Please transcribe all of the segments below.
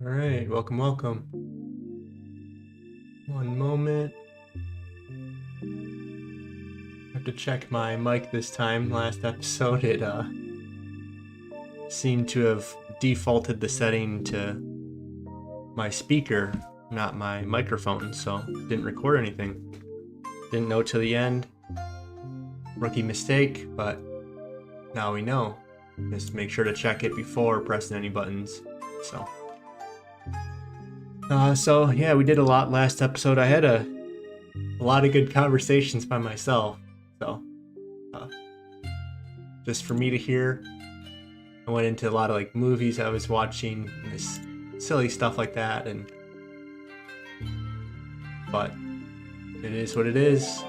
All right, welcome, welcome. One moment. I have to check my mic this time. Last episode, it seemed to have defaulted the setting to my speaker, not my microphone, so didn't record anything. Didn't know till the end. Rookie mistake, but now we know. Just make sure to check it before pressing any buttons. So yeah, we did a lot last episode. I had a lot of good conversations by myself. So just for me to hear. I went into a lot of movies I was watching and this silly stuff like that, but it is what it is. So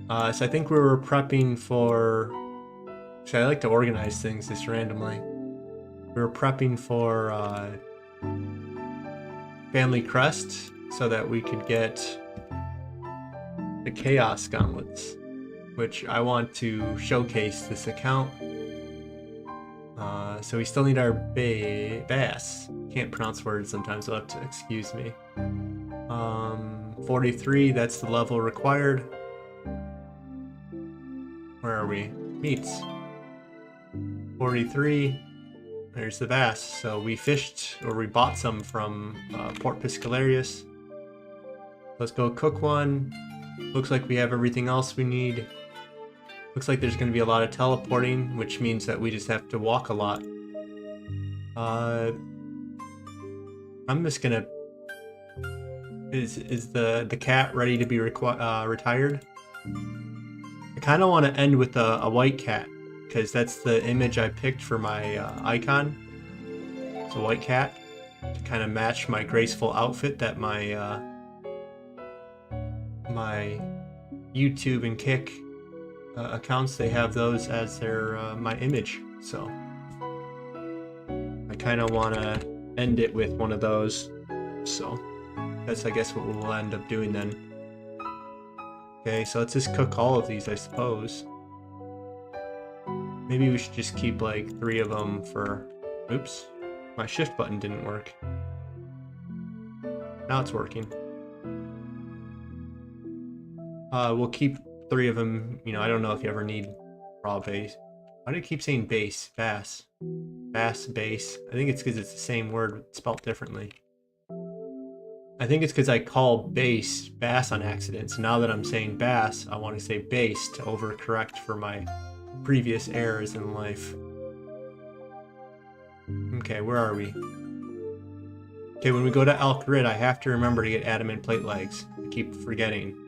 I think we were prepping for. Actually, I like to organize things just randomly. We were prepping for Family Crest so that we could get the Chaos Gauntlets, which I want to showcase this account. So we still need our bass. Can't pronounce words sometimes, so you'll have to excuse me. 43, that's the level required. Where are we? Meats. 43, there's the bass. So we fished, or we bought some from Port Piscalarius. Let's go cook one. Looks like we have everything else we need. Looks like there's going to be a lot of teleporting, which means that we just have to walk a lot. I'm just gonna. Is the cat ready to be retired? I kind of want to end with a white cat, because that's the image I picked for my icon. It's a white cat to kind of match my graceful outfit that my my YouTube and Kick accounts, they have those as their my image. So I kind of want to end it with one of those. So that's, I guess, what we'll end up doing then. Okay, so let's just cook all of these, I suppose. Maybe we should just keep 3 of them for... Oops, my shift button didn't work. Now it's working. We'll keep 3 of them. I don't know if you ever need raw base. Why do I keep saying base? Bass. Bass, base. I think it's because it's the same word spelled differently. I think it's because I call base bass on accident. So now that I'm saying bass, I want to say base to overcorrect for my previous errors in life. Okay, where are we? Okay, when we go to Elk Rid, I have to remember to get adamant plate legs. I keep forgetting.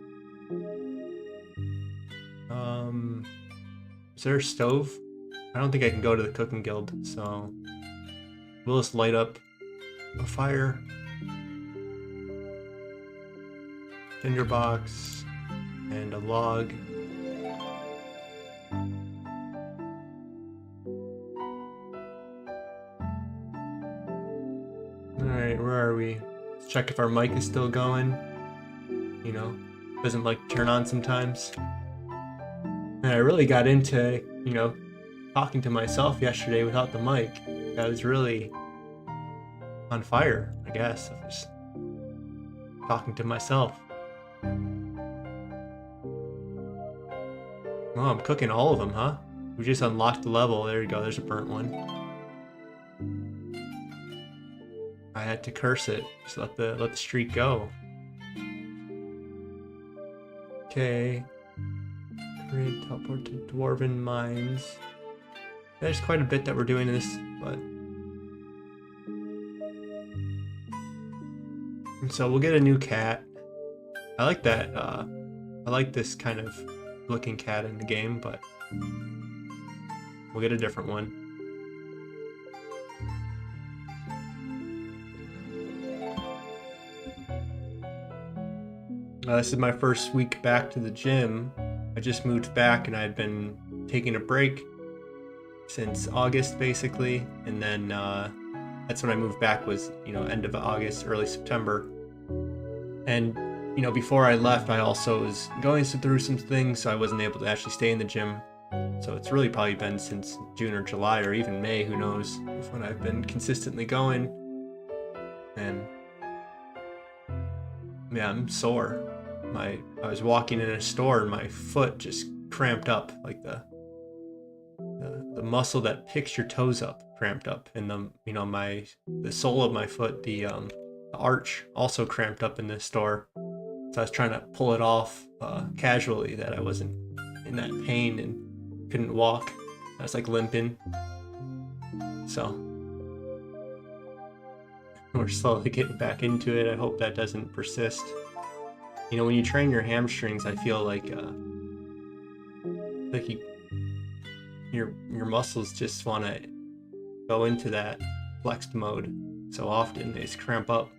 Is there a stove? I don't think I can go to the cooking guild, so we'll just light up a fire. Tinderbox and a log. Alright, where are we? Let's check if our mic is still going. Doesn't turn on sometimes. And I really got into, talking to myself yesterday without the mic. I was really on fire, I guess. I was talking to myself. Oh, I'm cooking all of them, huh? We just unlocked the level. There you go. There's a burnt one. I had to curse it. Just let the streak go. Okay. Create teleport to Dwarven Mines. There's quite a bit that we're doing in this, but... And so we'll get a new cat. I like that, I like this kind of looking cat in the game, but we'll get a different one. This is my first week back to the gym. I just moved back and I had been taking a break since August basically, and then that's when I moved back, was end of August, early September. And before I left, I also was going through some things, so I wasn't able to actually stay in the gym. So it's really probably been since June or July or even May, who knows, when I've been consistently going. and yeah, I'm sore. I was walking in a store and my foot just cramped up, like the muscle that picks your toes up cramped up, and the sole of my foot, the arch also cramped up in this store. So I was trying to pull it off casually, that I wasn't in that pain and couldn't walk. I was like limping. So we're slowly getting back into it. I hope that doesn't persist. You know, when you train your hamstrings, I feel like your muscles just want to go into that flexed mode so often they just cramp up.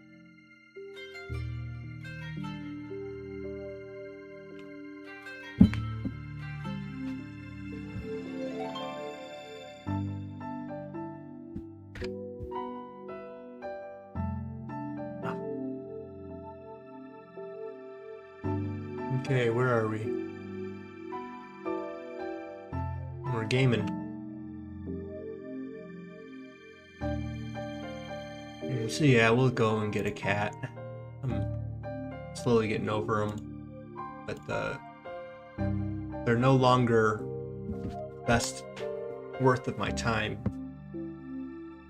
Okay, where are we? We're gaming. So yeah, we'll go and get a cat. I'm slowly getting over them, but they're no longer best worth of my time.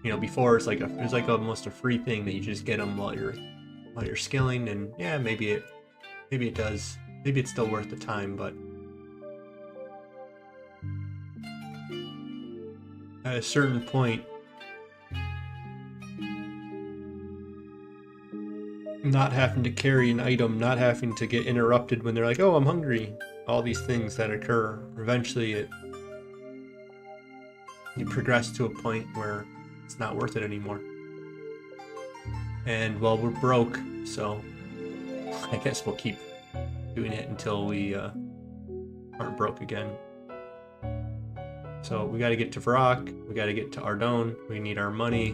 You know, before it's like almost a free thing that you just get them while you're skilling, and yeah, maybe it does. Maybe it's still worth the time, but at a certain point, not having to carry an item, not having to get interrupted when they're like, oh, I'm hungry, all these things that occur, eventually you progress to a point where it's not worth it anymore. And well, we're broke, so I guess we'll keep doing it until we aren't broke again. So we got to get to Varrock, we got to get to Ardone, we need our money,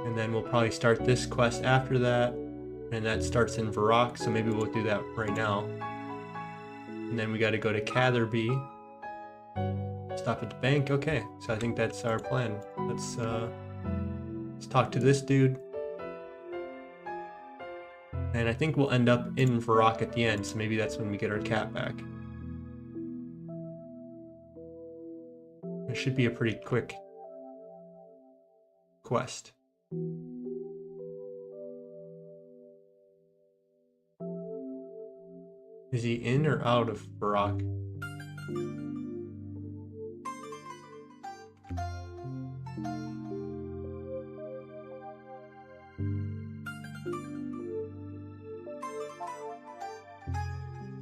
and then we'll probably start this quest after that, and that starts in Varrock, so maybe we'll do that right now. And then we got to go to Catherby, stop at the bank. Okay, so I think that's our plan. Let's talk to this dude. And I think we'll end up in Varrock at the end, so maybe that's when we get our cat back. It should be a pretty quick quest. Is he in or out of Varrock?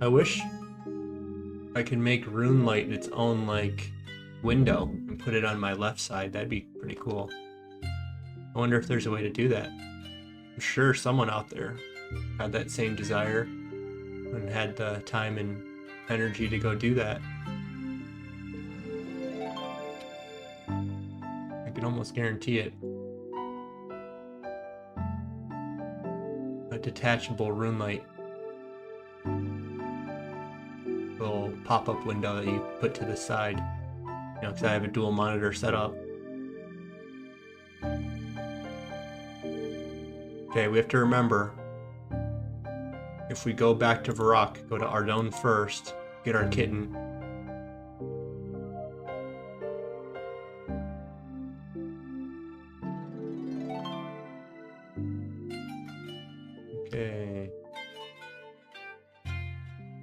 I wish I could make Runelight its own, like, window and put it on my left side. That'd be pretty cool. I wonder if there's a way to do that. I'm sure someone out there had that same desire and had the time and energy to go do that. I can almost guarantee it. A detachable Runelight. Little pop-up window that you put to the side. You know, because I have a dual monitor set up. Okay, we have to remember, if we go back to Varrock, go to Ardone first, get our kitten. Okay.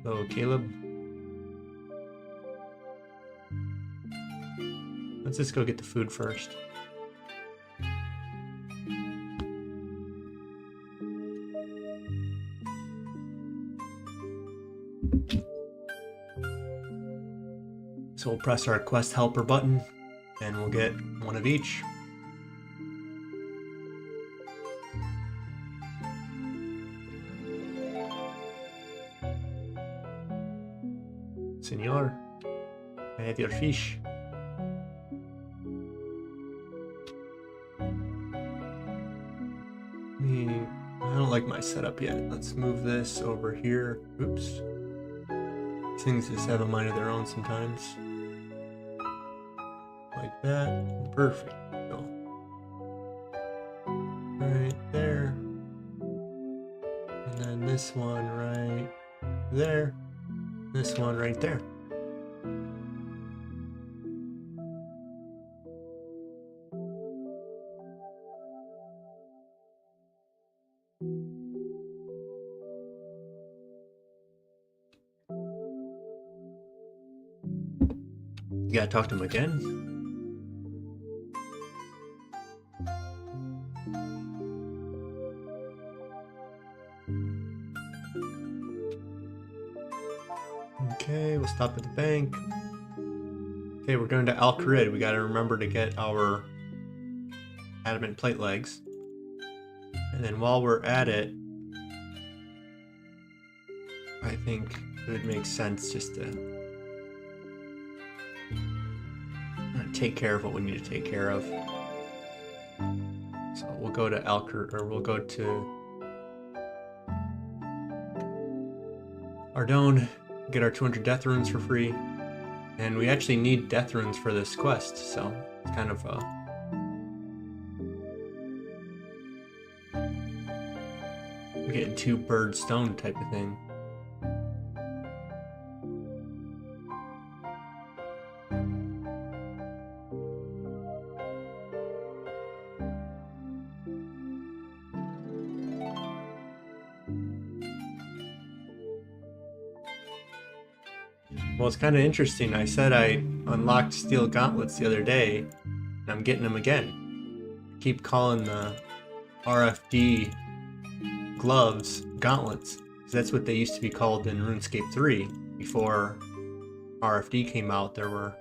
So, Caleb. Let's just go get the food first. So we'll press our quest helper button and we'll get one of each. Senor, I have your fish. I don't like my setup yet. Let's move this over here. Oops. Things just have a mind of their own sometimes. Like that. Perfect. Go. this one right there, this one right there. You gotta talk to him again. Okay, we'll stop at the bank. Okay, we're going to Al-Kharid. We gotta remember to get our adamant plate legs. And then while we're at it, I think it would make sense just to take care of what we need to take care of. So we'll go to Al-Kharid, or we'll go to Ardone, get our 200 death runes for free. And we actually need death runes for this quest, so it's kind of we're getting 2 bird stone type of thing. Well, it's kind of interesting. I said I unlocked steel gauntlets the other day, and I'm getting them again. I keep calling the RFD gloves gauntlets, because that's what they used to be called in RuneScape 3. Before RFD came out, there were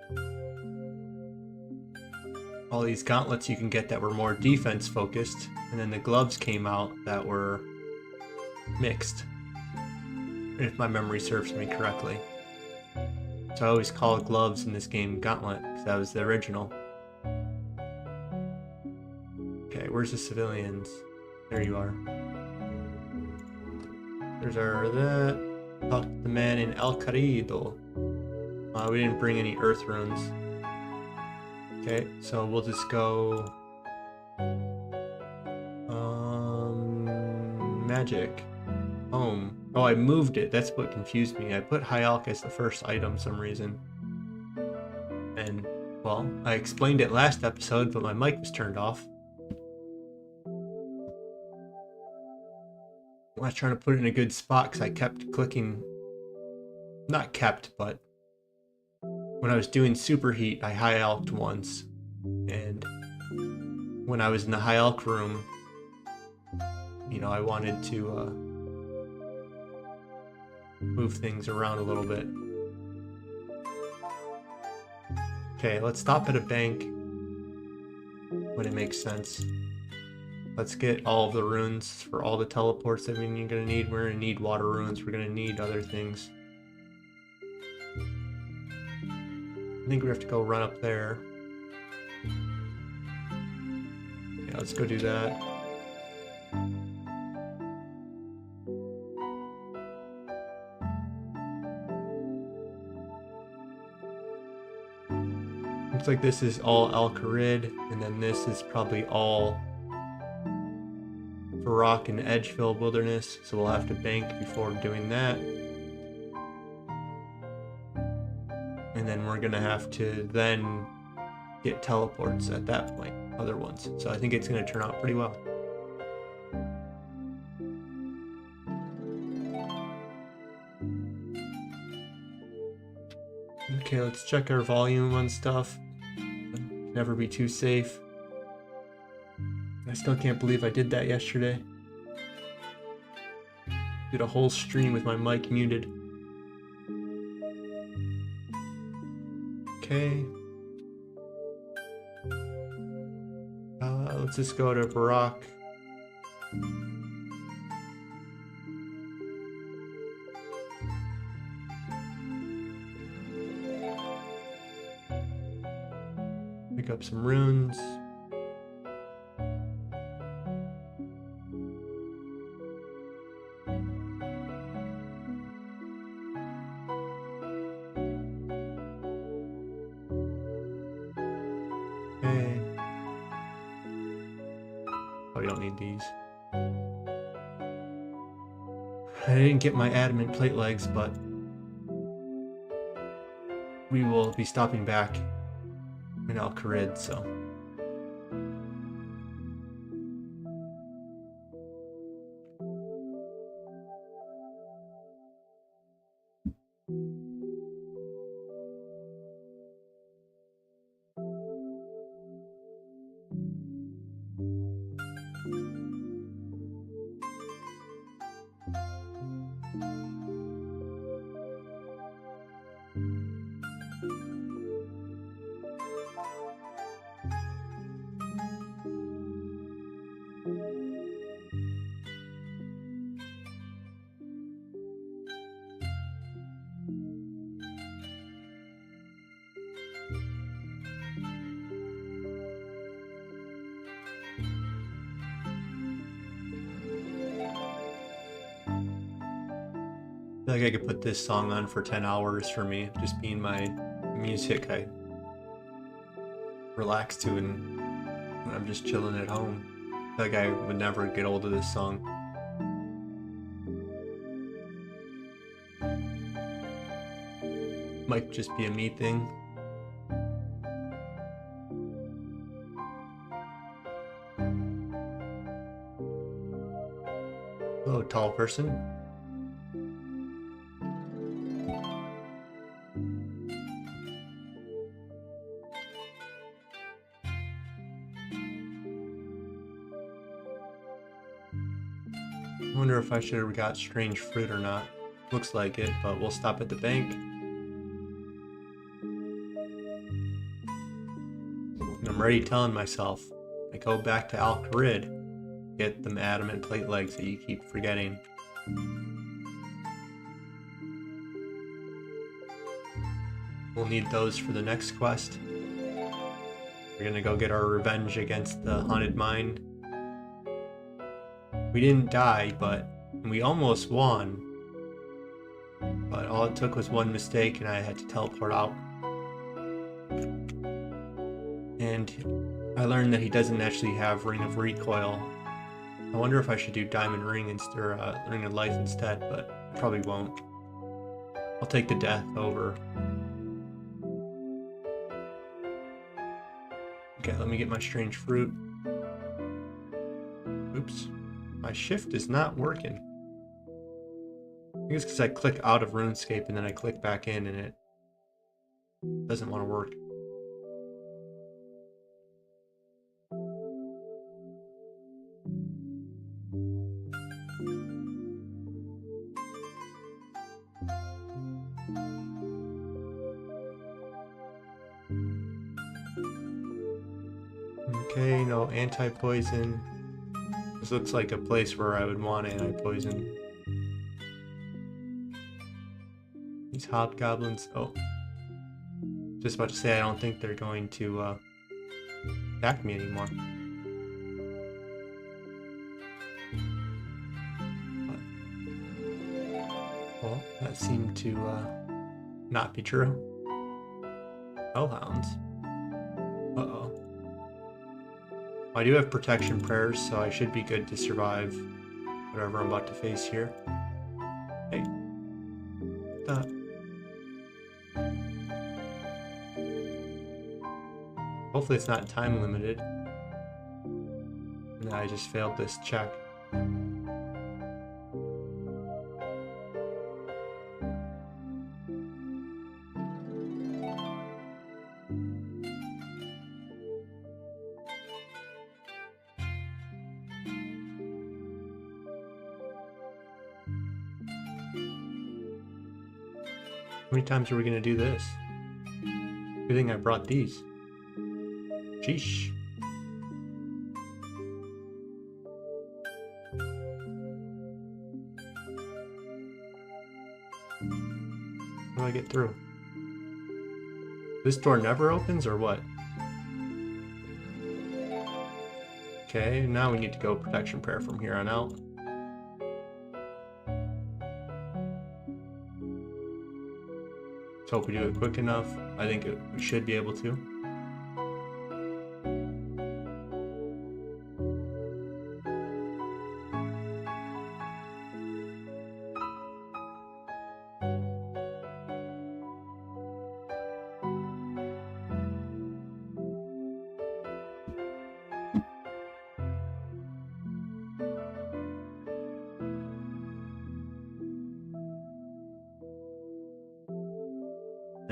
all these gauntlets you can get that were more defense focused, and then the gloves came out that were mixed, if my memory serves me correctly. So I always call gloves in this game gauntlet, because that was the original. Okay, where's the civilians? There you are. There's our that. Talk to the man in Al-Kharid. We didn't bring any earth runes. Okay, so we'll just go magic. Home. Oh, I moved it. That's what confused me. I put High Alch as the first item for some reason. And, well, I explained it last episode, but my mic was turned off. I was trying to put it in a good spot because I kept clicking. Not kept, but when I was doing superheat, I High Alched once. And when I was in the High Alch room, you know, I wanted to move things around a little bit. Okay, let's stop at a bank when it makes sense. Let's get all of the runes for all the teleports that we're gonna need. We're gonna need water runes, we're gonna need other things. I think we have to go run up there. Yeah, let's go do that. Looks like this is all Al-Kharid, and then this is probably all Varrock and Edgeville Wilderness, so we'll have to bank before doing that. And then we're gonna have to then get teleports at that point, other ones. So I think it's gonna turn out pretty well. Okay, let's check our volume on stuff. Never be too safe. I still can't believe I did that yesterday. Did a whole stream with my mic muted. Okay. Let's just go to Varrock. Pick up some runes. Okay. Oh, we don't need these. I didn't get my adamant plate legs, but we will be stopping back in Al Kharid, so. I feel like I could put this song on for 10 hours for me, just being my music I relax to and when I'm just chilling at home. I feel like I would never get old of this song. Might just be a me thing. Hello, tall person. I wonder if I should have got strange fruit or not. Looks like it, but we'll stop at the bank. And I'm already telling myself, I go back to Al Kharid, get them adamant plate legs that you keep forgetting. We'll need those for the next quest. We're gonna go get our revenge against the haunted mine. We didn't die, but we almost won. But all it took was one mistake and I had to teleport out. And I learned that he doesn't actually have Ring of Recoil. I wonder if I should do Diamond Ring instead, or Ring of Life instead, but I probably won't. I'll take the death over. Okay, let me get my strange fruit. Oops. My shift is not working. I think it's because I click out of RuneScape and then I click back in and it doesn't want to work. Okay, no anti-poison. This looks like a place where I would want anti-poison. These hobgoblins, oh. Just about to say I don't think they're going to attack me anymore. Well, that seemed to not be true. Hellhounds. Uh-oh. I do have protection prayers, so I should be good to survive whatever I'm about to face here. Hey. Stop. Hopefully it's not time limited. And I just failed this check. How many times are we gonna do this? Good thing I brought these. Sheesh. How do I get through? This door never opens or what? Okay, now we need to go protection prayer from here on out. Let's hope we do it quick enough. I think we should be able to.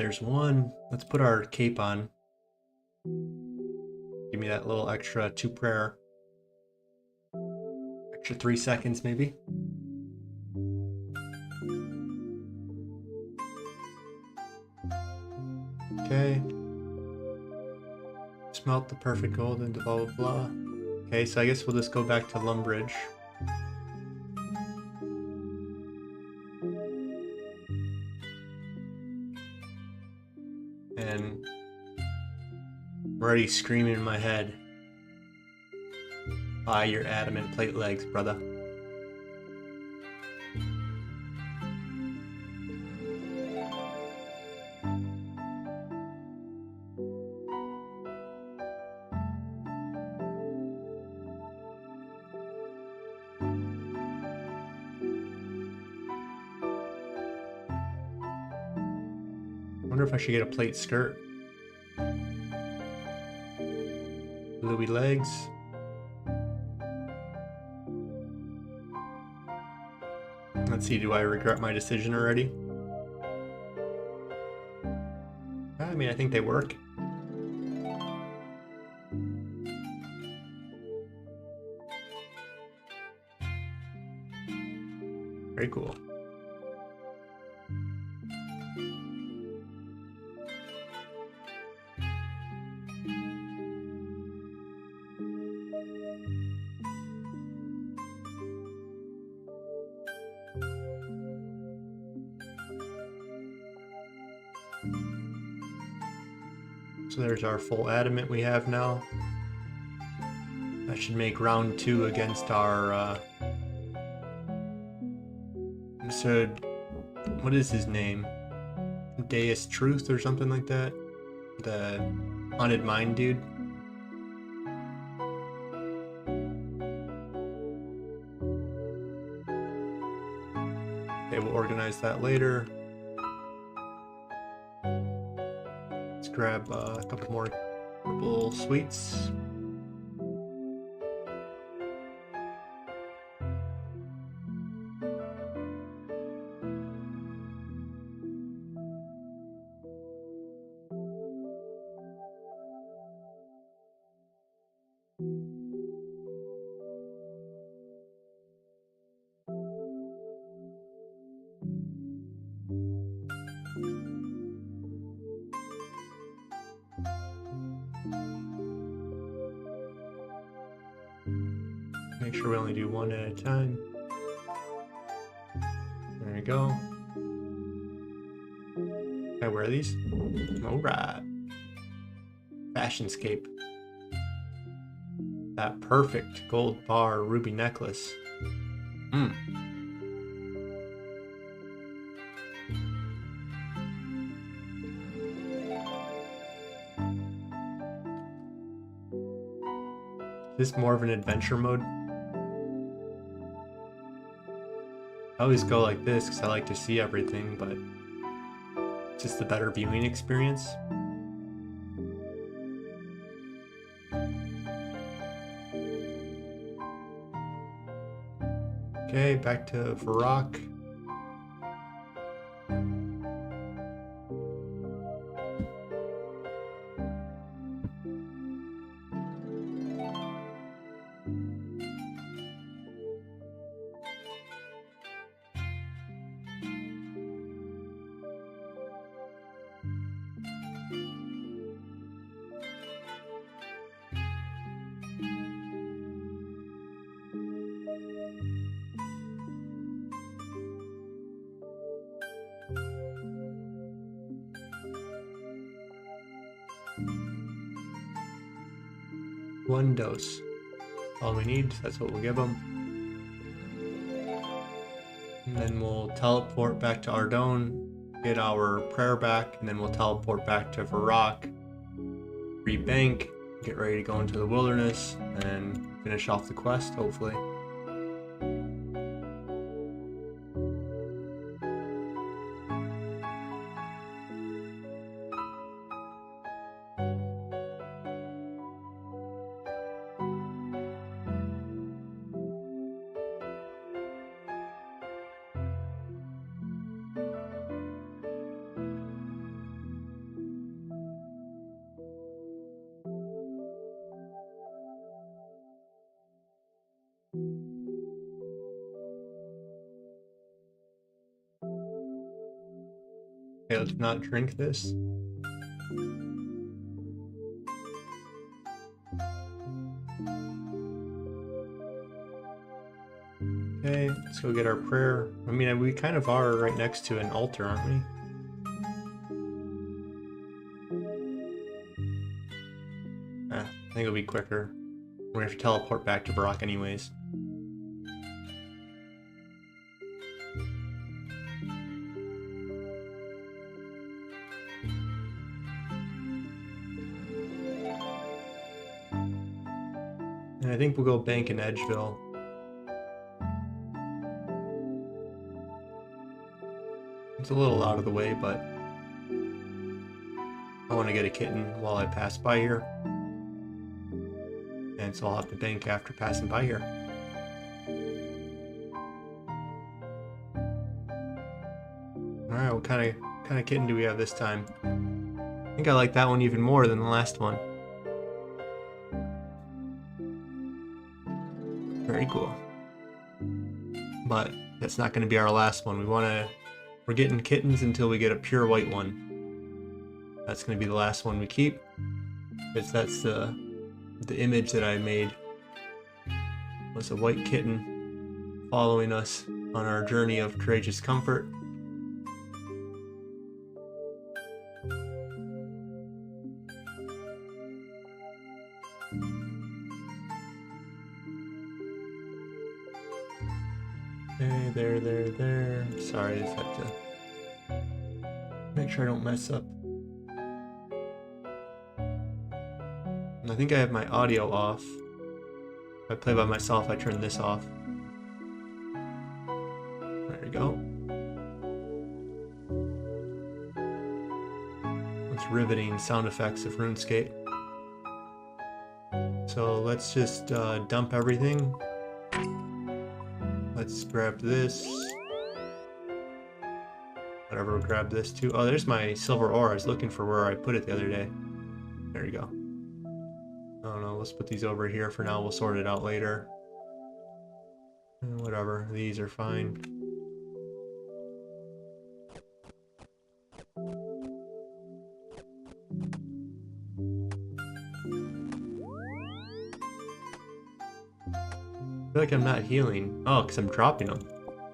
there's one. Let's put our cape on. Give me that little extra 2 prayer. Extra 3 seconds maybe. Okay. Smelt the perfect gold into blah blah blah. Okay, so I guess we'll just go back to Lumbridge. And I'm already screaming in my head. Buy your adamant plate legs, brother. I wonder if I should get a plate skirt. Bluey legs. Let's see, do I regret my decision already? I mean, I think they work. Very cool. So there's our full adamant we have now. That should make round 2 against our so what is his name? Deus Truth or something like that? The haunted mind dude. Okay, we'll organize that later. Let's grab a couple more purple sweets. Make sure we only do one at a time. There we go. Can I wear these? Alright. Fashionscape. That perfect gold bar ruby necklace. Is this more of an adventure mode? I always go like this because I like to see everything, but it's just a better viewing experience. Okay, back to Varrock. One dose. All we need, that's what we'll give them. And then we'll teleport back to Ardone, get our prayer back, and then we'll teleport back to Varrock, rebank, get ready to go into the wilderness, and finish off the quest, hopefully. Okay, let's not drink this. Okay, let's go get our prayer. I mean, we kind of are right next to an altar, aren't we? I think it'll be quicker. We're gonna have to teleport back to Brock anyways. And I think we'll go bank in Edgeville. It's a little out of the way, but I want to get a kitten while I pass by here. And so I'll have to bank after passing by here. Alright, what kind of kitten do we have this time? I think I like that one even more than the last one. Very cool. But that's not going to be our last one. We're getting kittens until we get a pure white one. That's going to be the last one we keep. Because that's the image that I made. Was a white kitten following us on our journey of courageous comfort. Okay, there. Sorry, I just have to make sure I don't mess up. And I think I have my audio off. If I play by myself, I turn this off. There we go. It's riveting sound effects of RuneScape. So let's just dump everything. Let's grab this. Whatever, we'll grab this too. Oh, there's my silver ore. I was looking for where I put it the other day. There you go. I don't know, let's put these over here for now. We'll sort it out later. Whatever, these are fine. I feel like I'm not healing. Oh, because I'm dropping them.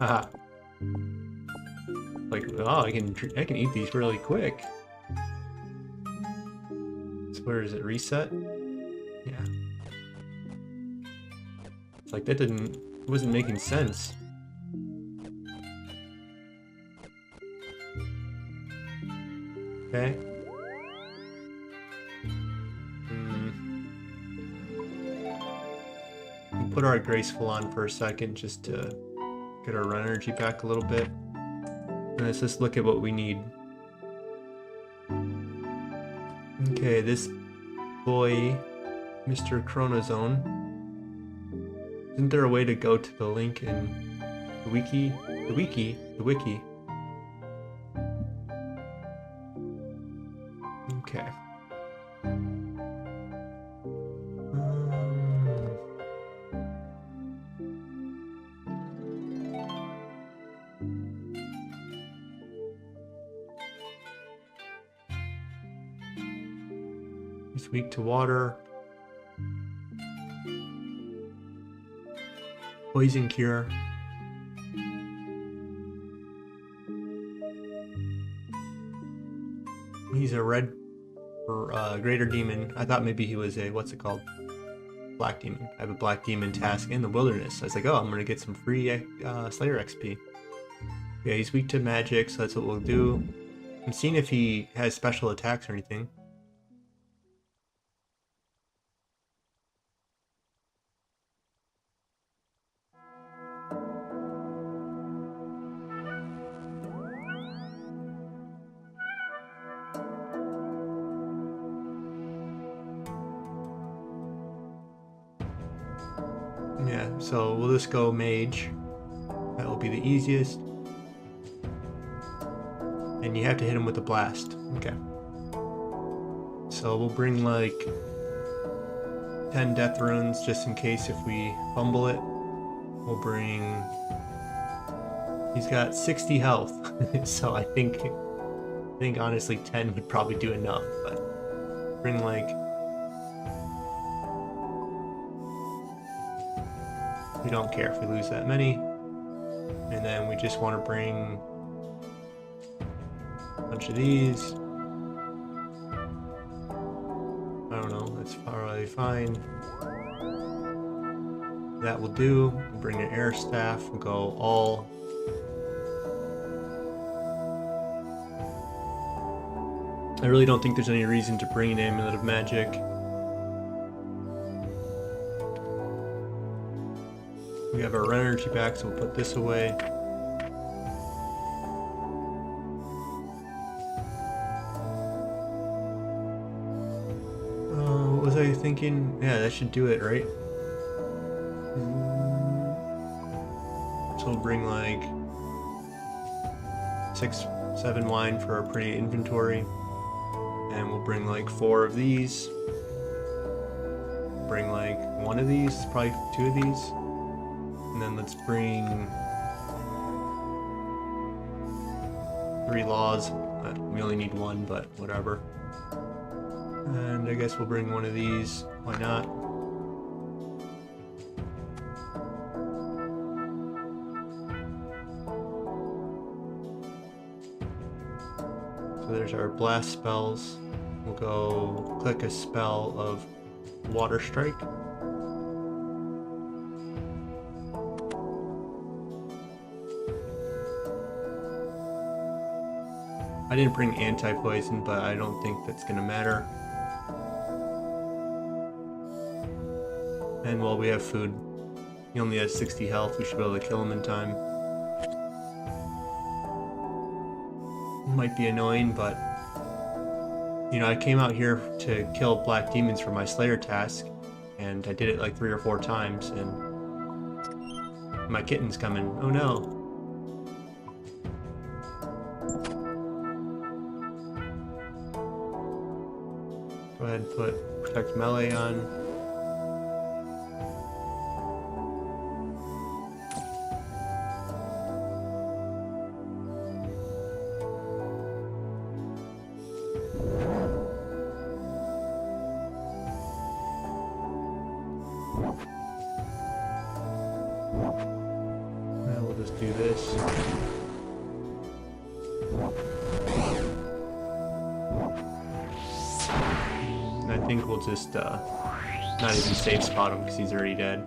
Haha. Like, oh, I can eat these really quick. So where is it? Reset? Yeah. It's like that wasn't making sense. Okay. Put our graceful on for a second just to get our run energy back a little bit. And let's just look at what we need. Okay, this boy, Mr. Chronozone. Isn't there a way to go to the link in the wiki? The wiki. Okay. He's weak to water. Poison cure. He's a red or greater demon. I thought maybe he was a, what's it called? Black demon. I have a black demon task in the wilderness. I was like, oh, I'm gonna get some free Slayer XP. Yeah, he's weak to magic, so that's what we'll do. I'm seeing if he has special attacks or anything. Yeah, so we'll just go mage. That will be the easiest. And you have to hit him with a blast. Okay. So we'll bring like 10 death runes just in case if we fumble it. We'll bring... He's got 60 health, so I think I think honestly 10 would probably do enough, but bring like... We don't care if we lose that many. And then we just want to bring a bunch of these. I don't know, that's probably fine. That will do. We'll bring an air staff, we'll go all. I really don't think there's any reason to bring an amulet of magic. We have our energy back, so we'll put this away. What was I thinking? Yeah, that should do it, right? So we'll bring like 6, 7 wine for our pretty inventory. And we'll bring like 4 of these. Bring like 1 of these, probably 2 of these. And then let's bring 3 laws. We only need 1, but whatever. And I guess we'll bring 1 of these. Why not? So there's our blast spells. We'll go click a spell of Water Strike. I didn't bring anti-poison, but I don't think that's gonna matter. And while we have food, he only has 60 health, we should be able to kill him in time. Might be annoying, but you know, I came out here to kill black demons for my Slayer task, and I did it like 3 or 4 times, and my kitten's coming. Oh no. Go ahead and put Protect Melee on. Now we'll just do this. And I think we'll just not even safe spot him because he's already dead.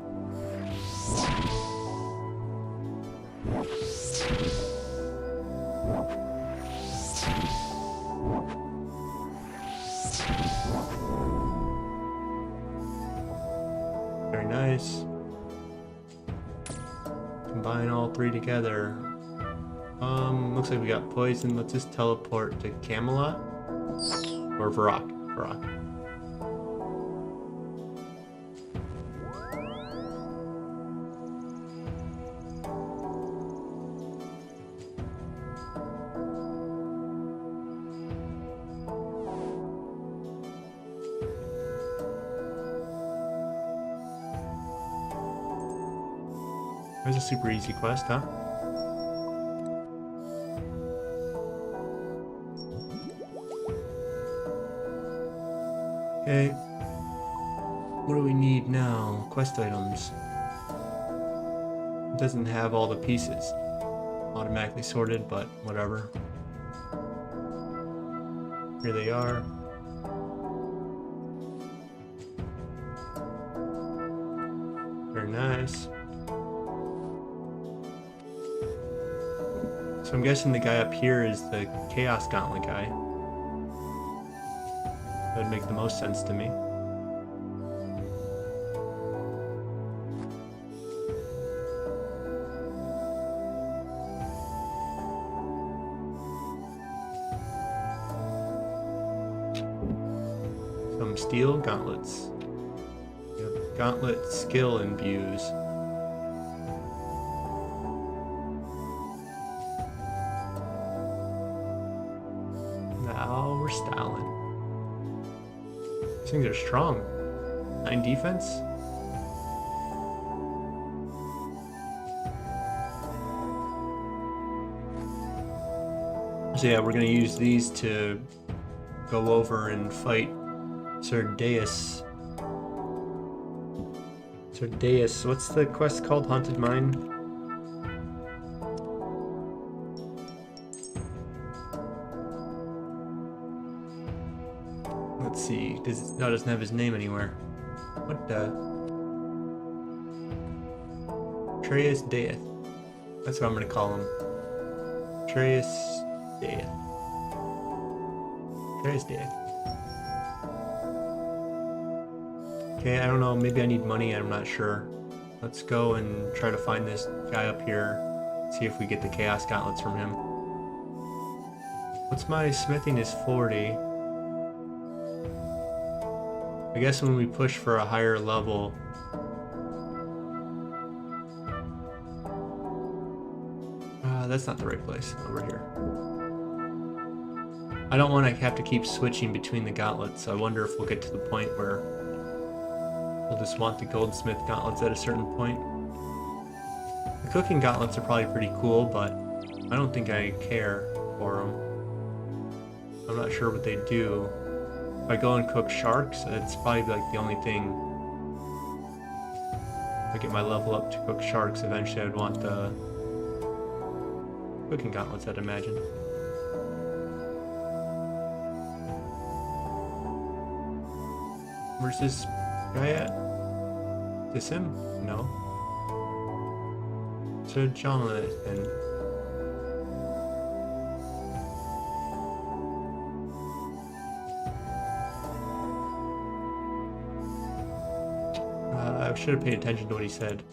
Very nice. Combine all 3 together. Looks like we got poison. Let's just teleport to Camelot. Or Varrock. Varrock. There's a super easy quest, huh? Okay. What do we need now? Quest items. It doesn't have all the pieces automatically sorted, but whatever. Here they are. Very nice. So I'm guessing the guy up here is the Chaos Gauntlet guy. That would make the most sense to me. Some steel gauntlets. We have gauntlet skill imbues. Now we're styling. These things are strong. 9 defense. So yeah, we're gonna use these to go over and fight Serdeus. Serdeus, what's the quest called? Haunted Mine? Let's see. No, it doesn't have his name anywhere. What the? Atreus Death. That's what I'm gonna call him. Atreus Death. Atreus Death. Okay, I don't know. Maybe I need money. I'm not sure. Let's go and try to find this guy up here. See if we get the Chaos Gauntlets from him. What's my smithing is 40. I guess when we push for a higher level. That's not the right place. Over here. I don't want to have to keep switching between the gauntlets. So I wonder if we'll get to the point where we'll just want the goldsmith gauntlets at a certain point. The cooking gauntlets are probably pretty cool, but I don't think I care for them. I'm not sure what they do. If I go and cook sharks, it's probably like the only thing. If I get my level up to cook sharks, eventually I'd want the cooking gauntlets, I'd imagine. Where's this guy at? Is this him? No. Sir Jonathan. I should have paid attention to what he said.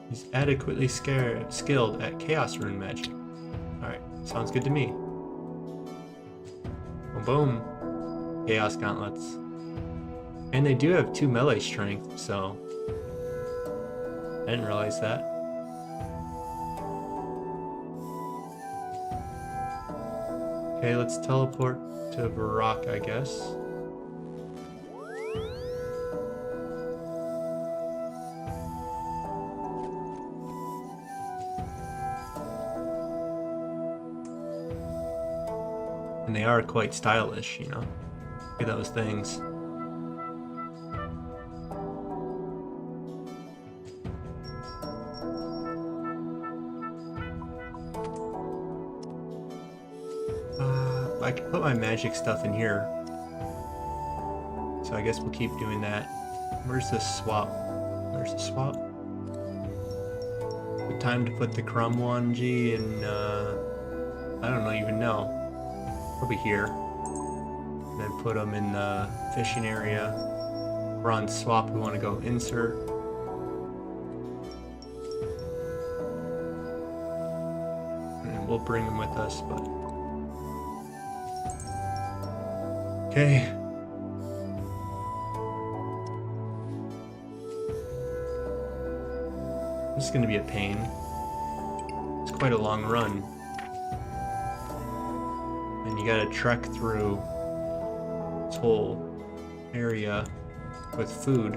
He's adequately skilled at Chaos Rune magic. Alright, sounds good to me. Boom boom. Chaos Gauntlets. And they do have 2 melee strength, so I didn't realize that. Okay, let's teleport to Barak, I guess. And they are quite stylish, you know. Look at those things. I can put my magic stuff in here. So I guess we'll keep doing that. Where's the swap? Where's the swap? Good time to put the Crumb 1G in, I don't even know. Probably here. And then put them in the fishing area. We're on swap, we want to go insert. And we'll bring them with us, but... Okay. This is going to be a pain. It's quite a long run. And you gotta trek through this whole area with food.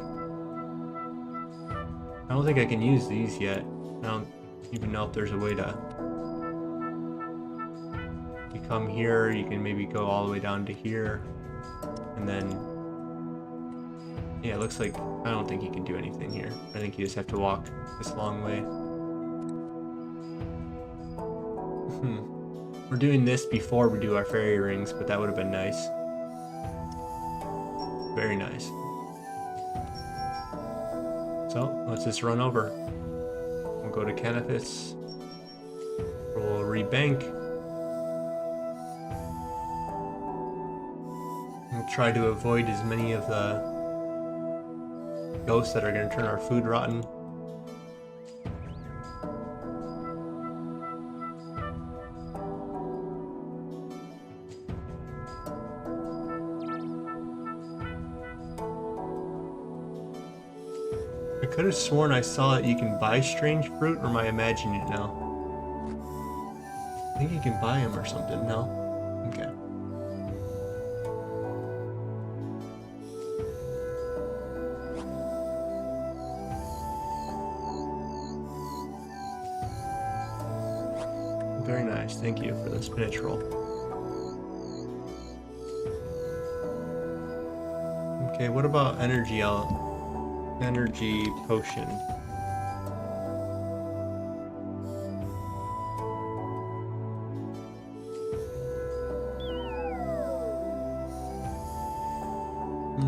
I don't think I can use these yet. I don't even know if there's a way to... You come here, you can maybe go all the way down to here. And then... Yeah, it looks like... I don't think you can do anything here. I think you just have to walk this long way. We're doing this before we do our fairy rings, but that would have been nice. Very nice. So, let's just run over. We'll go to Canifis. We'll rebank. We'll try to avoid as many of the ghosts that are going to turn our food rotten. I could have sworn I saw that you can buy strange fruit, or am I imagining it now? I think you can buy them or something, no? Okay. Very nice. Thank you for the spinach roll. Okay, what about energy potion?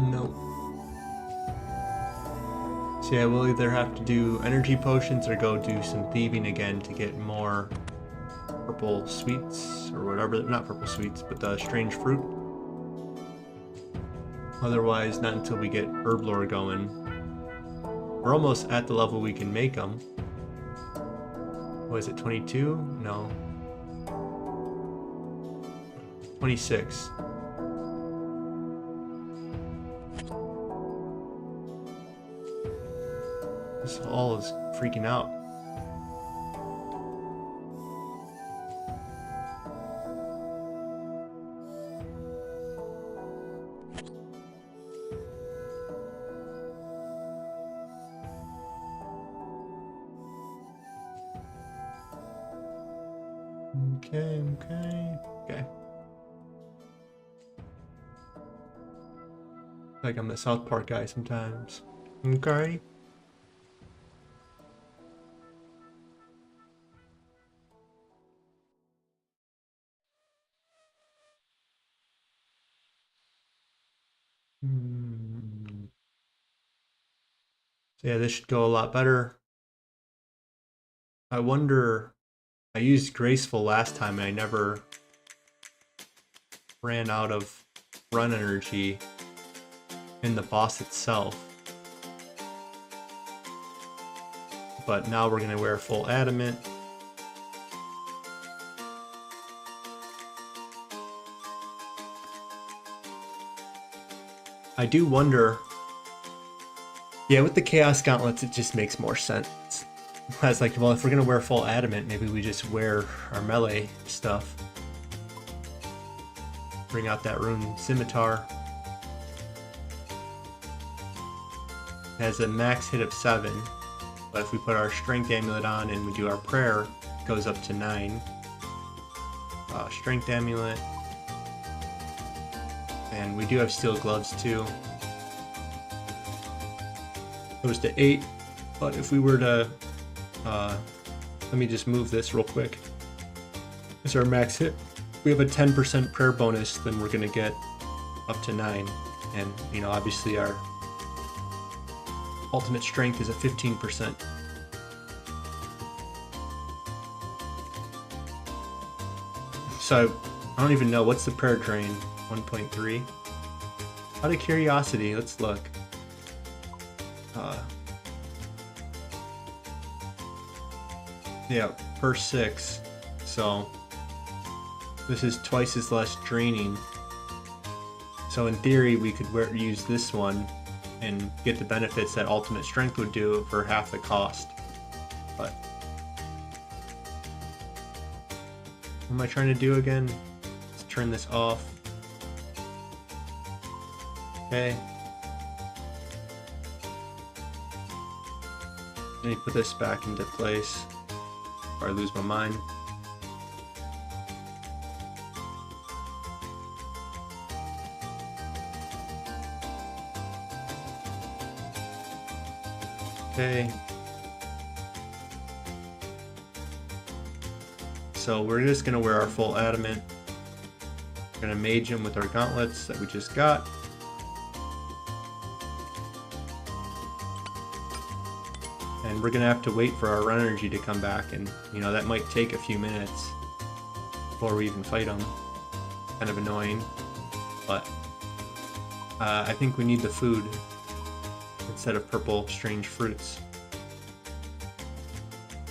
Nope. So yeah, we'll either have to do energy potions or go do some thieving again to get more purple sweets or whatever. Not purple sweets, but the strange fruit. Otherwise, not until we get herb lore going. We're almost at the level we can make them. What is it, 22? No. 26. This all is freaking out. Okay. Like I'm the South Park guy sometimes. Okay. So yeah, this should go a lot better. I wonder, I used Graceful last time and I never ran out of run energy in the boss itself. But now we're gonna wear full adamant. I do wonder, yeah, with the Chaos Gauntlets, it just makes more sense. I was like, well, if we're gonna wear full adamant, maybe we just wear our melee stuff. Bring out that rune scimitar. It has a max hit of 7, but if we put our strength amulet on and we do our prayer, it goes up to 9. Strength amulet. And we do have steel gloves too. Goes to 8, but if we were to let me just move this real quick. This is our max hit. We have a 10% prayer bonus, then we're gonna get up to 9. And you know, obviously our ultimate strength is at 15%. So I don't even know, what's the prayer drain? 1.3. Out of curiosity, let's look. Yeah, per 6. So this is twice as less draining. So in theory, we could use this one and get the benefits that Ultimate Strength would do for half the cost. But what am I trying to do again? Let's turn this off. Okay. Let me put this back into place before I lose my mind. Okay. So we're just gonna wear our full adamant. We're gonna mage him with our gauntlets that we just got. And we're gonna have to wait for our run energy to come back, and you know, that might take a few minutes before we even fight them. Kind of annoying, but I think we need the food instead of purple strange fruits.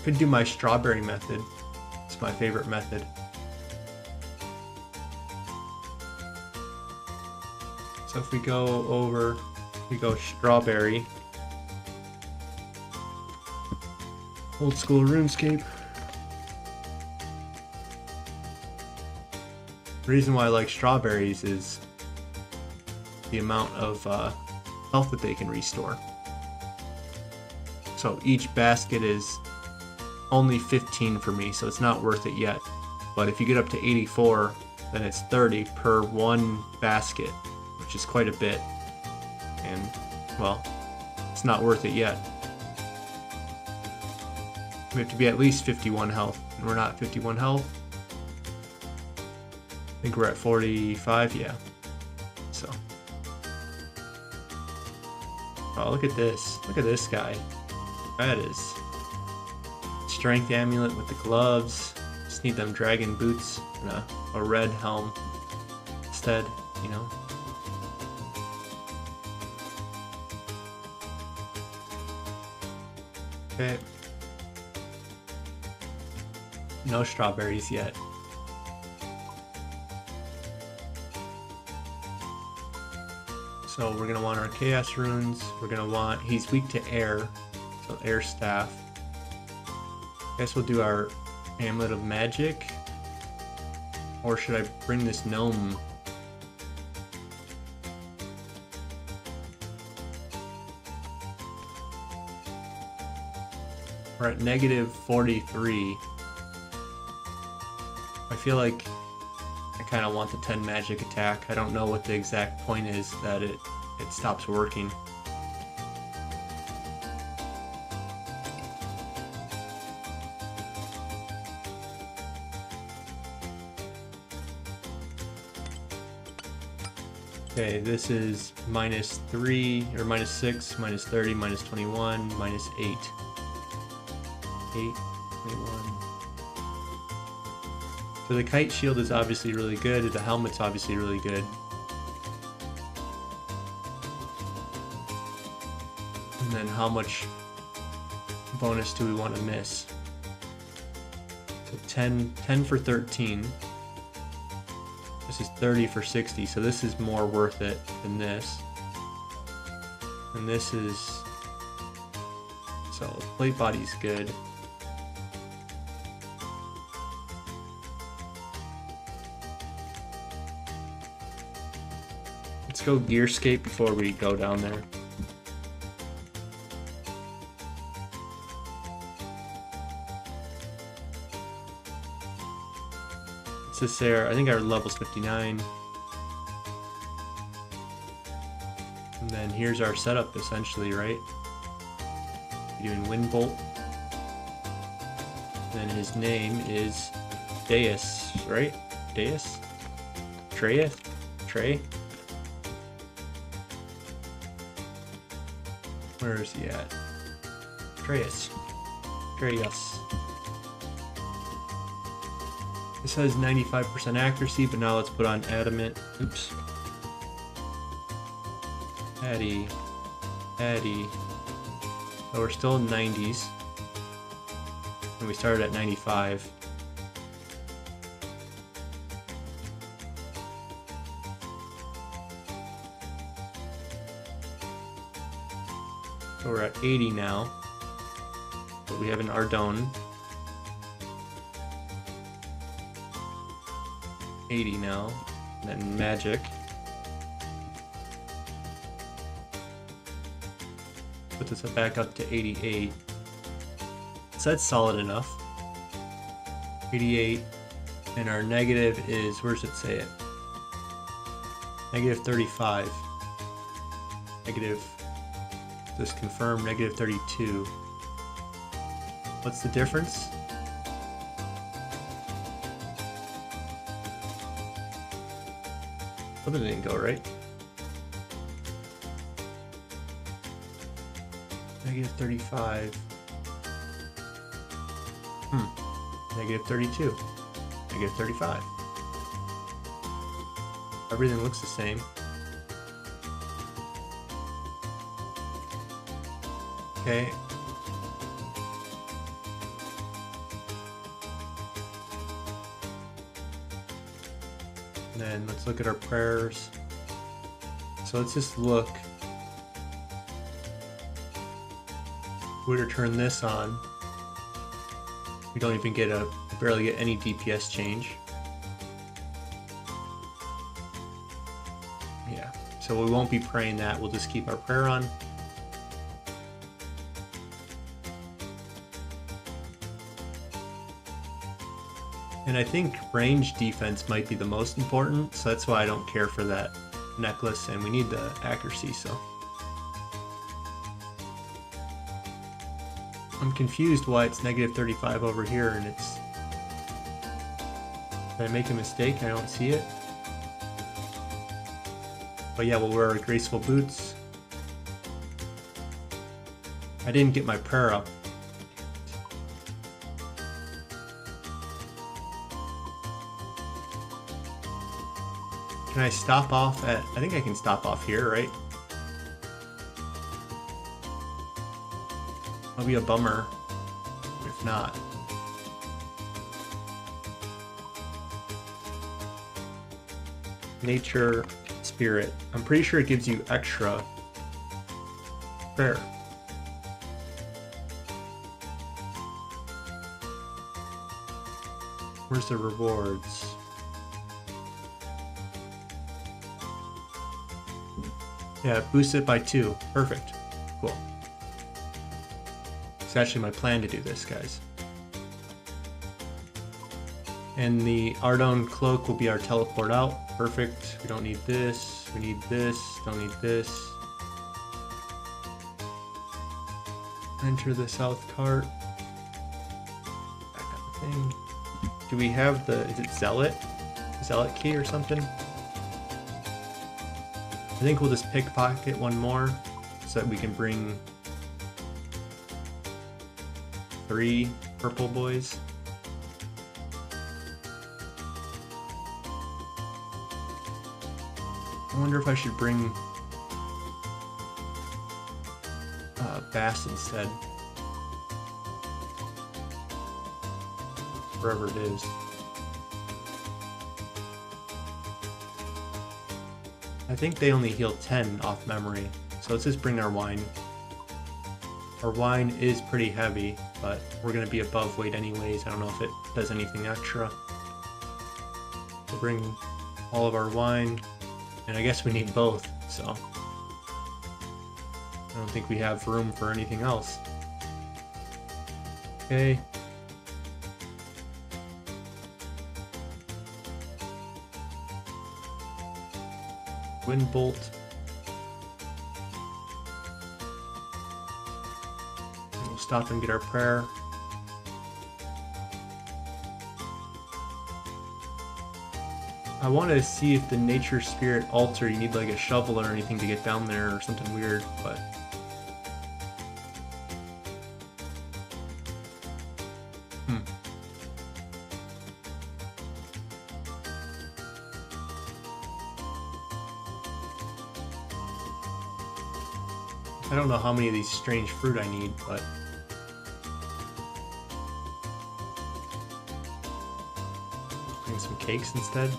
Could do my strawberry method. It's my favorite method. So if we go over, we go strawberry. Old school RuneScape. The reason why I like strawberries is the amount of health that they can restore. So each basket is only 15 for me, so it's not worth it yet. But if you get up to 84, then it's 30 per one basket, which is quite a bit. And, well, it's not worth it yet. We have to be at least 51 health, and we're not 51 health. I think we're at 45, yeah. So. Oh, look at this. Look at this guy. That is strength amulet with the gloves. Just need them dragon boots and a red helm instead, you know. Okay. No strawberries yet. So we're gonna want our chaos runes. We're gonna want, he's weak to air, so air staff. I guess we'll do our amulet of magic. Or should I bring this gnome? We're at negative 43. I feel like I kind of want the 10 magic attack. I don't know what the exact point is that it stops working. Okay, this is -3, or -6, -30, -21, -8. 8, 21. So the kite shield is obviously really good, the helmet's obviously really good. And then how much bonus do we want to miss? So 10 for 13. This is 30 for 60, so this is more worth it than this. And this is... So plate body's good. Let's go Gearscape before we go down there. Cicera, I think our level's 59. And then here's our setup essentially, right? We're doing Windbolt. And then his name is Deus, right? Deus? Treyeth? Trey? Where is he at? Treyus. Treyus. This has 95% accuracy, but now let's put on adamant. Oops. Addy. So we're still in 90s. And we started at 95. So we're at 80 now. But we have an Ardone. 80 now. And then magic. Put this back up to 88. So that's solid enough. 88. And our negative is, where does it say it? Negative 35. Negative, just confirm, negative 32. What's the difference? Something didn't go right. Negative 35. Negative 32. Negative 35. Everything looks the same. Okay. And then let's look at our prayers. So let's just look. If we were to turn this on, we don't even get barely get any DPS change. Yeah, so we won't be praying that. We'll just keep our prayer on. And I think range defense might be the most important, so that's why I don't care for that necklace, and we need the accuracy, so. I'm confused why it's negative 35 over here, and it's... Did I make a mistake? I don't see it. But yeah, we'll wear our graceful boots. I didn't get my prayer up. Can I stop off at... I think I can stop off here, right? That'll be a bummer if not. Nature Spirit. I'm pretty sure it gives you extra prayer. Where's the rewards? Yeah, boost it by 2. Perfect. Cool. It's actually my plan to do this, guys. And the Ardon cloak will be our teleport out. Perfect. We don't need this. We need this. Don't need this. Enter the south cart. Back on the thing. Do we have the... Is it Zealot? Zealot key or something? I think we'll just pickpocket one more so that we can bring 3 purple boys. I wonder if I should bring Bass instead. Wherever it is. I think they only heal 10 off memory, so let's just bring our wine. Our wine is pretty heavy, but we're going to be above weight anyways. I don't know if it does anything extra. We'll bring all of our wine, and I guess we need both, so I don't think we have room for anything else. Okay. Wind bolt. And we'll stop and get our prayer. I wanted to see if the nature spirit altar, you need like a shovel or anything to get down there or something weird, but I don't know how many of these strange fruit I need, but bring some cakes instead.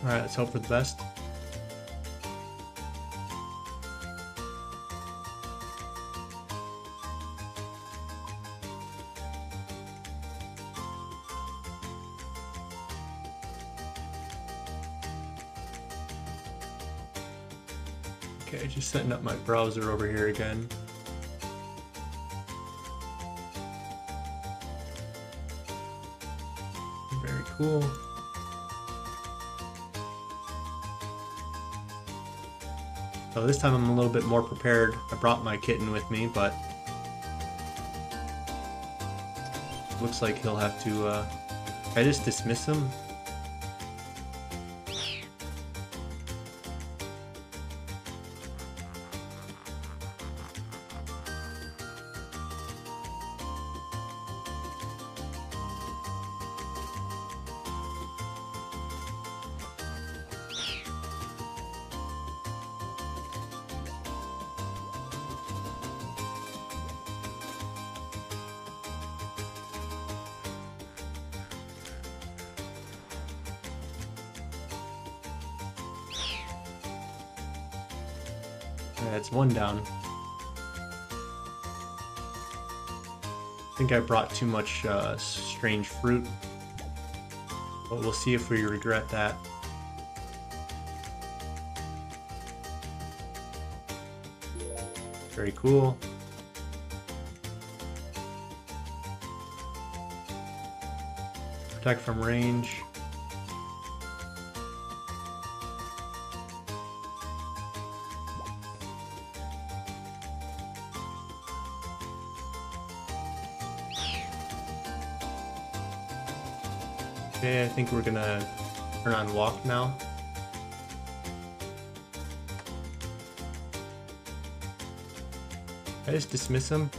Alright, let's hope for the best. Okay, just setting up my browser over here again. Very cool. So this time I'm a little bit more prepared. I brought my kitten with me, but looks like he'll have to, can I just dismiss him? That's one down. I think I brought too much strange fruit, but we'll see if we regret that. Very cool. Protect from range. Okay, I think we're gonna turn on walk now. I just dismiss him.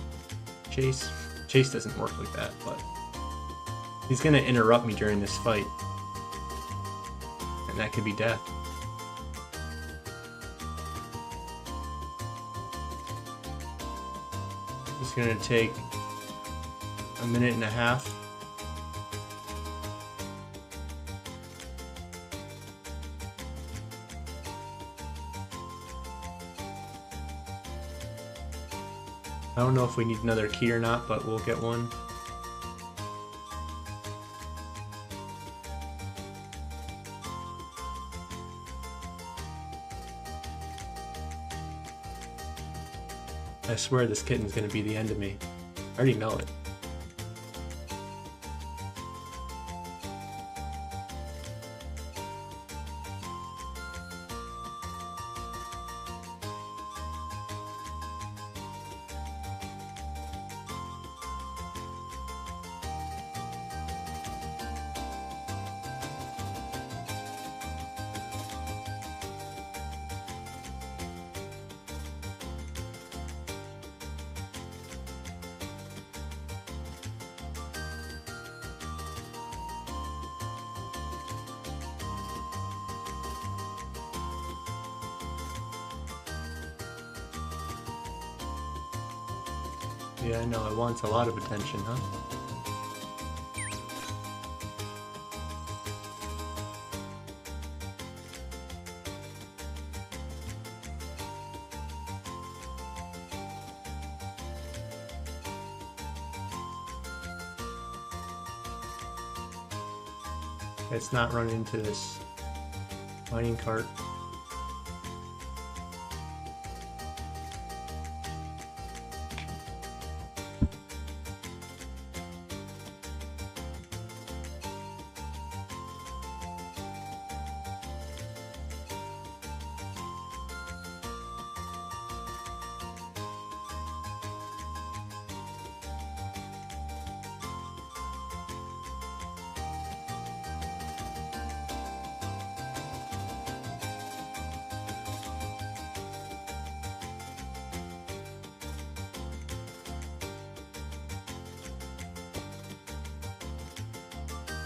Chase. Chase doesn't work like that, but he's gonna interrupt me during this fight. And that could be death. It's gonna take a minute and a half. I don't know if we need another key or not, but we'll get one. I swear this kitten's gonna be the end of me. I already know it. Yeah, I know, it wants a lot of attention, huh? Let's not run into this mining cart.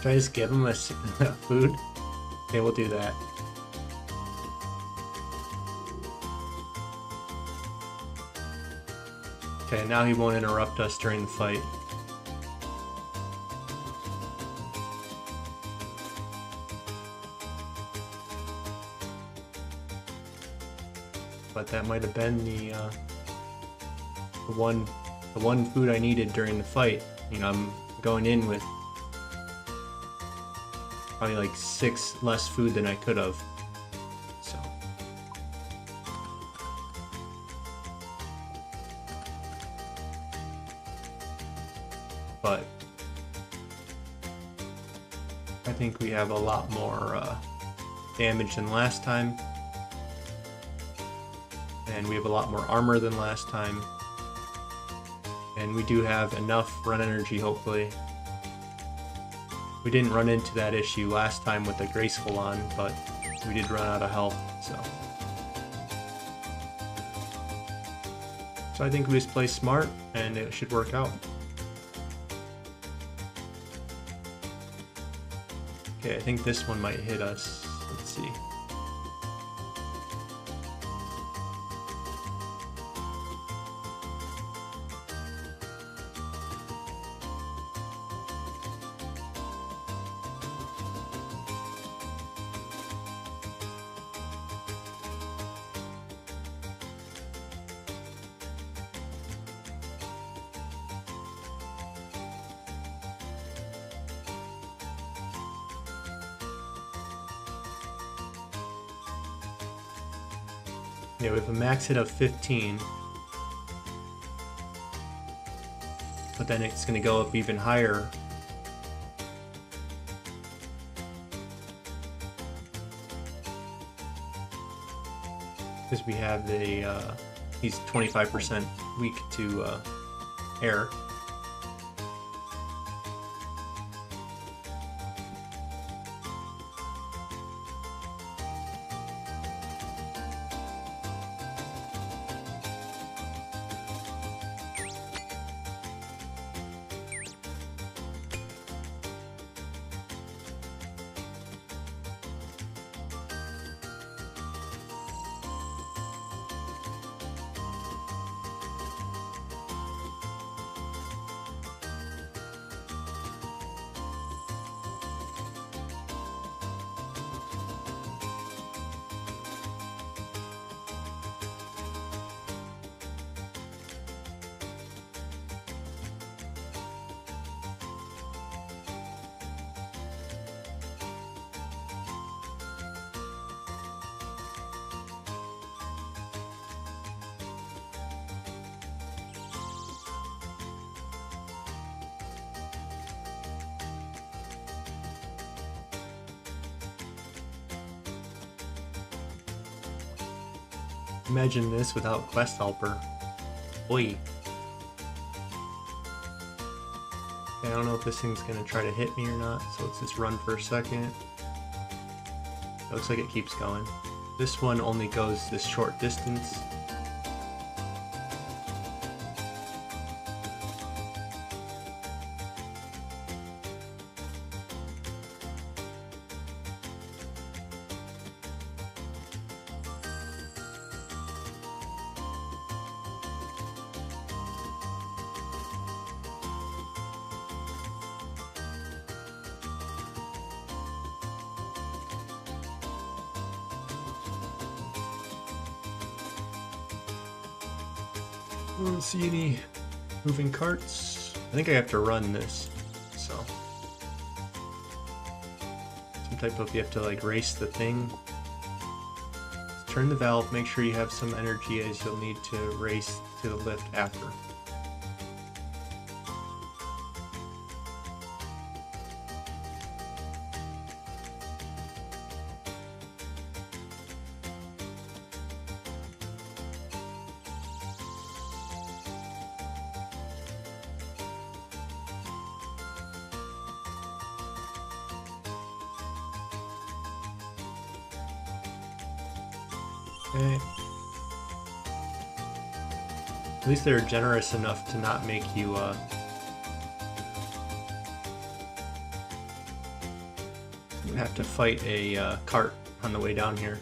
Should I just give him a food? Okay, we'll do that. Okay, now he won't interrupt us during the fight. But that might have been the one food I needed during the fight. You know, I'm going in with probably like 6 less food than I could have. So. But I think we have a lot more damage than last time. And we have a lot more armor than last time. And we do have enough run energy, hopefully. We didn't run into that issue last time with the graceful on, but we did run out of health, so I think we just play smart and it should work out. Okay, I think this one might hit us. Let's see. Yeah, we have a max hit of 15. but then it's going to go up even higher. Because we have the, he's 25% weak to air. Imagine this without Quest Helper. Oi. Okay, I don't know if this thing's gonna try to hit me or not, so let's just run for a second. It looks like it keeps going. This one only goes this short distance. I don't see any moving carts. I think I have to run this, so some type of, you have to like race the thing. Turn the valve, make sure you have some energy as you'll need to race to the lift after. Okay. At least they're generous enough to not make you have to fight a cart on the way down here.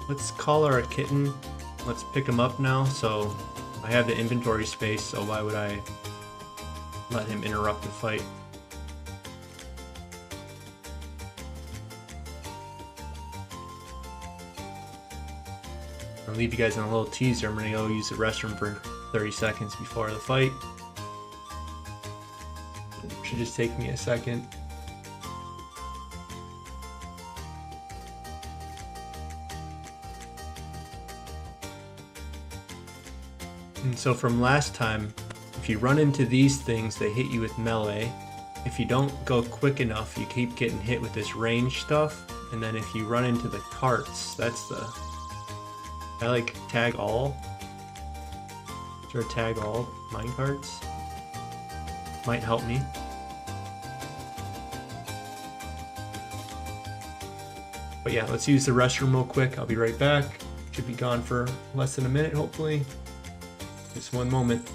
Let's call her a kitten. Let's pick him up now. So I have the inventory space, so why would I let him interrupt the fight? I'll leave you guys on a little teaser. I'm gonna go use the restroom for 30 seconds before the fight. Should just take me a second. And so from last time, if you run into these things, they hit you with melee. If you don't go quick enough, you keep getting hit with this range stuff. And then if you run into the carts, that's the... I like tag all. Is there a tag all mine carts? Might help me. But yeah, let's use the restroom real quick. I'll be right back. Should be gone for less than a minute, hopefully. Just one moment.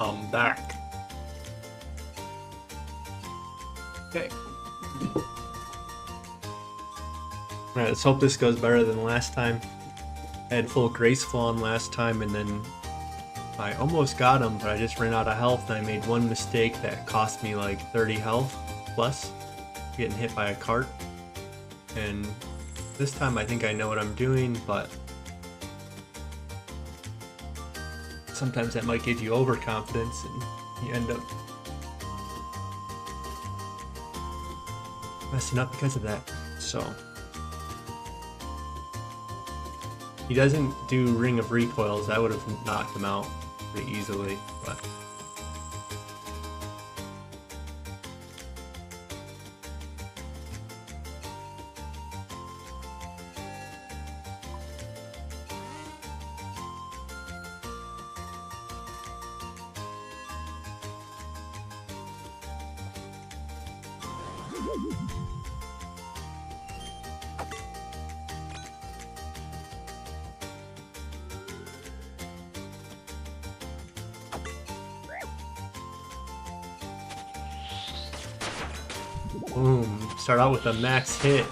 I'm back. Okay. Alright, let's hope this goes better than last time. I had full graceful on last time, and then I almost got him, but I just ran out of health, and I made one mistake that cost me like 30 health plus, getting hit by a cart. And this time I think I know what I'm doing, but sometimes that might give you overconfidence, and you end up messing up because of that. So he doesn't do Ring of Recoils. I would have knocked him out pretty easily, but boom. Start out with a max hit.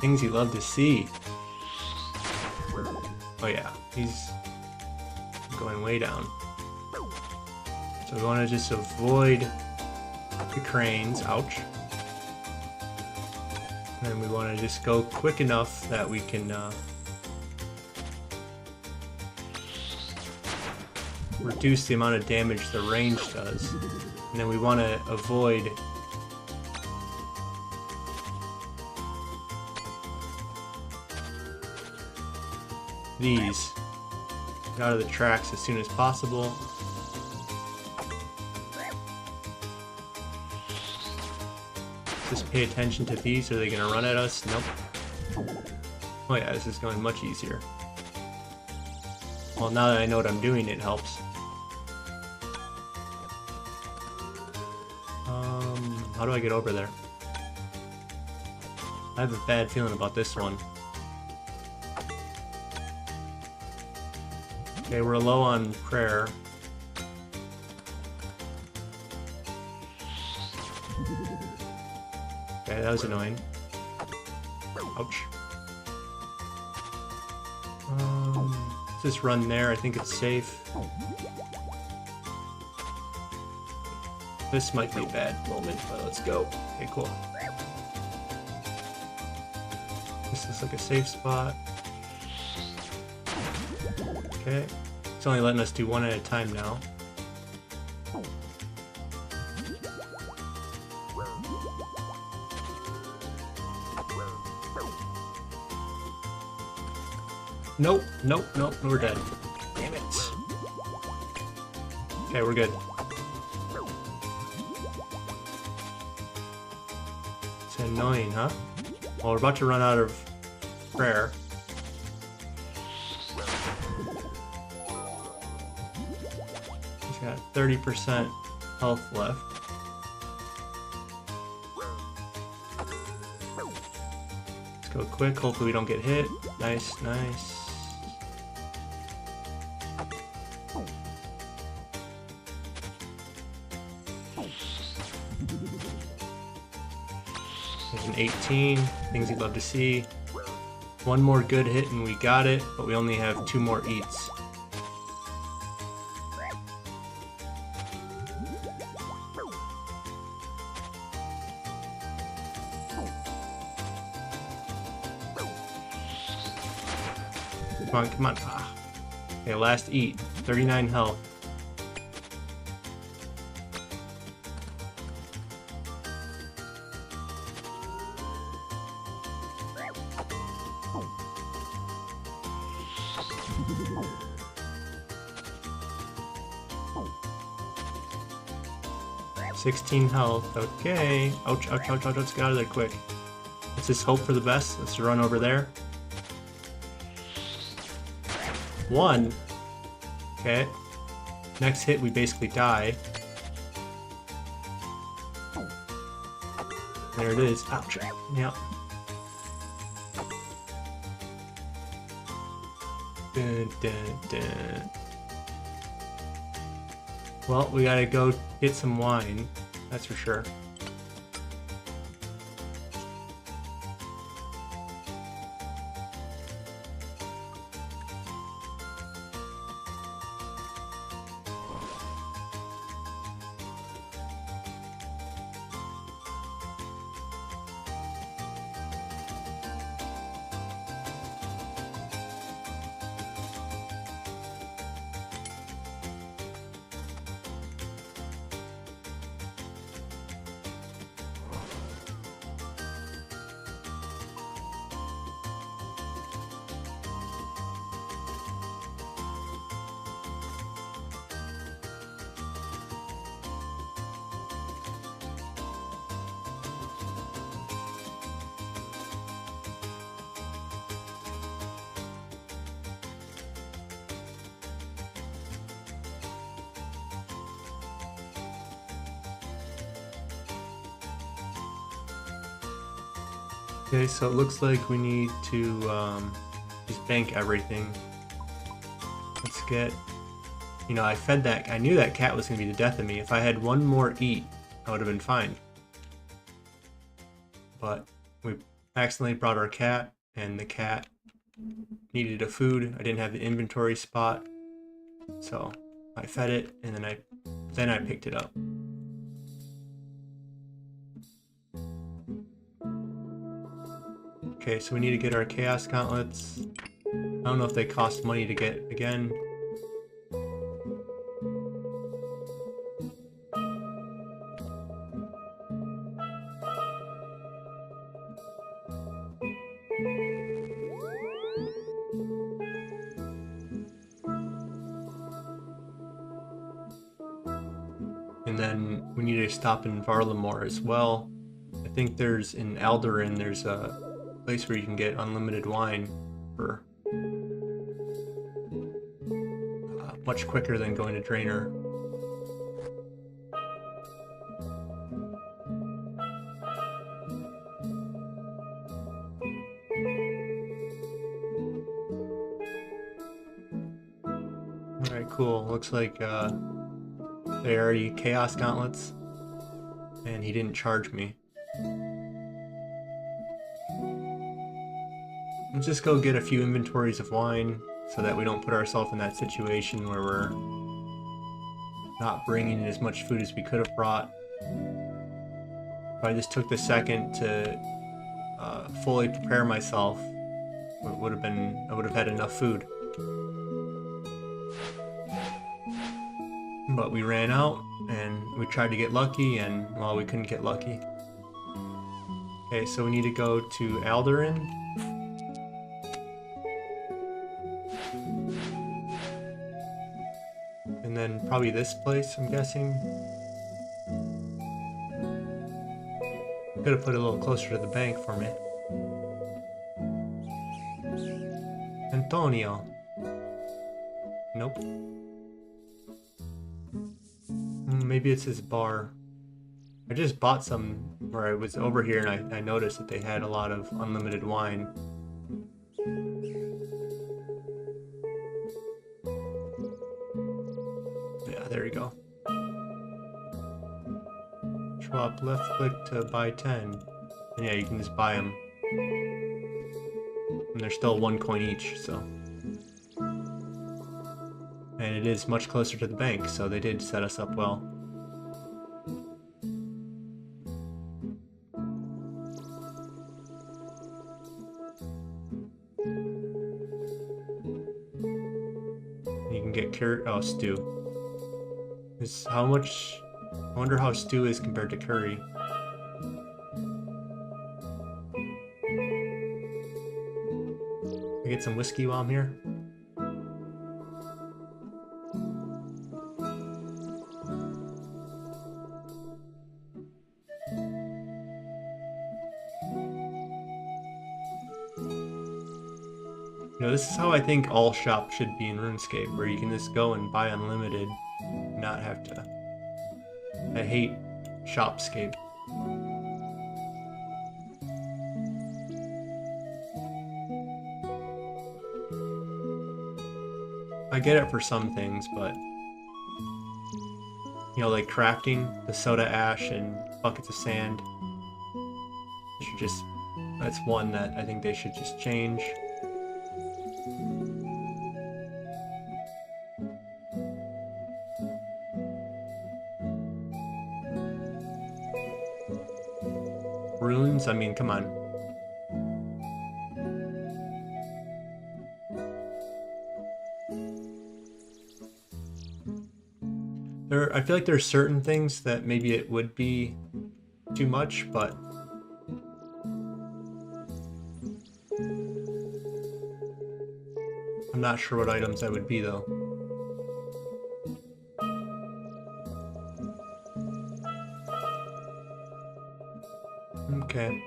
Things you love to see. Oh yeah, he's going way down. So we want to just avoid the cranes. Ouch. And then we want to just go quick enough that we can reduce the amount of damage the range does. And then we want to avoid these. Get out of the tracks as soon as possible. Just pay attention to these. Are they going to run at us? Nope. Oh yeah, this is going much easier. Well, now that I know what I'm doing, it helps. How do I get over there? I have a bad feeling about this one. Okay, we're low on prayer. Okay, that was annoying. Ouch. Let's just run there. I think it's safe. This might be a bad moment, but let's go. Okay, cool. This looks like a safe spot. Okay. It's only letting us do one at a time now. Nope, nope, nope, we're dead. Damn it. Okay, we're good. It's annoying, huh? Well, we're about to run out of prayer. He's got 30% health left. Let's go quick, hopefully we don't get hit. Nice, nice. There's an 18, things you'd love to see. One more good hit and we got it, but we only have 2 more eats. Come on, come on. Ah. Okay, last eat. 39 health. $16 health. Okay. Ouch, ouch, ouch, ouch. Let's get out of there quick. Let's just hope for the best. Let's run over there. 1. Okay. Next hit, we basically die. There it is. Ouch. Yeah. Dun, dun, dun. Well, we gotta go get some wine, that's for sure. Okay, so it looks like we need to just bank everything. Let's get, you know, I fed that, I knew that cat was going to be the death of me. If I had one more eat, I would have been fine. But we accidentally brought our cat, and the cat needed a food. I didn't have the inventory spot, so I fed it, and then I picked it up. Okay, so we need to get our Chaos Gauntlets. I don't know if they cost money to get again. And then we need to stop in Varlamore as well. I think there's in Alderan, there's a place where you can get unlimited wine for much quicker than going to Draenor. Alright, cool. Looks like they already Chaos Gauntlets, and he didn't charge me. Let's just go get a few inventories of wine so that we don't put ourselves in that situation where we're not bringing in as much food as we could have brought. If I just took the second to fully prepare myself, I would have had enough food. But we ran out, and we tried to get lucky, and well, we couldn't get lucky. Okay, so we need to go to Alderan. And then probably this place, I'm guessing. Could have put it a little closer to the bank for me. Antonio. Nope. Maybe it's his bar. I just bought some where I was over here, and I noticed that they had a lot of unlimited wine. Yeah, there you go. Swap left click to buy 10. And yeah, you can just buy them. And they're still 1 coin each, so. And it is much closer to the bank, so they did set us up well. You can get stew. How much? I wonder how stew is compared to curry. I get some whiskey while I'm here. You know, this is how I think all shops should be in RuneScape, where you can just go and buy unlimited, not have to. I hate Shopscape. I get it for some things, but You know, like crafting the soda ash and buckets of sand. Should just, that's one that I think they should just change. Runes, I mean, come on. I feel like there's certain things that maybe it would be too much, but I'm not sure what items that would be though. Okay.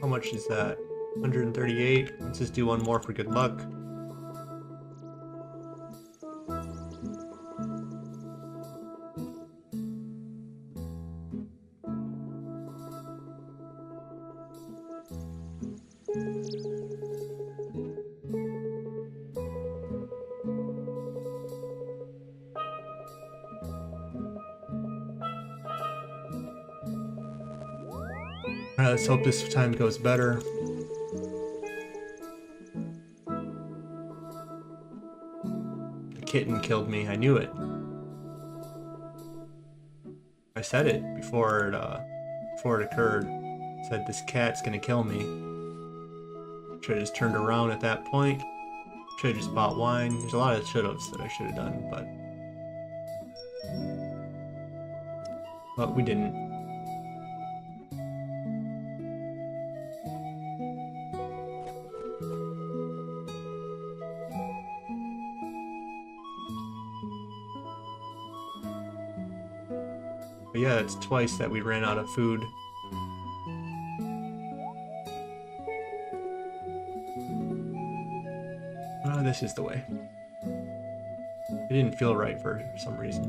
How much is that? 138. Let's just do one more for good luck. Alright, let's hope this time goes better. The kitten killed me. I knew it. I said it before it occurred. I said this cat's gonna kill me. Should have just turned around at that point. Should have just bought wine. There's a lot of should-haves that I should have done, but we didn't. But yeah, it's twice that we ran out of food. This is the way. It didn't feel right for some reason.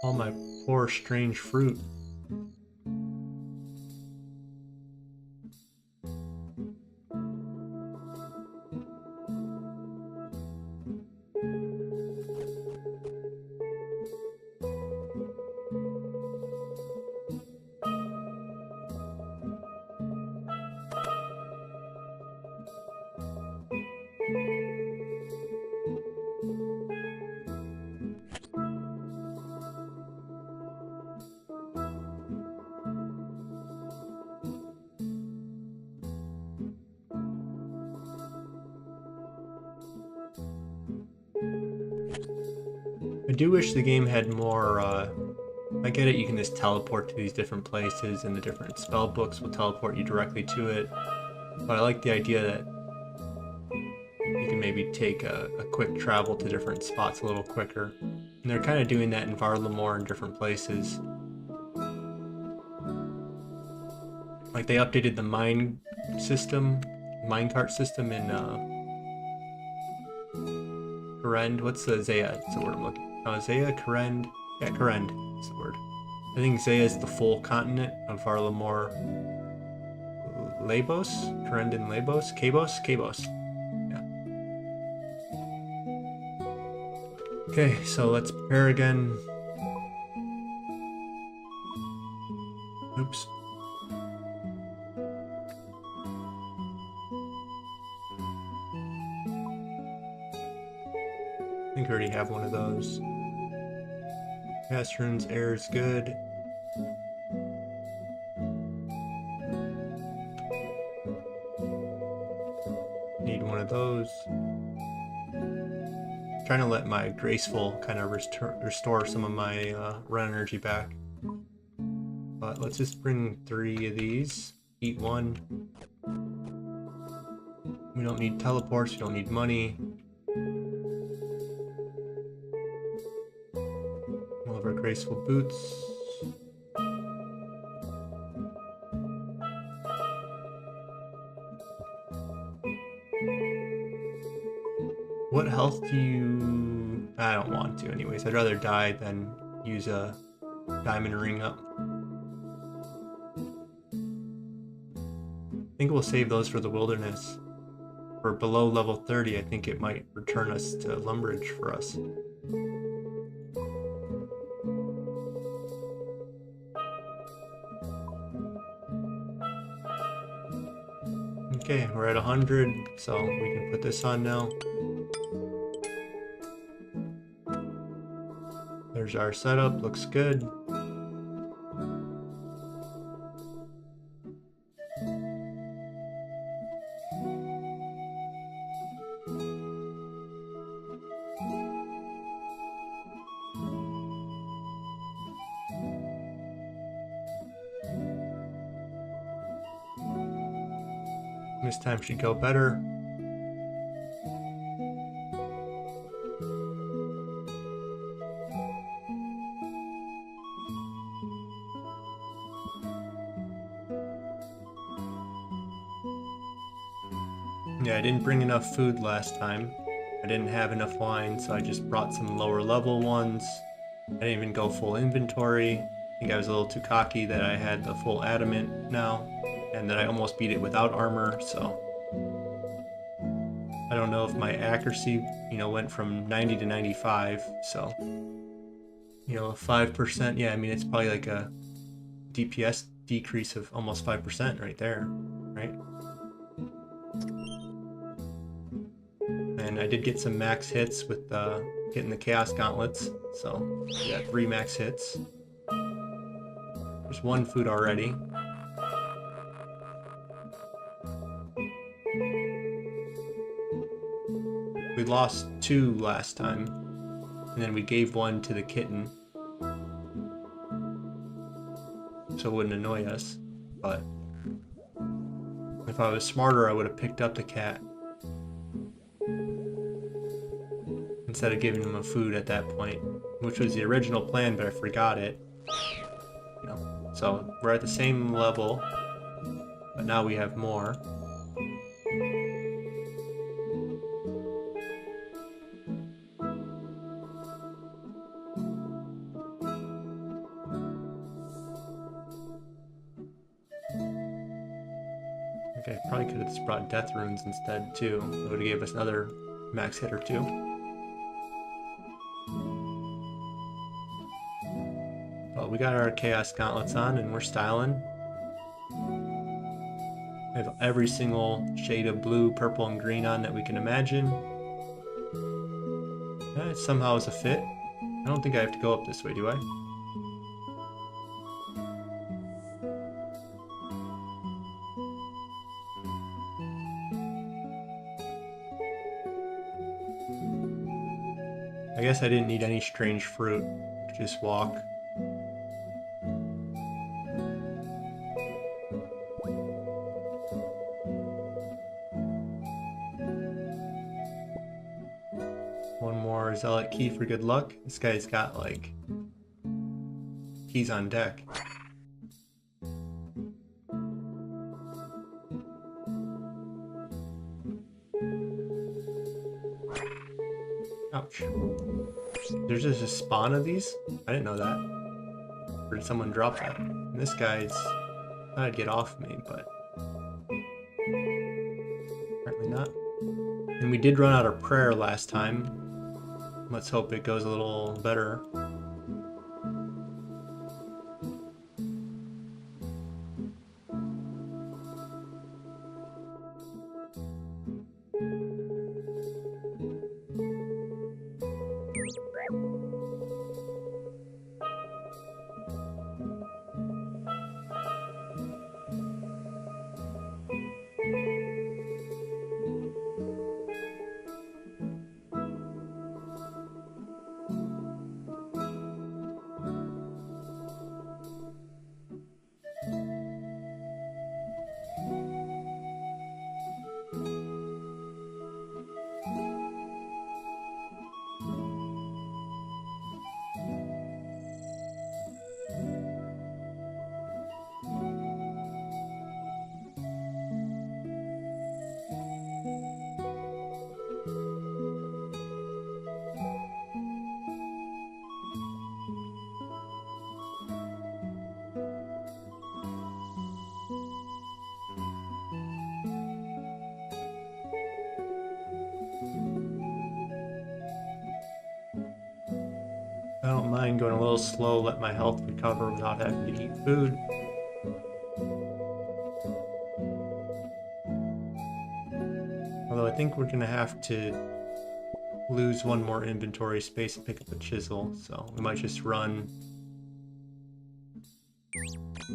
All my poor strange fruit. I do wish the game had more, I get it, you can just teleport to these different places and the different spell books will teleport you directly to it, but I like the idea that you can maybe take a quick travel to different spots a little quicker. And they're kind of doing that in Varlamore in different places. Like they updated the minecart system in Karend. What's the Zaya? That's the word I'm looking. Zaya, Karend. Yeah, Karend is the word. I think Zaya is the full continent of Varlamore. Labos? Karend and Labos? Kabos? Yeah. Okay, so let's prepare again. Oops. I think I already have one of those. Cast runes, air is good. Need one of those. Trying to let my graceful kind of restore some of my run energy back. But let's just bring 3 of these. Eat one. We don't need teleports, we don't need money. All of our graceful boots. What health do you... I don't want to anyways. I'd rather die than use a diamond ring up. think we'll save those for the wilderness. For below level 30, I think it might return us to lumberage for us. Okay, we're at 100, so we can put this on now. There's our setup, looks good. This time should go better. Yeah, I didn't bring enough food last time. I didn't have enough wine, so I just brought some lower level ones. I didn't even go full inventory. I think I was a little too cocky that I had the full adamant now, and that I almost beat it without armor, so I don't know if my accuracy, went from 90 to 95, so, a 5%, yeah, I mean, it's probably like a DPS decrease of almost 5% right there, right? And I did get some max hits with getting the Chaos Gauntlets, so we got 3 max hits. There's 1 food already. We lost 2 last time, and then we gave 1 to the kitten, so it wouldn't annoy us, but if I was smarter, I would have picked up the cat instead of giving him a food at that point, which was the original plan, but I forgot it. So we're at the same level, but now we have more. Okay, probably could have just brought death runes instead too. It would have gave us another max hit or 2. But we got our Chaos Gauntlets on and we're styling. We have every single shade of blue, purple, and green on that we can imagine. It somehow is a fit. I don't think I have to go up this way, do I? I guess I didn't need any strange fruit. Just walk. One more Zealot key for good luck. This guy's got like keys on deck. Ouch. There's just a spawn of these? I didn't know that. Or did someone drop that? And this guy's thought I'd get off me, but apparently not. And we did run out of prayer last time. Let's hope it goes a little better. don't mind going a little slow, let my health recover without having to eat food. Although I think we're gonna have to lose one more inventory space and pick up a chisel, so we might just run.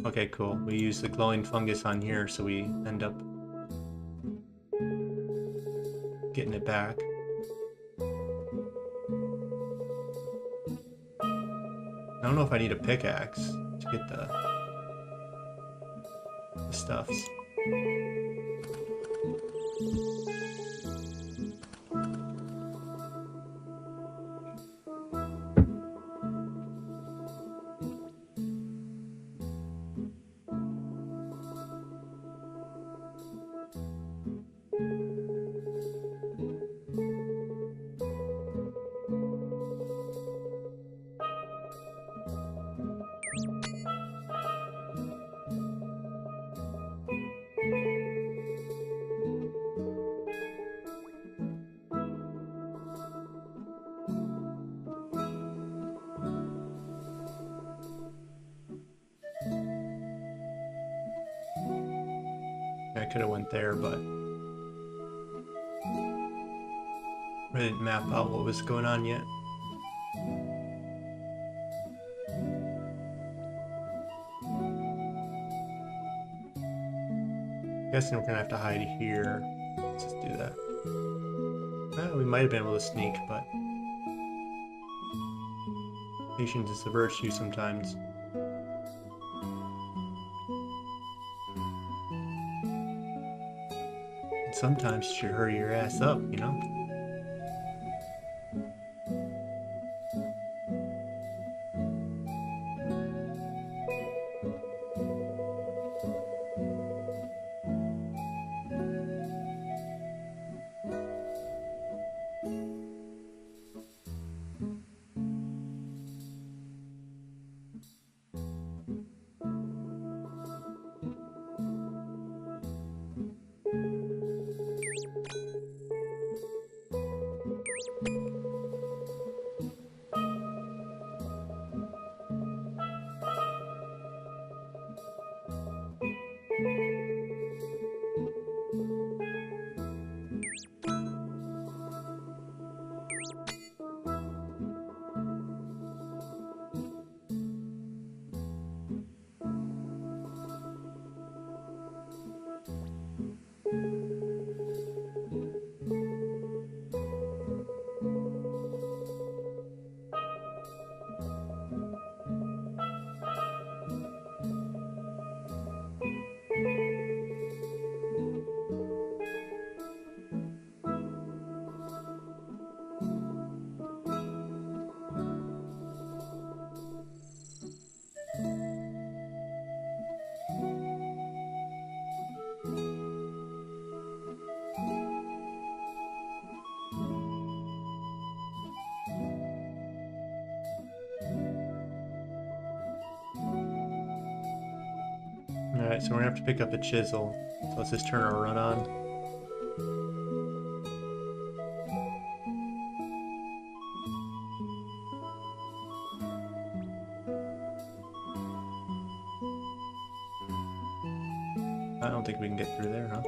Okay, cool. We use the glowing fungus on here, so we end up getting it back. I don't know if I need a pickaxe to get the stuffs. I could have went there, but I didn't map out what was going on yet. Guessing we're gonna have to hide here. Let's just do that. Well, we might have been able to sneak, but patience is a virtue sometimes. And sometimes you should hurry your ass up, you know? Alright, so we're gonna have to pick up a chisel. So let's just turn our run on. I don't think we can get through there, huh?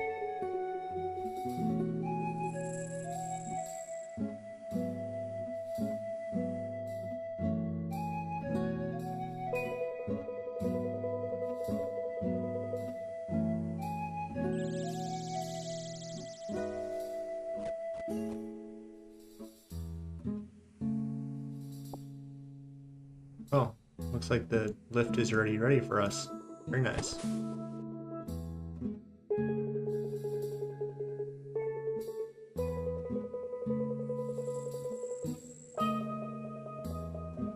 Oh, looks like the lift is already ready for us. Very nice.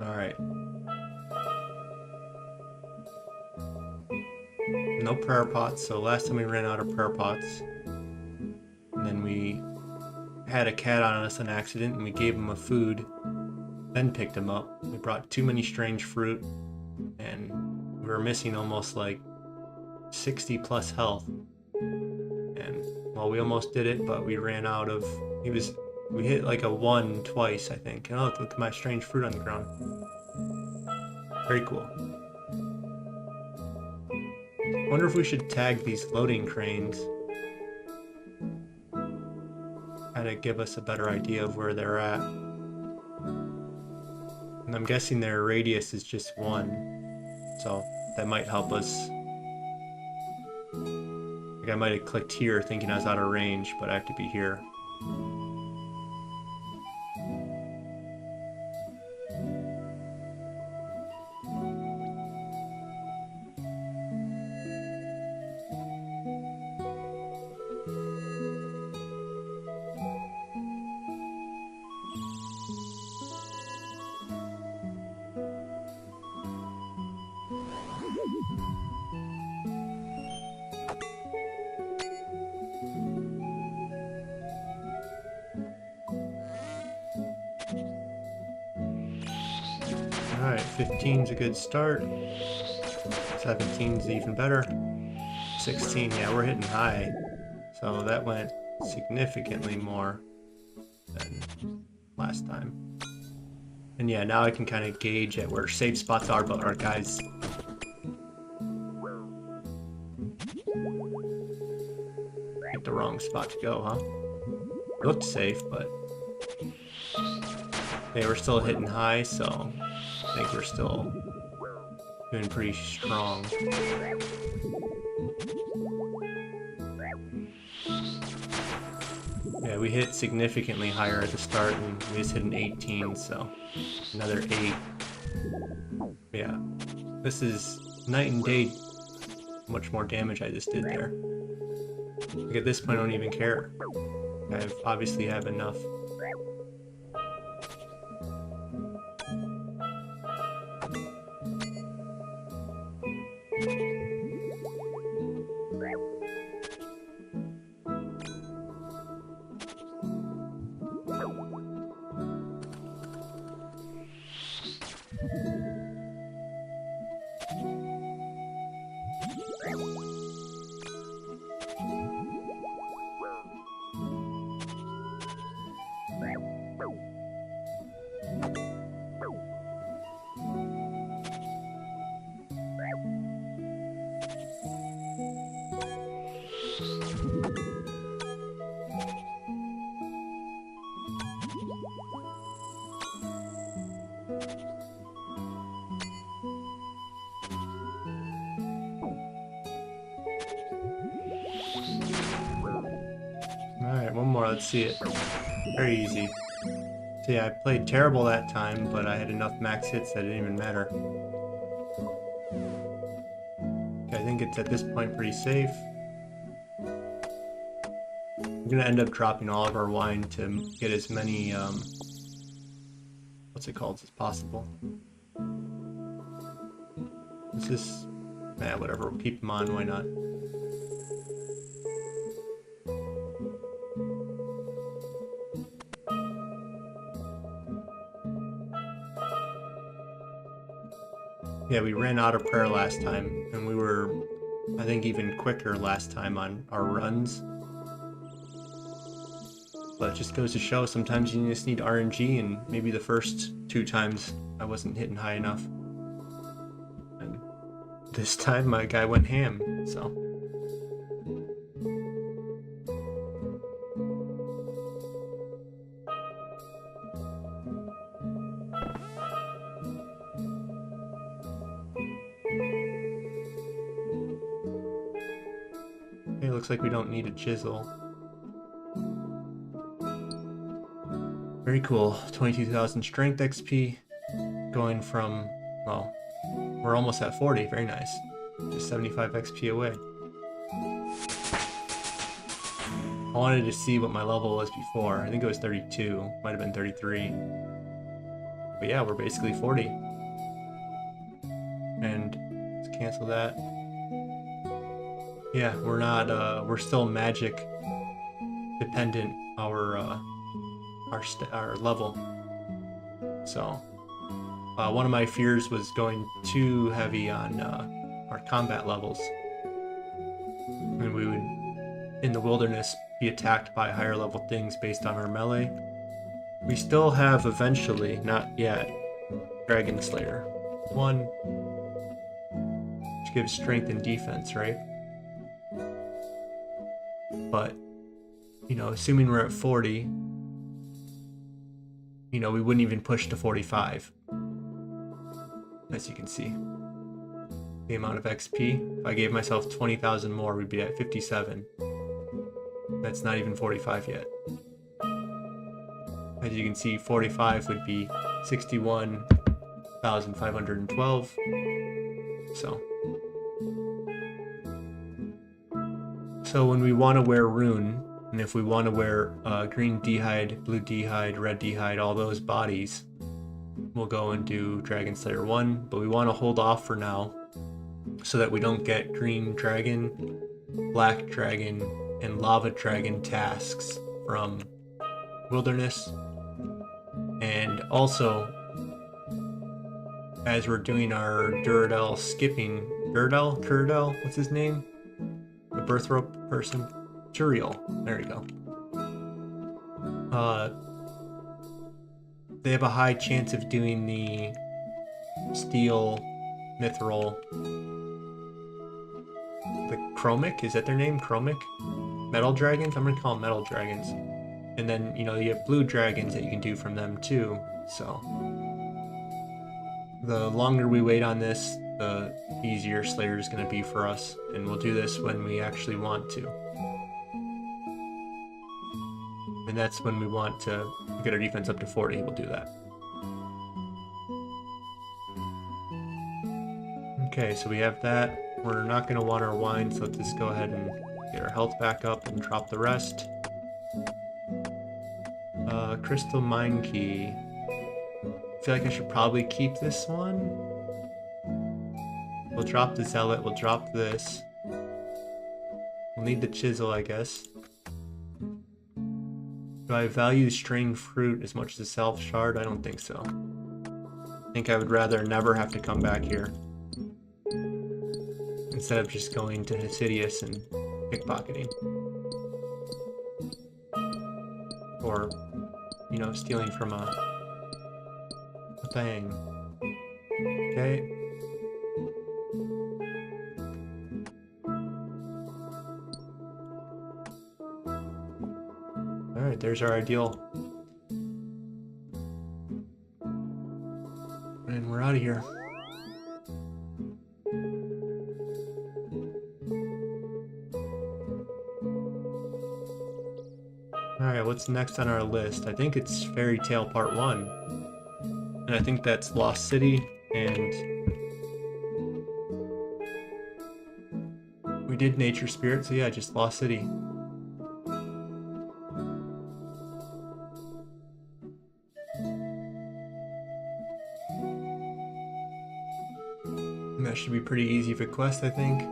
Alright. No prayer pots, so last time we ran out of prayer pots. And then we had a cat on us on accident and we gave him a food. Then picked him up. We brought too many strange fruit and we were missing almost like 60 plus health. And well, we almost did it, but we ran out of, we hit like a 1 twice, I think. And oh, look at my strange fruit on the ground. Very cool. Wonder if we should tag these loading cranes. Kind of give us a better idea of where they're at. And I'm guessing their radius is just 1. So that might help us. Like I might have clicked here thinking I was out of range, but I have to be here. Alright, 15's a good start. 17's even better. 16, yeah, we're hitting high. So that went significantly more than last time. And yeah, now I can kind of gauge at where safe spots are, but our guys... picked the wrong spot to go, huh? It looked safe, but... they were still hitting high, so... I think we're still doing pretty strong. Yeah, we hit significantly higher at the start, and we just hit an 18, so another 8. Yeah, this is night and day how much more damage I just did there. Like at this point I don't even care. I obviously have enough. Alright, one more, let's see it. Very easy. So yeah, I played terrible that time, but I had enough max hits that it didn't even matter. Okay, I think it's at this point pretty safe. We're gonna end up dropping all of our wine to get as many, what's it called, as possible. Is this... nah, whatever, we'll keep them on, why not? Yeah, we ran out of prayer last time, and we were, I think, even quicker last time on our runs. But it just goes to show, sometimes you just need RNG, and maybe the first 2 times I wasn't hitting high enough. And this time my guy went ham, so... Okay, looks like we don't need a chisel. Very cool. 22,000 strength XP. Going from, well, we're almost at 40. Very nice. Just 75 XP away. I wanted to see what my level was before. I think it was 32. Might have been 33. But yeah, we're basically 40. And let's cancel that. Yeah, we're not, we're still magic dependent, our level. So, one of my fears was going too heavy on our combat levels. And we would, in the wilderness, be attacked by higher level things based on our melee. We still have eventually, not yet, Dragon Slayer. 1, which gives strength and defense, right? But, you know, assuming we're at 40, you know, we wouldn't even push to 45, as you can see. The amount of XP, if I gave myself 20,000 more, we'd be at 57. That's not even 45 yet. As you can see, 45 would be 61,512. So when we want to wear rune, and if we want to wear green d'hide, blue d'hide, red d'hide, all those bodies, we'll go and do Dragon Slayer 1, but we want to hold off for now so that we don't get green dragon, black dragon, and lava dragon tasks from Wilderness. And also, as we're doing our Duradel skipping, Curadel, what's his name? The birth rope person? Turiel, there you go. They have a high chance of doing the steel mithril, the chromic, is that their name? Chromic? Metal dragons? I'm gonna call them metal dragons. And then, you know, you have blue dragons that you can do from them too, so. The longer we wait on this, the easier Slayer is gonna be for us, and we'll do this when we actually want to. And that's when we want to get our defense up to 40, we'll do that. Okay, so we have that. We're not gonna want our wine, so let's just go ahead and get our health back up and drop the rest. Crystal Mine Key. I feel like I should probably keep this one. We'll drop the Zealot, we'll drop this. We'll need the Chisel, I guess. Do I value Strain Fruit as much as the Self Shard? I don't think so. I think I would rather never have to come back here, instead of just going to Hesidius and pickpocketing. Or, you know, stealing from a thing. Okay. Alright, there's our ideal. And we're out of here. Alright, what's next on our list? I think it's Fairy Tale Part 1. And I think that's Lost City, and we did Nature Spirit, so yeah, just Lost City. And that should be pretty easy of a quest, I think.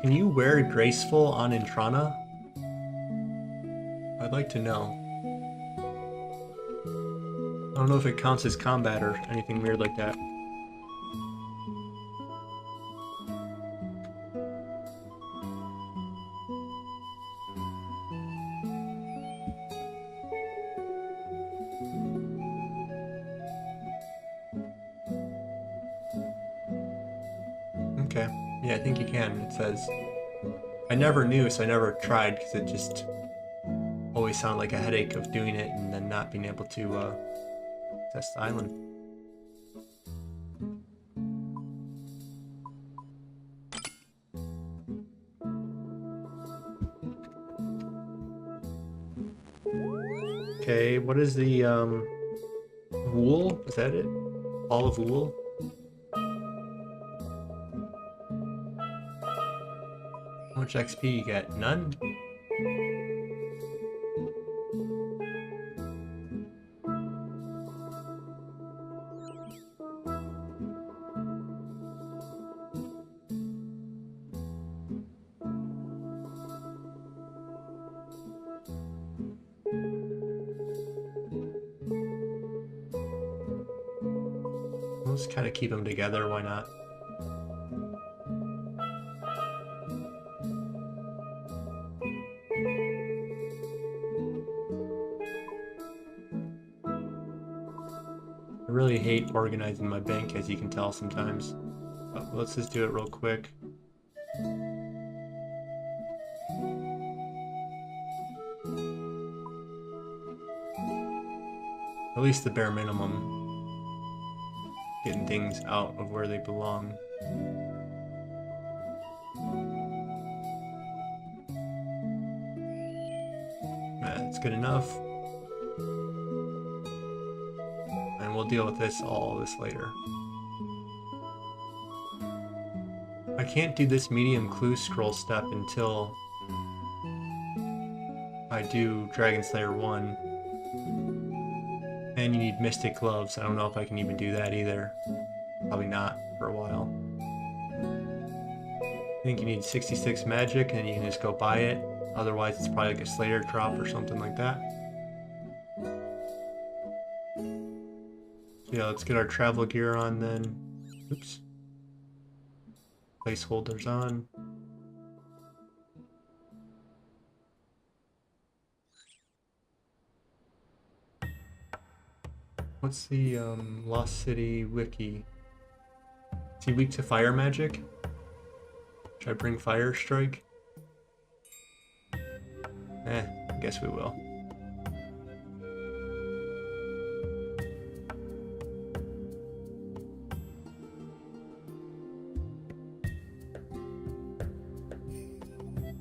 Can you wear Graceful on Intrana? I'd like to know. I don't know if it counts as combat or anything weird like that. Okay. Yeah, I think you can. It says, I never knew, so I never tried, because it just always sounded like a headache of doing it and then not being able to test the island. Okay, what is the wool? Is that it? All of wool? How much XP you get? None? We'll just kind of keep them together, why not? really hate organizing my bank, as you can tell sometimes. But let's just do it real quick. At least the bare minimum. Getting things out of where they belong. That's good enough. And we'll deal with all this later. I can't do this medium clue scroll step until I do Dragon Slayer 1. And you need Mystic Gloves. I don't know if I can even do that either. Probably not for a while. I think you need 66 magic and you can just go buy it. Otherwise it's probably like a Slayer drop or something like that. So yeah, let's get our travel gear on then. Oops. Placeholders on. What's the Lost City wiki? Is he weak to fire magic? Should I bring Fire Strike? I guess we will.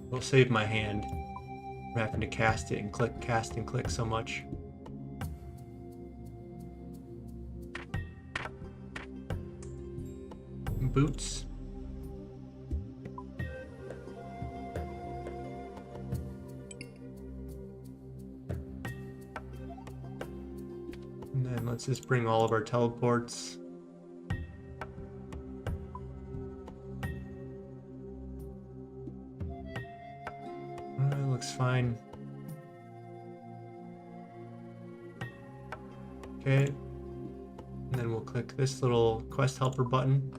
We'll save my hand. I'm having to cast it and click, cast and click so much. Boots. And then let's just bring all of our teleports. Looks fine. Okay. And then we'll click this little quest helper button.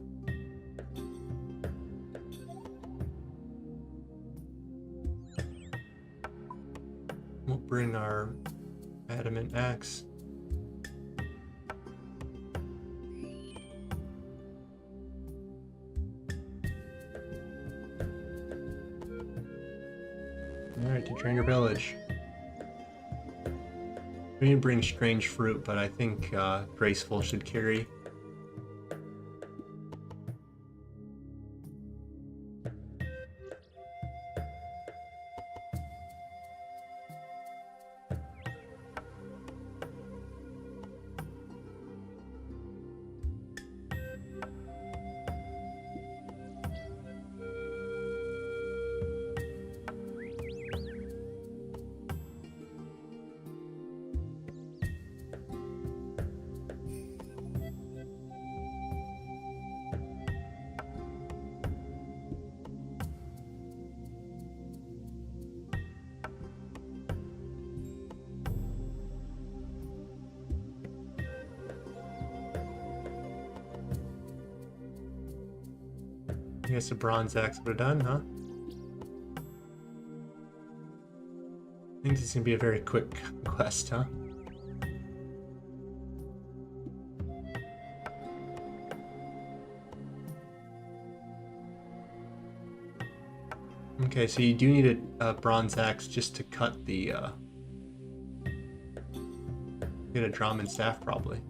We'll bring our adamant axe. Alright, to Trainer Village. We didn't bring Strange Fruit, but I think Graceful should carry. I guess a bronze axe would have done, huh? I think this is gonna be a very quick quest, huh? Okay, so you do need a bronze axe just to cut the get a drum and staff probably.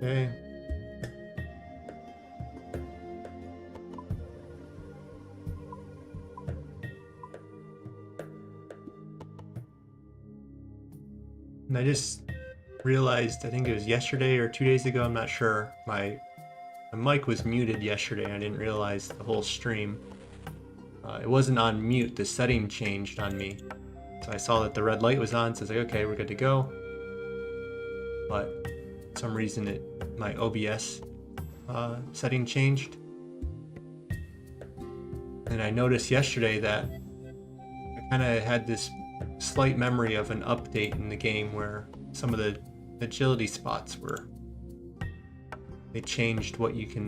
Okay. And I just realized, I think it was yesterday or 2 days ago, I'm not sure, my mic was muted yesterday. I didn't realize the whole stream. It wasn't on mute, the setting changed on me. So I saw that the red light was on, so I was like, okay, we're good to go. But for some reason my OBS setting changed. And I noticed yesterday that I kind of had this slight memory of an update in the game where some of the agility spots were. They changed what you can,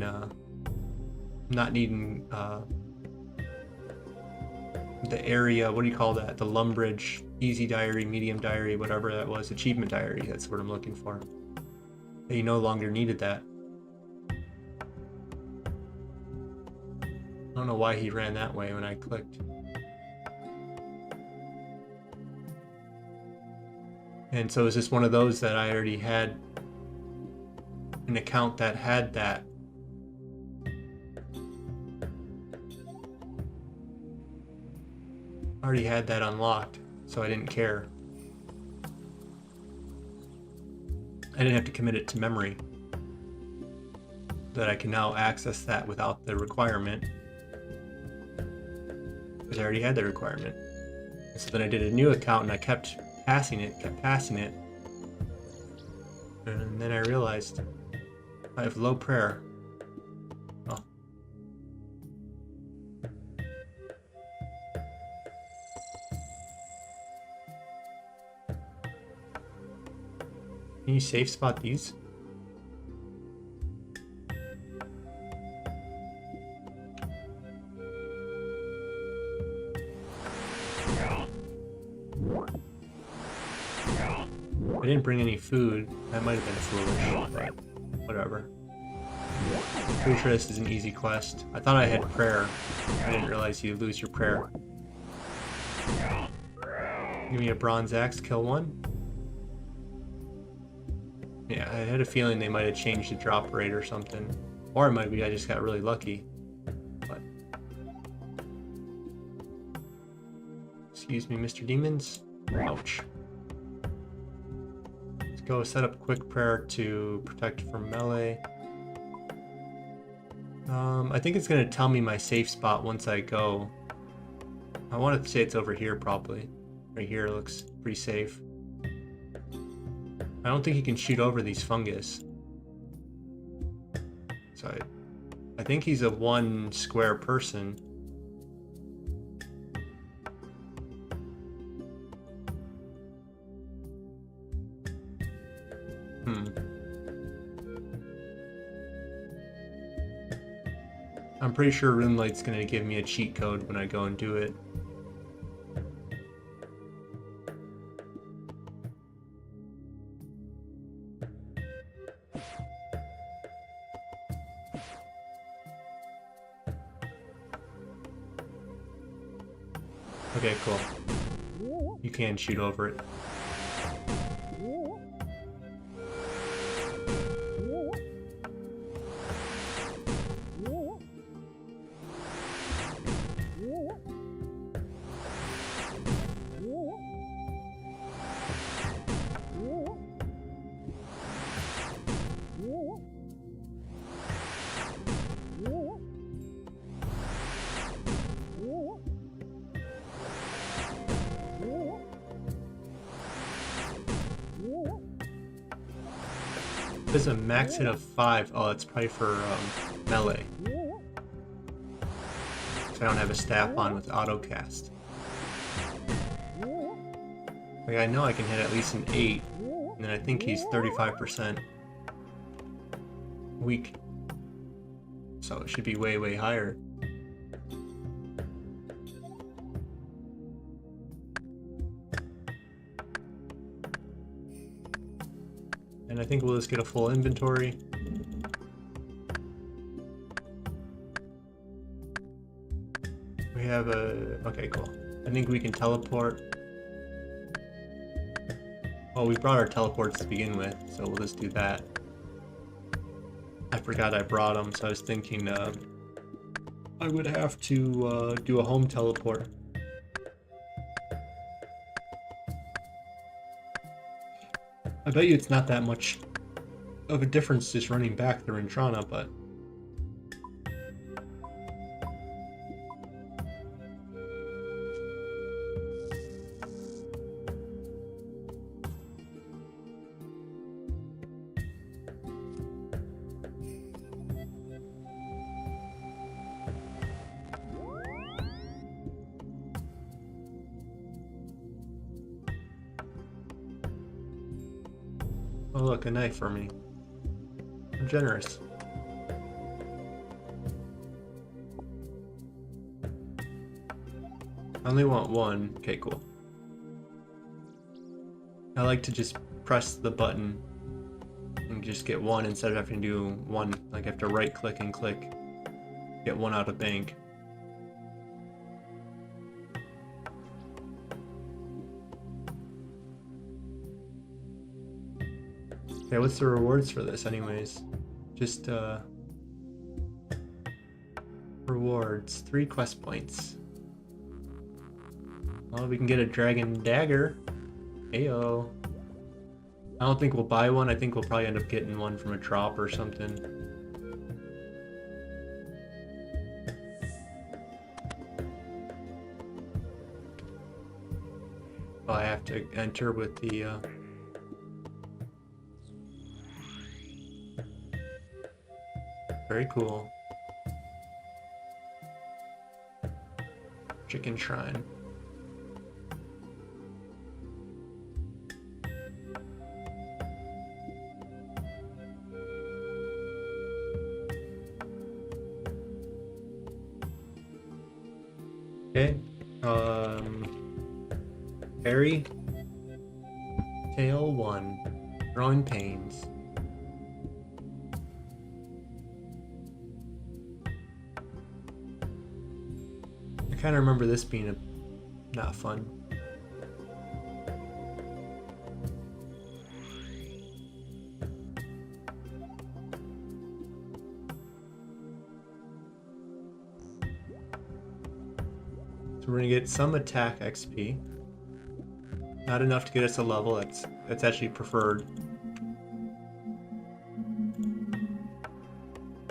not needing, the area, what do you call that? The Lumbridge, easy diary, medium diary, whatever that was, achievement diary, that's what I'm looking for. You no longer needed that. I don't know why he ran that way when I clicked. And so is this one of those that I already had an account that had that? I already had that unlocked, so I didn't care. I didn't have to commit it to memory. That I can now access that without the requirement. Because I already had the requirement. And so then I did a new account and I kept passing it. And then I realized I have low prayer. Oh. Can you safe spot these? I didn't bring any food. That might have been foolish, but whatever. Pretty sure this is an easy quest. I thought I had prayer. I didn't realize you lose your prayer. Give me a bronze axe, kill one. Yeah, I had a feeling they might have changed the drop rate or something. Or it might be I just got really lucky. But excuse me, Mr. Demons. Ouch. Let's go set up quick prayer to protect from melee. I think it's gonna tell me my safe spot once I go. I want to say it's over here probably. Right here looks pretty safe. I don't think you can shoot over these fungus. So I think he's a one square person. I'm pretty sure RuneLight's gonna give me a cheat code when I go and do it. Okay, cool. You can shoot over it. There's a max hit of 5. Oh, that's probably for melee. So I don't have a staff on with auto cast. Like, I know I can hit at least an 8, and then I think he's 35% weak. So it should be way, way higher. And I think we'll just get a full inventory. We have a... okay, cool. I think we can teleport. Well, we brought our teleports to begin with, so we'll just do that. I forgot I brought them, so I was thinking I would have to do a home teleport. I bet you it's not that much of a difference just running back through Intrana, but... Oh look, a knife for me. I'm generous. I only want one. Okay, cool. I like to just press the button and just get one instead of having to do one. Like I have to right click and click. Get one out of bank. Okay, what's the rewards for this anyways? Just rewards. 3 quest points. Well, we can get a dragon dagger. Ayo. I don't think we'll buy one. I think we'll probably end up getting one from a drop or something. Oh, I have to enter with the very cool. Chicken shrine. Okay. Fairy Tale 1. Growing Pains. I kind of remember this being not fun. So we're gonna get some attack XP. Not enough to get us a level. That's actually preferred.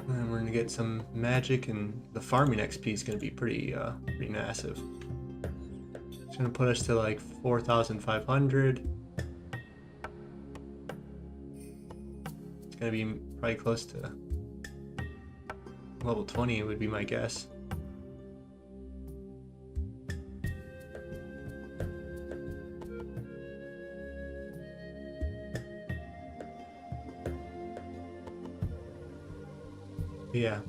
And we're gonna get some magic, and the farming XP is gonna be pretty massive. It's gonna put us to like 4,500. It's gonna be probably close to level 20. Would be my guess. Yeah.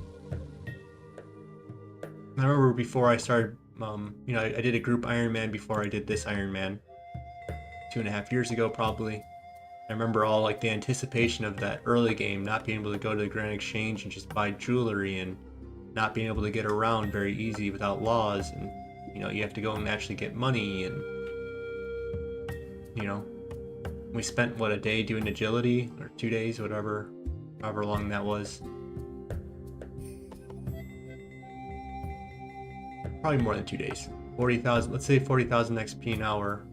I remember before I started, you know, I did a group Ironman before I did this Ironman 2.5 years ago, probably. I remember all like the anticipation of that early game, not being able to go to the Grand Exchange and just buy jewelry, and not being able to get around very easy without laws, and you know, you have to go and actually get money, and you know, we spent what, a day doing agility, or 2 days, whatever, however long that was. Probably more than 2 days. 40,000, let's say 40,000 XP an hour.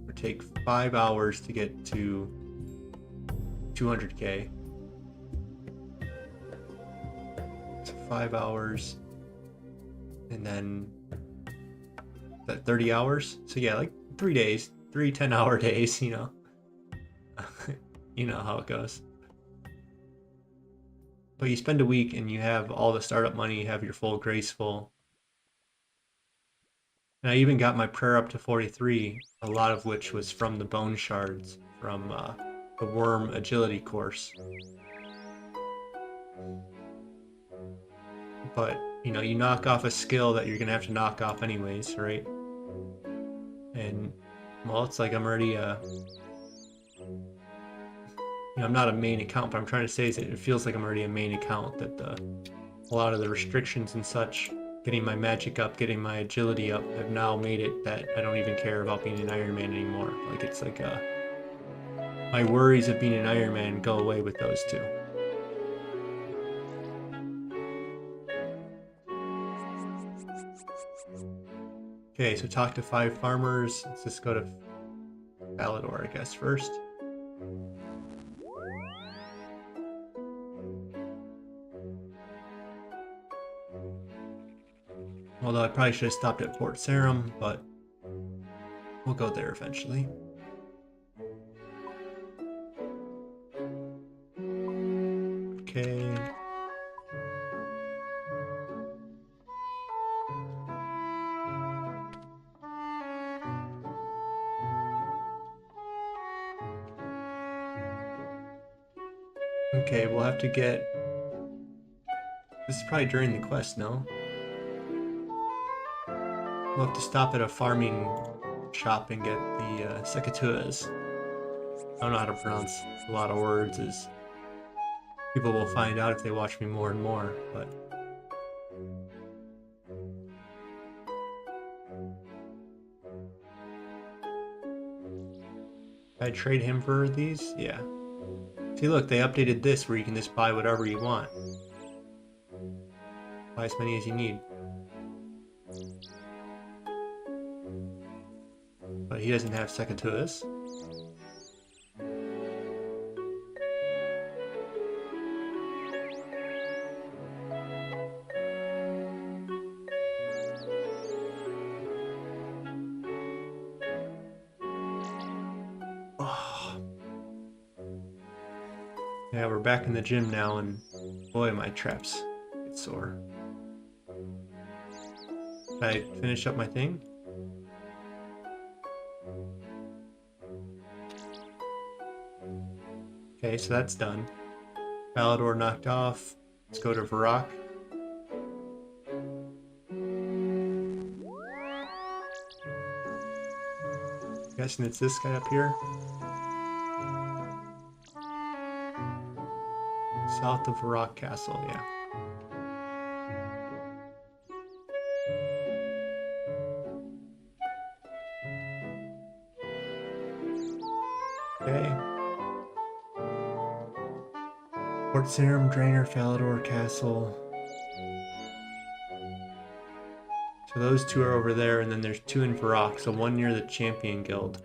It would take 5 hours to get to 200k. So 5 hours. And then, is that 30 hours? So yeah, like 3 days. 3 10-hour days, you know. You know how it goes. But you spend a week and you have all the startup money, you have your full graceful. And I even got my prayer up to 43, a lot of which was from the bone shards from the worm agility course. But, you know, you knock off a skill that you're going to have to knock off anyways, right? And, well, it's like I'm already you know, I'm not a main account, but I'm trying to say is that it feels like I'm already a main account, that a lot of the restrictions and such, getting my magic up, getting my agility up, have now made it that I don't even care about being an Ironman anymore. Like, it's like my worries of being an Ironman go away with those two. Okay, so talk to 5 farmers. Let's just go to Valador, I guess, first. Although I probably should have stopped at Port Sarum, but we'll go there eventually. Okay. Okay, we'll have to get... This is probably during the quest, no? We'll have to stop at a farming shop and get the secateurs. I don't know how to pronounce a lot of words, as people will find out if they watch me more and more, but... I trade him for these? Yeah. See, look, they updated this where you can just buy whatever you want. Buy as many as you need. But he doesn't have secateurs. Yeah, we're back in the gym now, and boy, my traps get sore. Did I finish up my thing? Okay, so that's done. Falador knocked off. Let's go to Varrock. Guessing it's this guy up here. South of Varrock Castle, yeah. Okay. Port Serum, Drainer, Falador Castle. So those two are over there, and then there's two in Varrock, so one near the Champion Guild.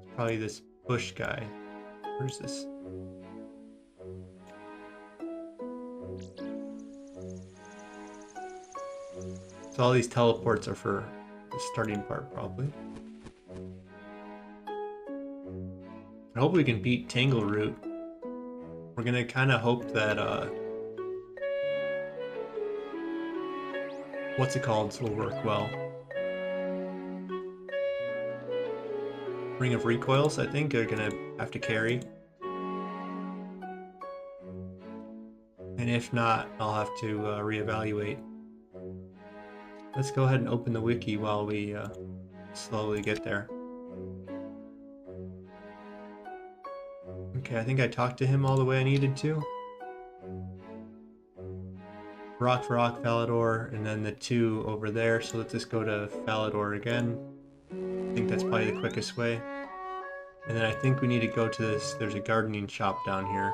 It's probably this bush guy. Where's this? So all these teleports are for the starting part, probably. I hope we can beat Tangleroot. We're gonna kind of hope that, what's it called will work well. Ring of Recoils, I think, are gonna have to carry. And if not, I'll have to reevaluate. Let's go ahead and open the wiki while we slowly get there. Okay, I think I talked to him all the way I needed to. Rock, Falador, and then the two over there. So let's just go to Falador again. I think that's probably the quickest way. And then I think we need to go to this. There's a gardening shop down here.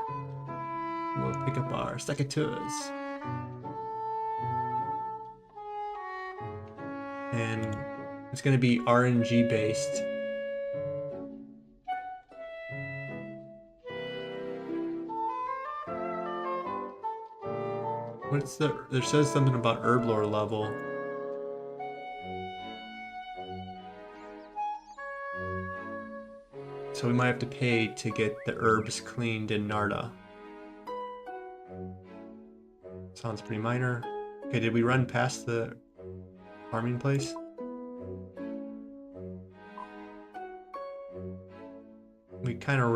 We'll pick up our secateurs. And it's going to be RNG based. What's the... There says something about herblore level. So we might have to pay to get the herbs cleaned in Narda. Sounds pretty minor. Okay, did we run past the farming place? We kind of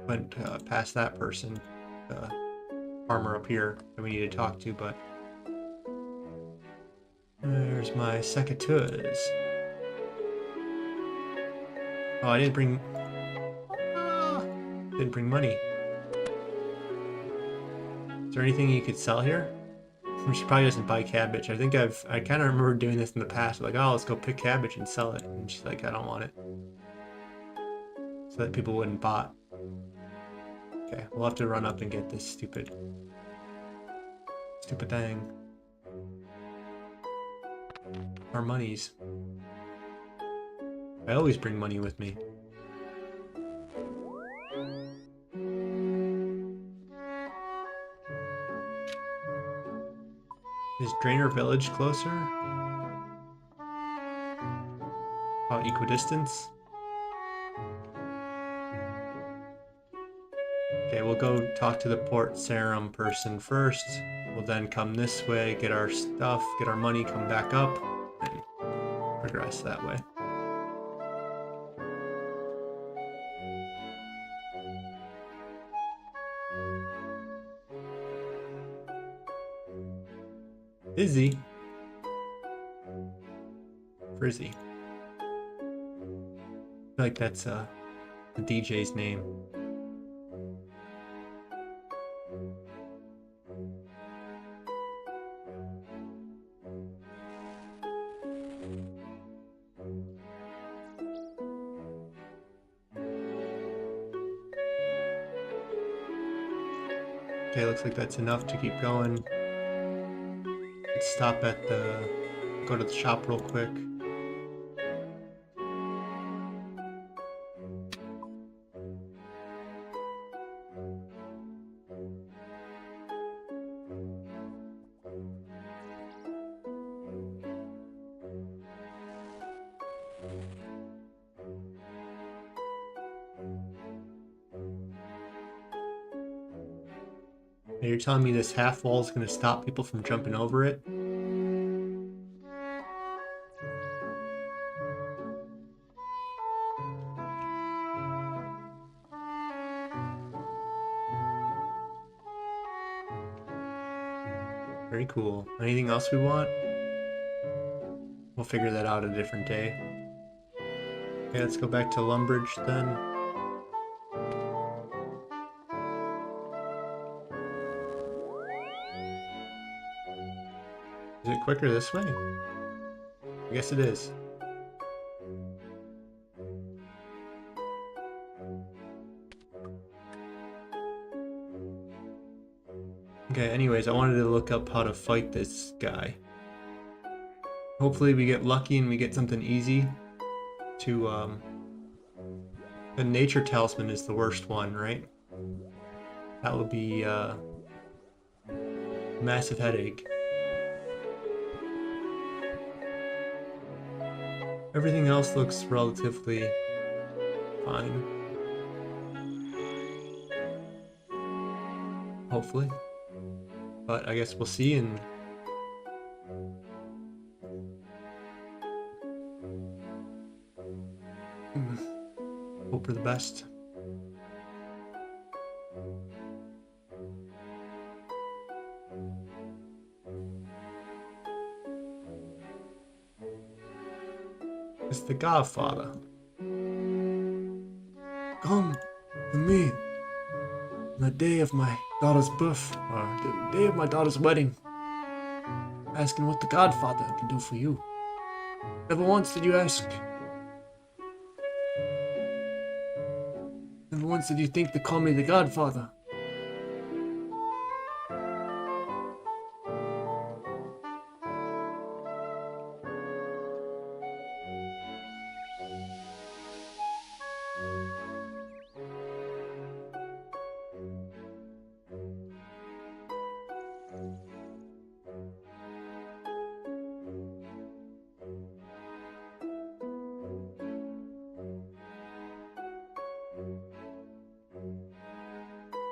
went past that person, the farmer up here that we need to talk to, but there's my secateurs. Oh, I didn't bring money. Is there anything you could sell here? She probably doesn't buy cabbage. I think I kind of remember doing this in the past. Like, oh, let's go pick cabbage and sell it. And she's like, I don't want it. So that people wouldn't bot. Okay, we'll have to run up and get this stupid thing. Our monies. I always bring money with me. Is Drainer Village closer? About equidistance? Okay, we'll go talk to the Port Serum person first. We'll then come this way, get our stuff, get our money, come back up, and progress that way. Izzy? Frizzy. I feel like that's the DJ's name. Okay, looks like that's enough to keep going. Let's stop at go to the shop real quick. And you're telling me this half wall is going to stop people from jumping over it? Very cool. Anything else we want? We'll figure that out a different day. Okay, let's go back to Lumbridge then. Is it quicker this way? I guess it is. Okay, anyways, I wanted to look up how to fight this guy. Hopefully we get lucky and we get something easy to, the Nature Talisman is the worst one, right? That would be, massive headache. Everything else looks relatively fine. Hopefully. But I guess we'll see and hope for the best. It's the Godfather. Come to me on the day of my daughter's birth, or the day of my daughter's wedding, asking what the Godfather can do for you. Never once did you ask. Never once did you think to call me the Godfather.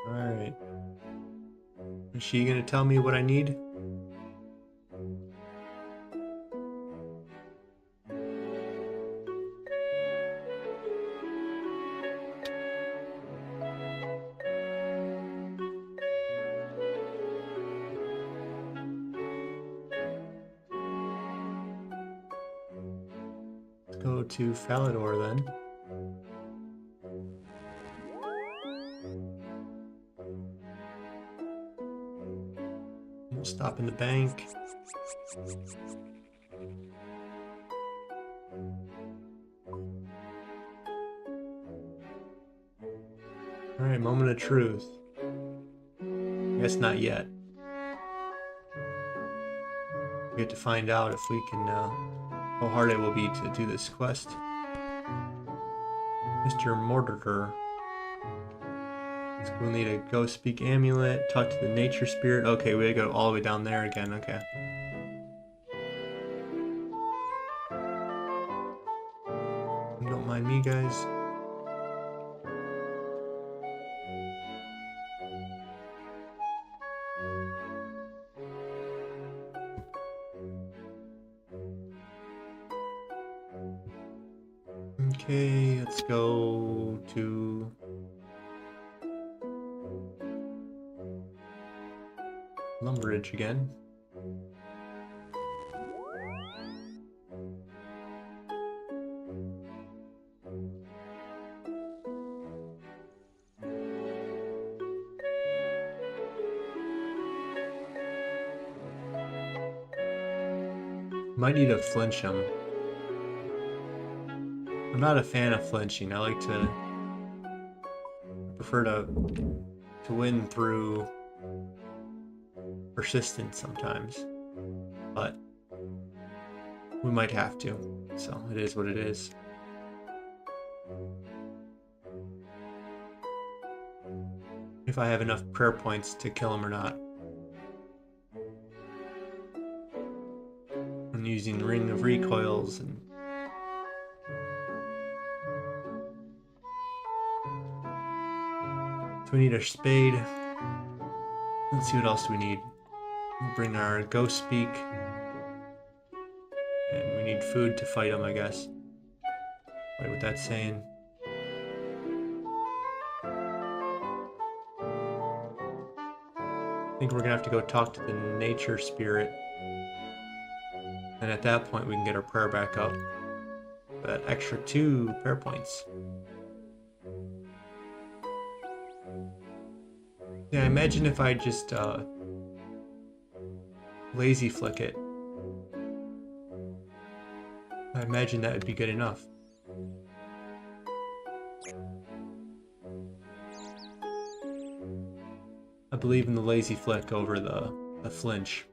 Alright. Is she gonna tell me what I need? Let's go to Falador then. We'll stop in the bank. Alright, moment of truth. I guess not yet. We get to find out if we can, how hard it will be to do this quest. Mr. Mortar. We'll need a go speak amulet, talk to the nature spirit. Okay, we gotta go all the way down there again, okay. Don't mind me, guys. Okay, let's go to Lumbridge again. Might need to flinch him. I'm not a fan of flinching. I prefer to win through persistence sometimes, but we might have to, so it is what it is. If I have enough prayer points to kill him or not. I'm using Ring of Recoils and so we need a spade. Let's see what else we need. We'll bring our Ghost Speak. And we need food to fight him, I guess. Wait, what that's saying. I think we're gonna have to go talk to the nature spirit. And at that point we can get our prayer back up. For that extra 2 prayer points. Yeah, imagine if I just lazy flick it. I imagine that would be good enough. I believe in the lazy flick over the flinch.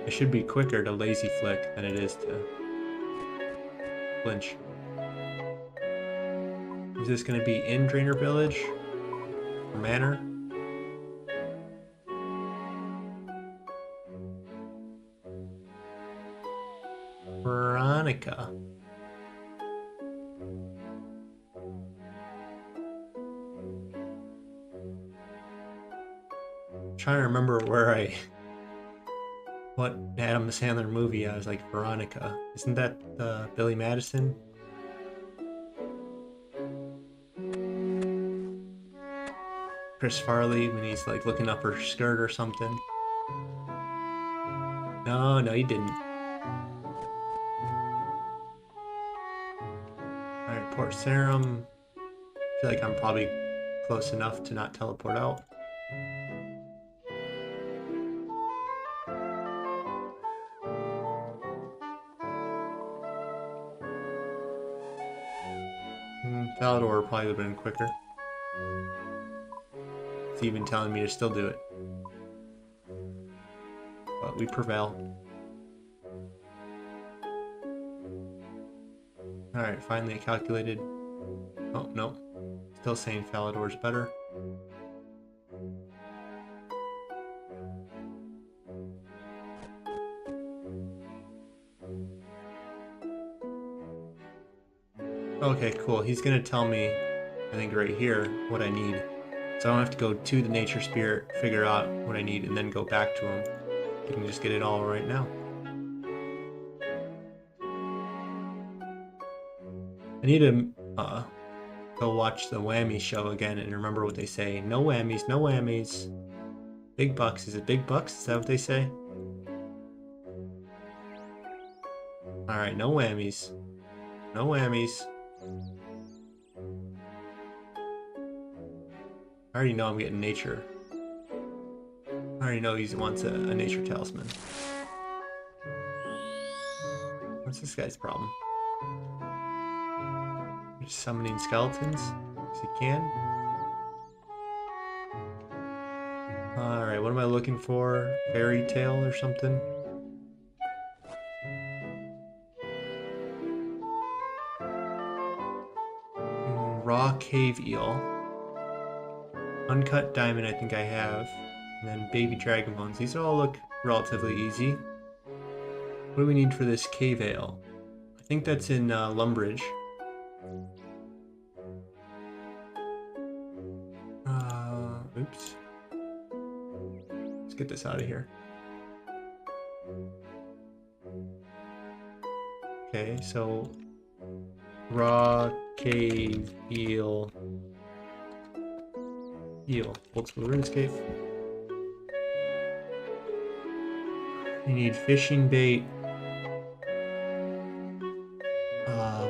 It should be quicker to lazy flick than it is to flinch. Is this going to be in Drainer Village? Or Manor? Veronica. I'm trying to remember what Adam Sandler movie I was like, Veronica. Isn't that Billy Madison? Chris Farley when he's like looking up her skirt or something. No, he didn't. Alright, Port Sarum. I feel like I'm probably close enough to not teleport out. Falador probably would have been quicker. It's even telling me to still do it. But we prevail. Alright, finally calculated. Oh, no. Still saying Falador's better. Okay, cool. He's gonna tell me, I think right here, what I need. So I don't have to go to the nature spirit, figure out what I need, and then go back to him. I can just get it all right now. I need to go watch the Whammy show again and remember what they say. No whammies, no whammies. Big bucks. Is it big bucks? Is that what they say? Alright, no whammies. No whammies. I already know I'm getting nature. I already know he wants a nature talisman. What's this guy's problem? Just summoning skeletons? Because he can. Alright, what am I looking for? Fairy tale or something? Raw cave eel. Uncut diamond I think I have. And then baby dragon bones. These all look relatively easy. What do we need for this cave ale? I think that's in Lumbridge. Oops. Let's get this out of here. Okay, so raw cave eel. Bolts for RuneScape. You need fishing bait.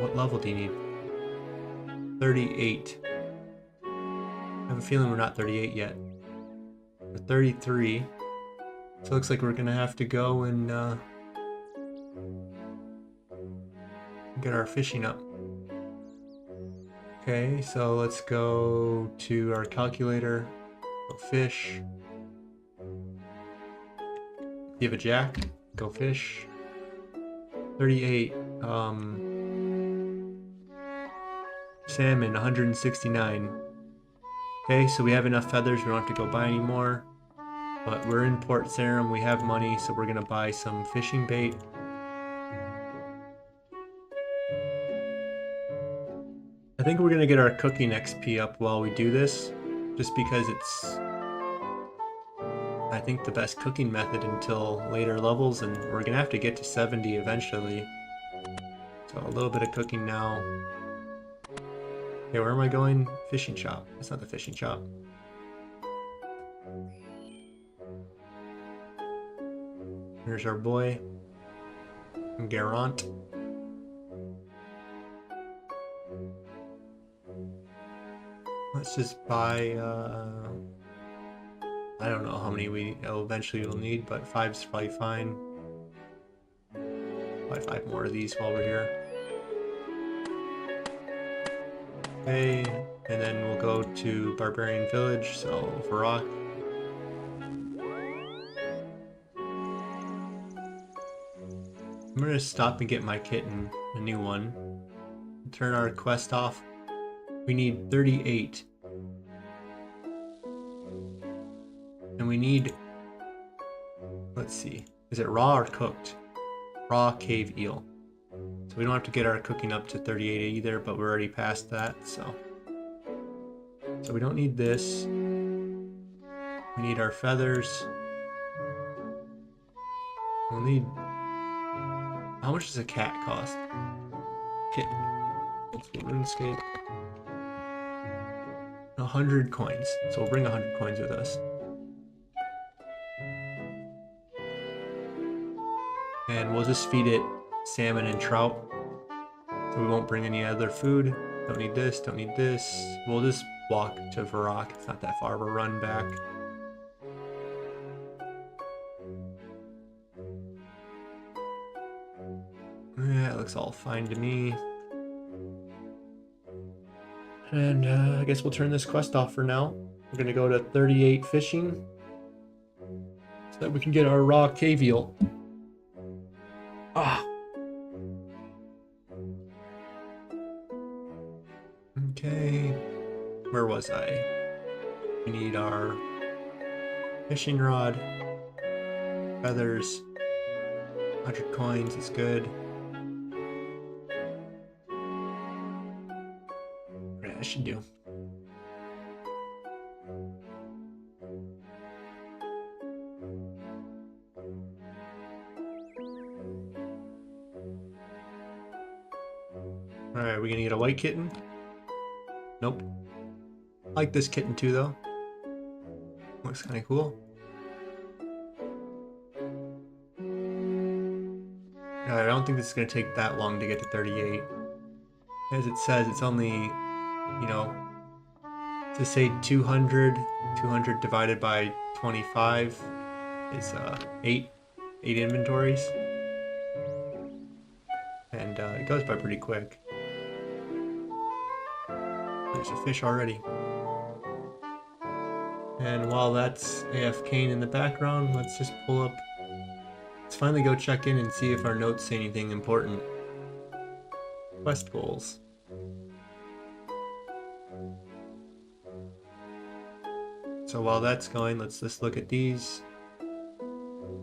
What level do you need? 38. I have a feeling we're not 38 yet. We're 33. So it looks like we're gonna have to go and get our fishing up. Okay, so let's go to our calculator. Go fish. Give a jack. Go fish. 38. Salmon, 169. Okay, so we have enough feathers. We don't have to go buy any more. But we're in Port Sarim. We have money, so we're gonna buy some fishing bait. I think we're gonna get our cooking XP up while we do this, just because it's, I think, the best cooking method until later levels, and we're gonna have to get to 70 eventually. So a little bit of cooking now. Okay, where am I going? Fishing shop. That's not the fishing shop. Here's our boy, Garant. Let's just buy, I don't know how many we eventually will need, but 5's probably fine. Buy 5 more of these while we're here. Okay, and then we'll go to Barbarian Village, so Varrock. I'm gonna stop and get my kitten, a new one. Turn our quest off. We need 38. And we need, let's see, is it raw or cooked? Raw cave eel. So we don't have to get our cooking up to 38 either, but we're already past that, so. So we don't need this. We need our feathers. We'll need, how much does a cat cost? Kitten. Let's go RuneScape. 100 coins. So we'll bring 100 coins with us. And we'll just feed it salmon and trout. So we won't bring any other food. Don't need this, don't need this. We'll just walk to Varrock. It's not that far of a run back. Yeah, it looks all fine to me. And I guess we'll turn this quest off for now. We're gonna go to 38 fishing so that we can get our raw cave eel. Ah. Okay, where was I? We need our fishing rod, feathers, 100 coins is good. Yeah, that should do. Alright, we gonna get a white kitten? Nope. I like this kitten too, though. Looks kind of cool. I don't think this is going to take that long to get to 38. As it says, it's only, you know, to say 200 divided by 25 is 8 inventories. And it goes by pretty quick. There's a fish already. And while that's AFKing in the background, let's just pull up. Let's finally go check in and see if our notes say anything important. Quest goals. So while that's going, let's just look at these.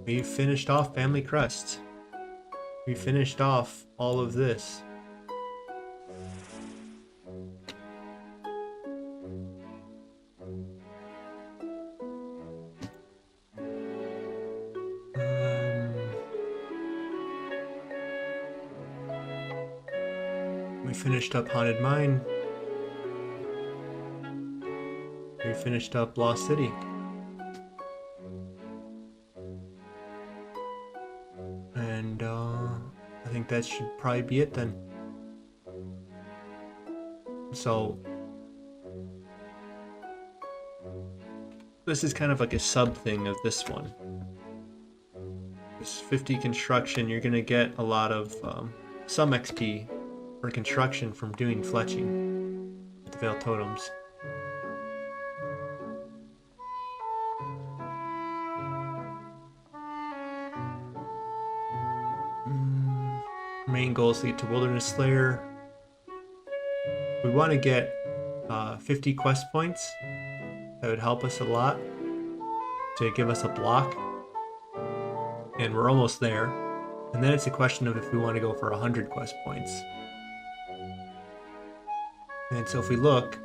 We finished off Family Crest. We finished off all of this. We finished up Haunted Mine. We finished up Lost City. And I think that should probably be it then. So this is kind of like a sub thing of this one. This 50 construction, you're gonna get a lot of some XP for construction from doing fletching with the Veil Totems. Main goal is to get to Wilderness Slayer. We want to get 50 quest points. That would help us a lot to give us a block. And we're almost there. And then it's a question of if we want to go for 100 quest points. And so if we look,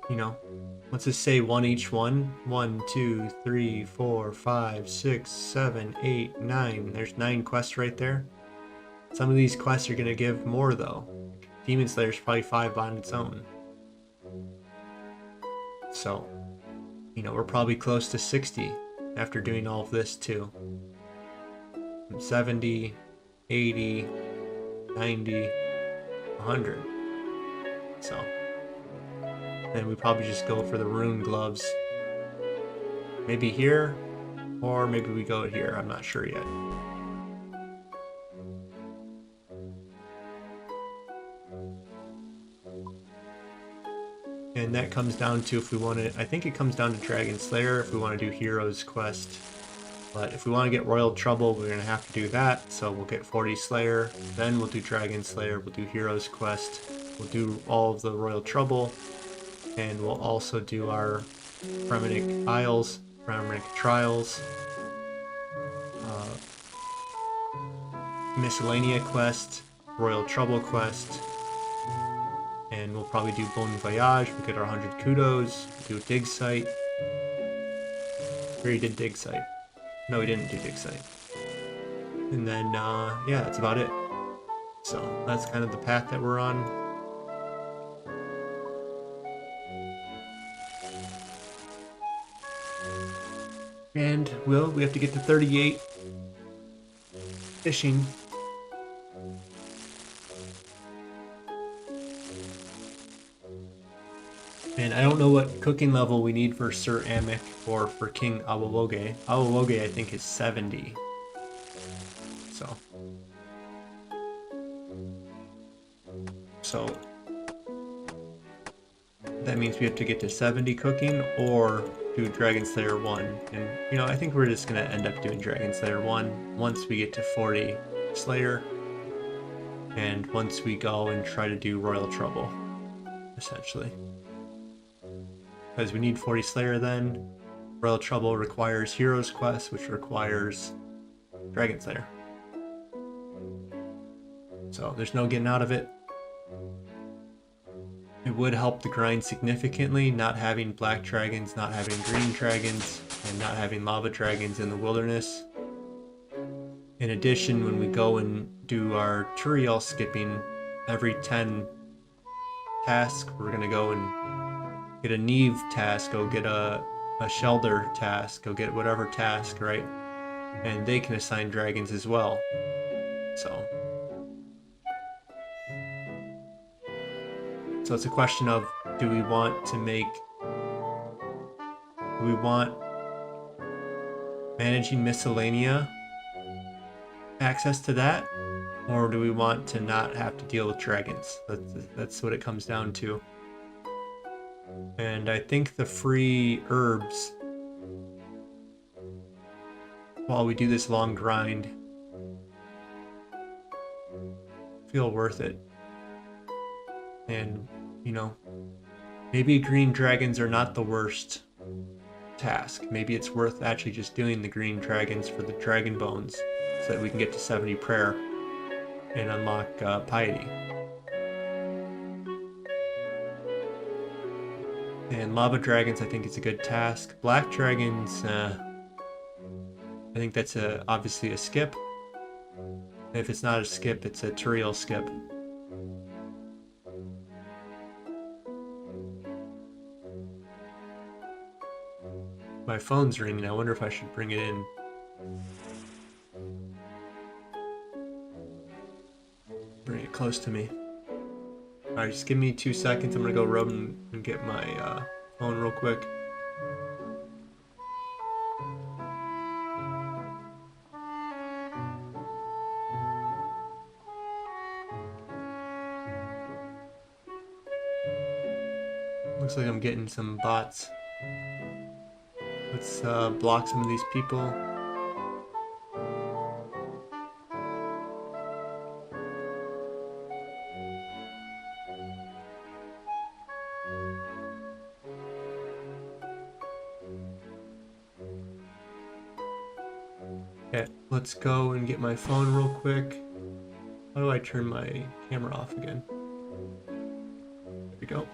you know, let's just say one each one. 1, 2, 3, 4, 5, 6, 7, 8, 9. There's 9 quests right there. Some of these quests are going to give more though. Demon Slayer's probably 5 on its own. So, you know, we're probably close to 60 after doing all of this too. 70, 80, 90, 100. So, then we probably just go for the rune gloves. Maybe here, or maybe we go here. I'm not sure yet. And that comes down to if we want to, I think it comes down to Dragon Slayer if we want to do Hero's Quest. But if we want to get Royal Trouble, we're going to have to do that. So we'll get 40 Slayer, then we'll do Dragon Slayer, we'll do Hero's Quest, we'll do all of the Royal Trouble, and we'll also do our Fremennik Isles, Fremennik Trials, Miscellanea Quest, Royal Trouble Quest, and we'll probably do Bon Voyage. We'll get our 100 kudos, we'll do Dig Site. We already did Dig Site. No, we didn't do Dig Site. And then, yeah, that's about it. So that's kind of the path that we're on. And, we have to get to 38 fishing. And I don't know what cooking level we need for Sir Amic or for King Awawoge. Awawoge, I think, is 70. So that means we have to get to 70 cooking or do Dragon Slayer 1. And, you know, I think we're just going to end up doing Dragon Slayer 1 once we get to 40 Slayer. And once we go and try to do Royal Trouble, essentially. Because we need 40 Slayer then. Royal Trouble requires Hero's Quest, which requires Dragon Slayer. So there's no getting out of it. It would help the grind significantly, not having black dragons, not having green dragons, and not having lava dragons in the wilderness. In addition, when we go and do our Turiel skipping, every 10 tasks, we're going to go and get a Neve task, go get a Shelder task, go get whatever task, right? And they can assign dragons as well. So it's a question of, do we want managing miscellanea access to that, or do we want to not have to deal with dragons? That's what it comes down to. And I think the free herbs, while we do this long grind, feel worth it. And, you know, maybe green dragons are not the worst task. Maybe it's worth actually just doing the green dragons for the dragon bones so that we can get to 70 prayer and unlock piety. And lava dragons, I think, is a good task. Black dragons, I think that's obviously a skip. And if it's not a skip, it's a Turiel skip. My phone's ringing. I wonder if I should bring it in. Bring it close to me. Alright, just give me 2 seconds. I'm gonna go rub and get my phone real quick. Looks like I'm getting some bots. Let's block some of these people. Okay, let's go and get my phone real quick. How do I turn my camera off again? There we go.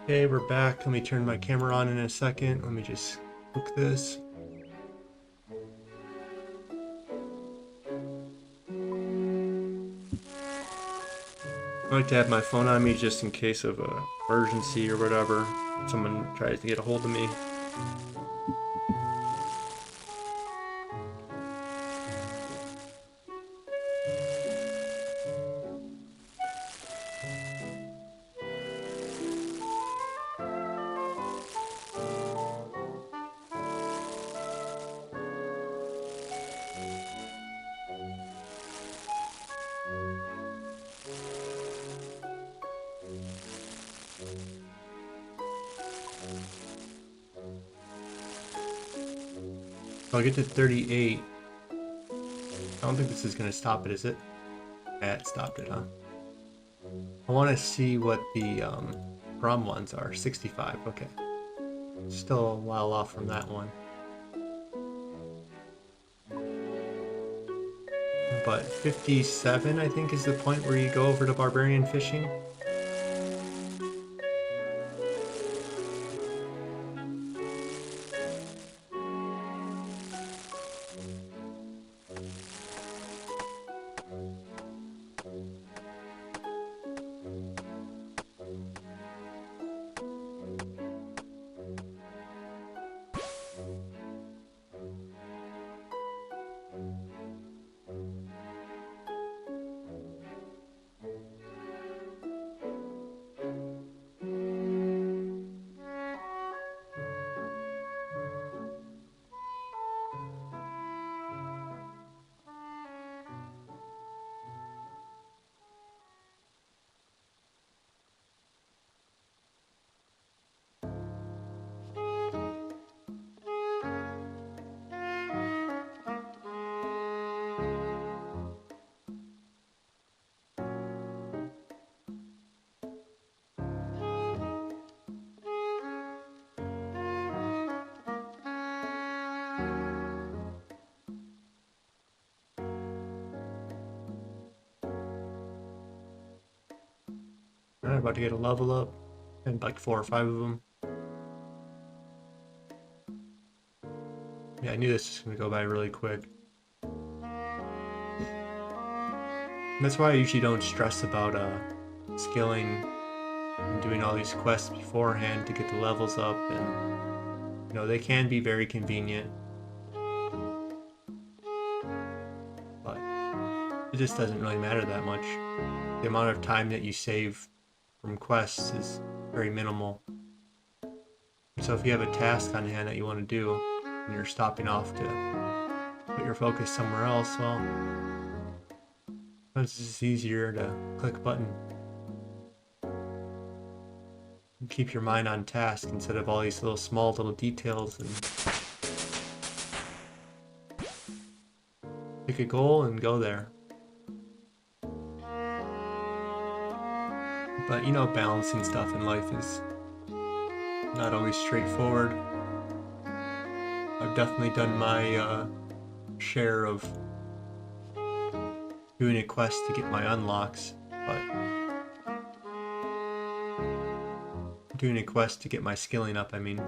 Okay, we're back. Let me turn my camera on in a second. Let me just hook this. I like to have my phone on me just in case of an emergency or whatever. Someone tries to get a hold of me. I'll get to 38. I don't think this is going to stop it, is it? Yeah, it stopped it, huh? I want to see what the Grum ones are. 65, okay. Still a while off from that one. But 57, I think, is the point where you go over to Barbarian Fishing. Alright, about to get a level up. And like 4 or 5 of them. Yeah, I knew this was going to go by really quick. And that's why I usually don't stress about skilling and doing all these quests beforehand to get the levels up. And, you know, they can be very convenient. But it just doesn't really matter that much. The amount of time that you save from quests is very minimal. So if you have a task on hand that you want to do, and you're stopping off to put your focus somewhere else, well, it's just easier to click a button and keep your mind on task instead of all these small little details. And pick a goal and go there. But you know, balancing stuff in life is not always straightforward. I've definitely done my share of doing a quest to get my unlocks, but doing a quest to get my skilling up, I mean.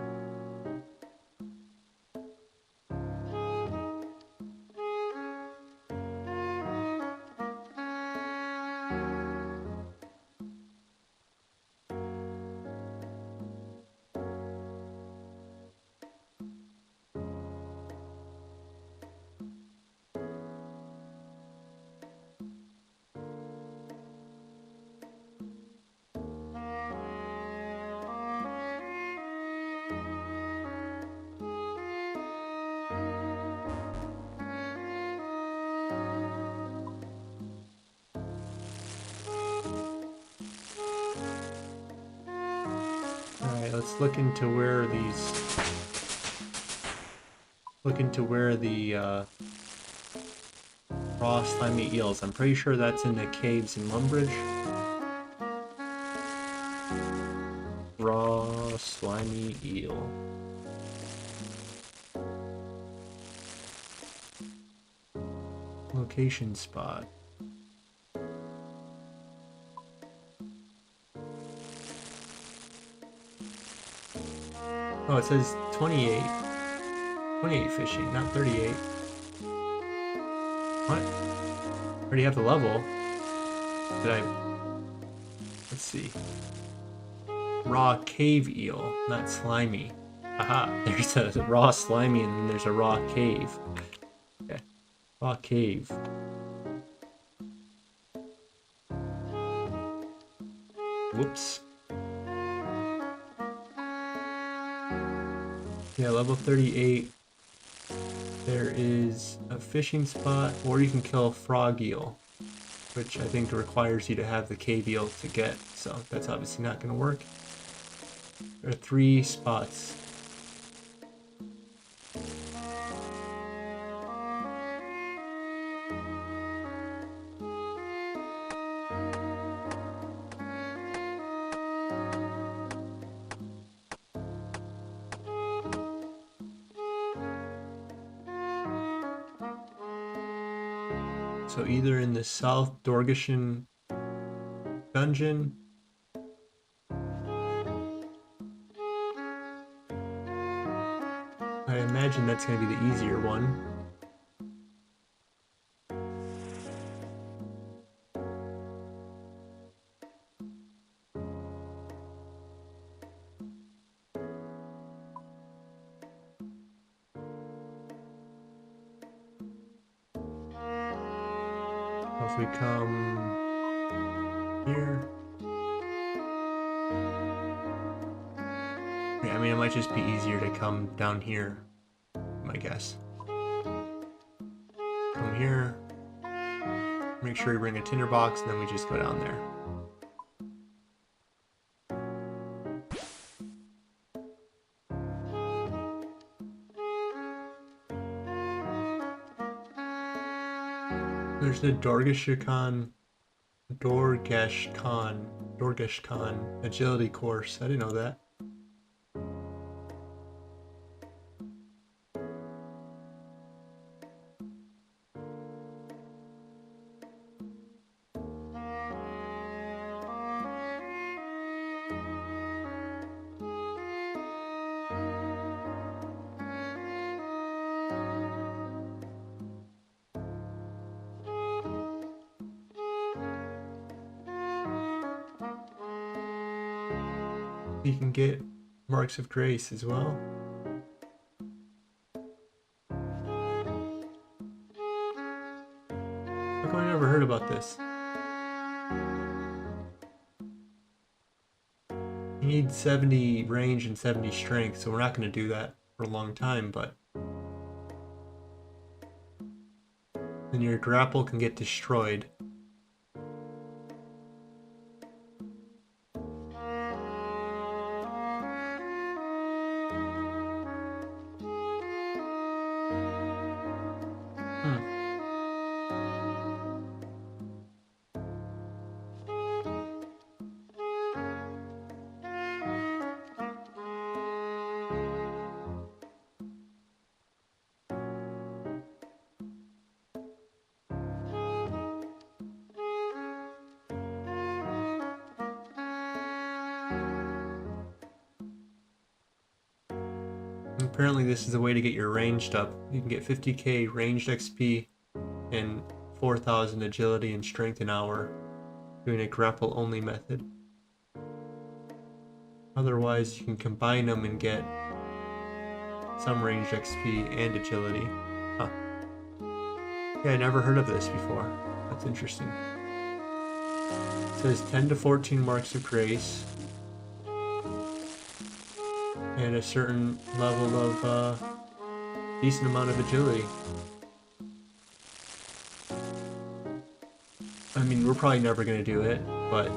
let's look into where the raw slimy eels. I'm pretty sure that's in the caves in Lumbridge. Raw slimy eel. Location spot. Oh, it says 28. 28 fishing, not 38. What? I already have the level. Did I? Let's see. Raw cave eel, not slimy. Aha, there's a raw slimy and then there's a raw cave. Okay. Raw cave. Whoops. Yeah, level 38. There is a fishing spot, or you can kill a frog eel, which I think requires you to have the cave eel to get, so that's obviously not going to work. There are 3 spots. So either in the South Dorgeshan dungeon, I imagine that's going to be the easier one. If we come here. Yeah, I mean, it might just be easier to come down here, my guess. Come here. Make sure we bring a tinderbox, and then we just go down there. There's the Dorgeshkan agility course. I didn't know that. You can get marks of grace as well. How come I never heard about this? You need 70 range and 70 strength, so we're not going to do that for a long time, but then your grapple can get destroyed. Apparently this is a way to get your ranged up. You can get 50k ranged XP and 4,000 agility and strength an hour doing a grapple only method. Otherwise you can combine them and get some ranged XP and agility. Huh. Yeah, I never heard of this before. That's interesting. It says 10 to 14 marks of grace. And a certain level of decent amount of agility. I mean, we're probably never going to do it, but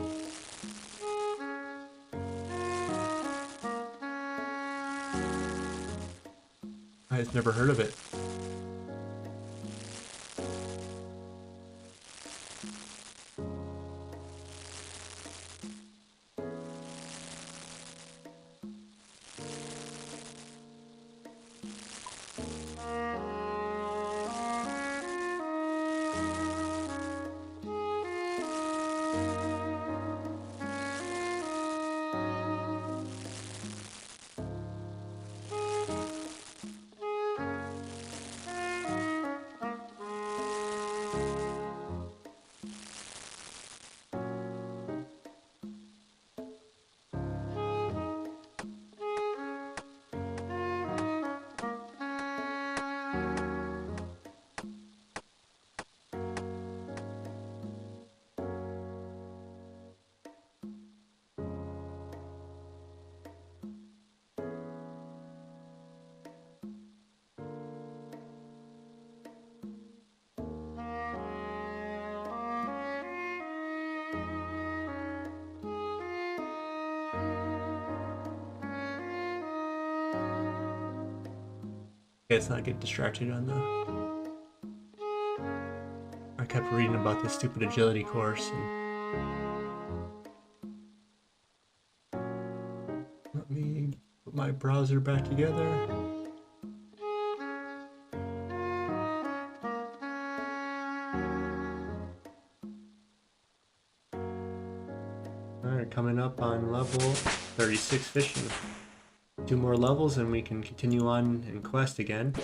I've never heard of it. Let's not get distracted on the... I kept reading about this stupid agility course and... Let me put my browser back together. Alright, coming up on level 36 fishing. 2 more levels and we can continue on in quest again.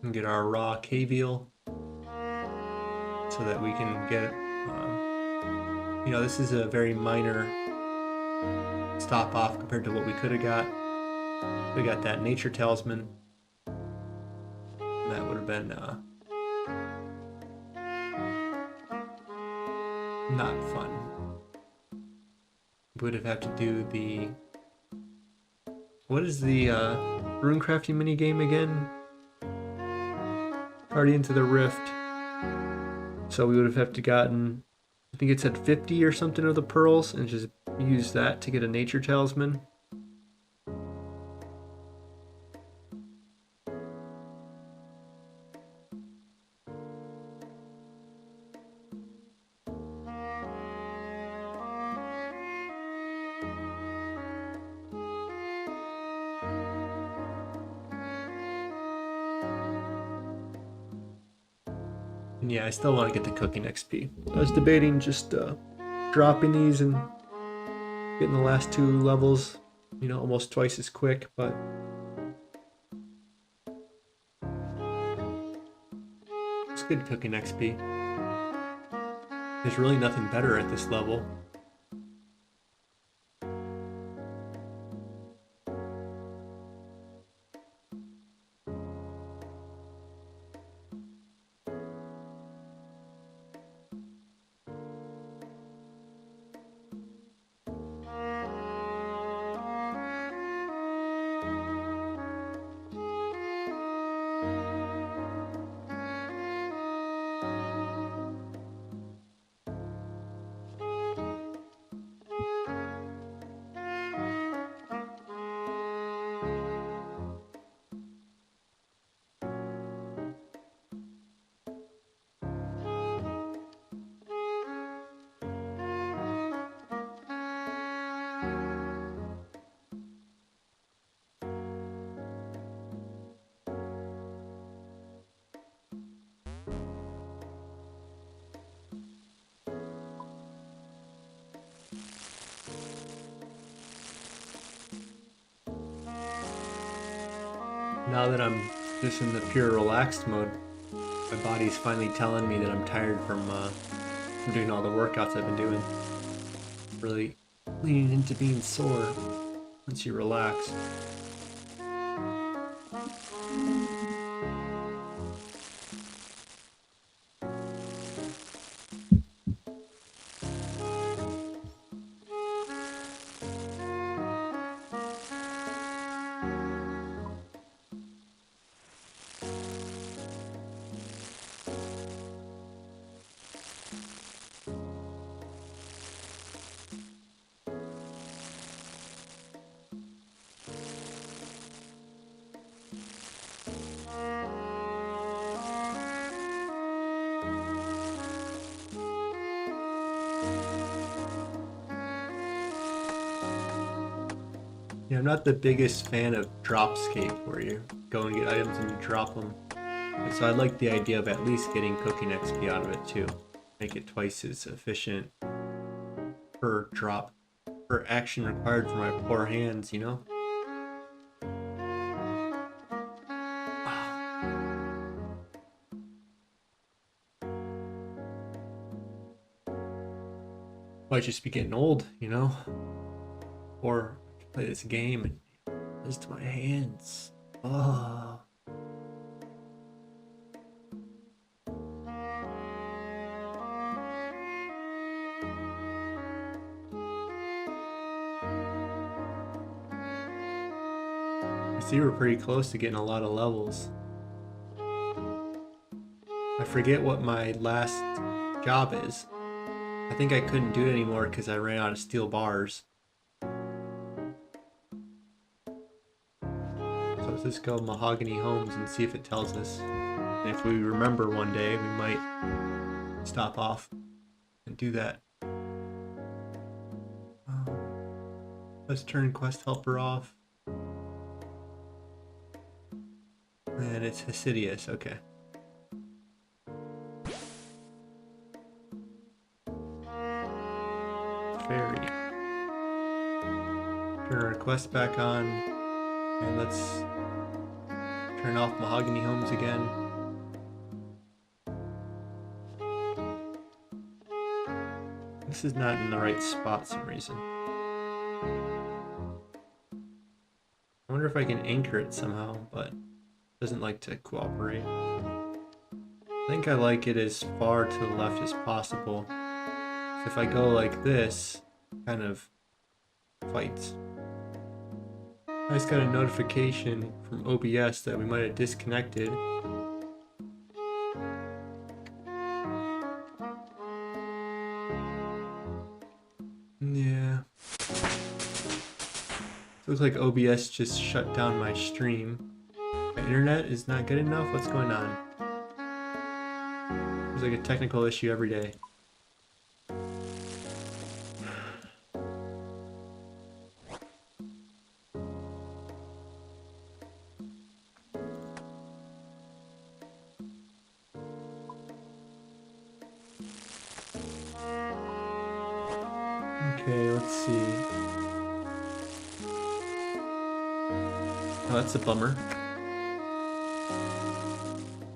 And get our raw cave eel so that we can get, you know, this is a very minor stop off compared to what we could have got. We got that nature talisman. That would have been not fun. Would have had to do the... What is the rune crafting mini game again? Party into the Rift. So we would have to gotten, I think it said 50 or something of the pearls, and just use that to get a nature talisman. And yeah, I still want to get the cooking XP. I was debating just dropping these and getting the last 2 levels, you know, almost twice as quick, but it's good cooking XP. There's really nothing better at this level. Now that I'm just in the pure relaxed mode, my body's finally telling me that I'm tired from doing all the workouts I've been doing. Really leaning into being sore once you relax. Yeah, I'm not the biggest fan of dropscape, where you go and get items and you drop them. And so I like the idea of at least getting cooking XP out of it too. Make it twice as efficient per drop, per action required for my poor hands, you know? Might just be getting old, you know? Or I could play this game and this to my hands. Oh. I see we're pretty close to getting a lot of levels. I forget what my last job is. I think I couldn't do it anymore because I ran out of steel bars. So let's just go Mahogany Homes and see if it tells us. And if we remember one day, we might stop off and do that. Let's turn Quest Helper off. And it's Hesidious, okay. Fairy. Turn our quest back on. And let's turn off Mahogany Homes again. This is not in the right spot for some reason. I wonder if I can anchor it somehow, but it doesn't like to cooperate. I think I like it as far to the left as possible. So if I go like this, kind of fights. I just got a notification from OBS that we might have disconnected. Yeah. Looks like OBS just shut down my stream. My internet is not good enough? What's going on? There's like a technical issue every day. Okay, let's see. Oh, that's a bummer.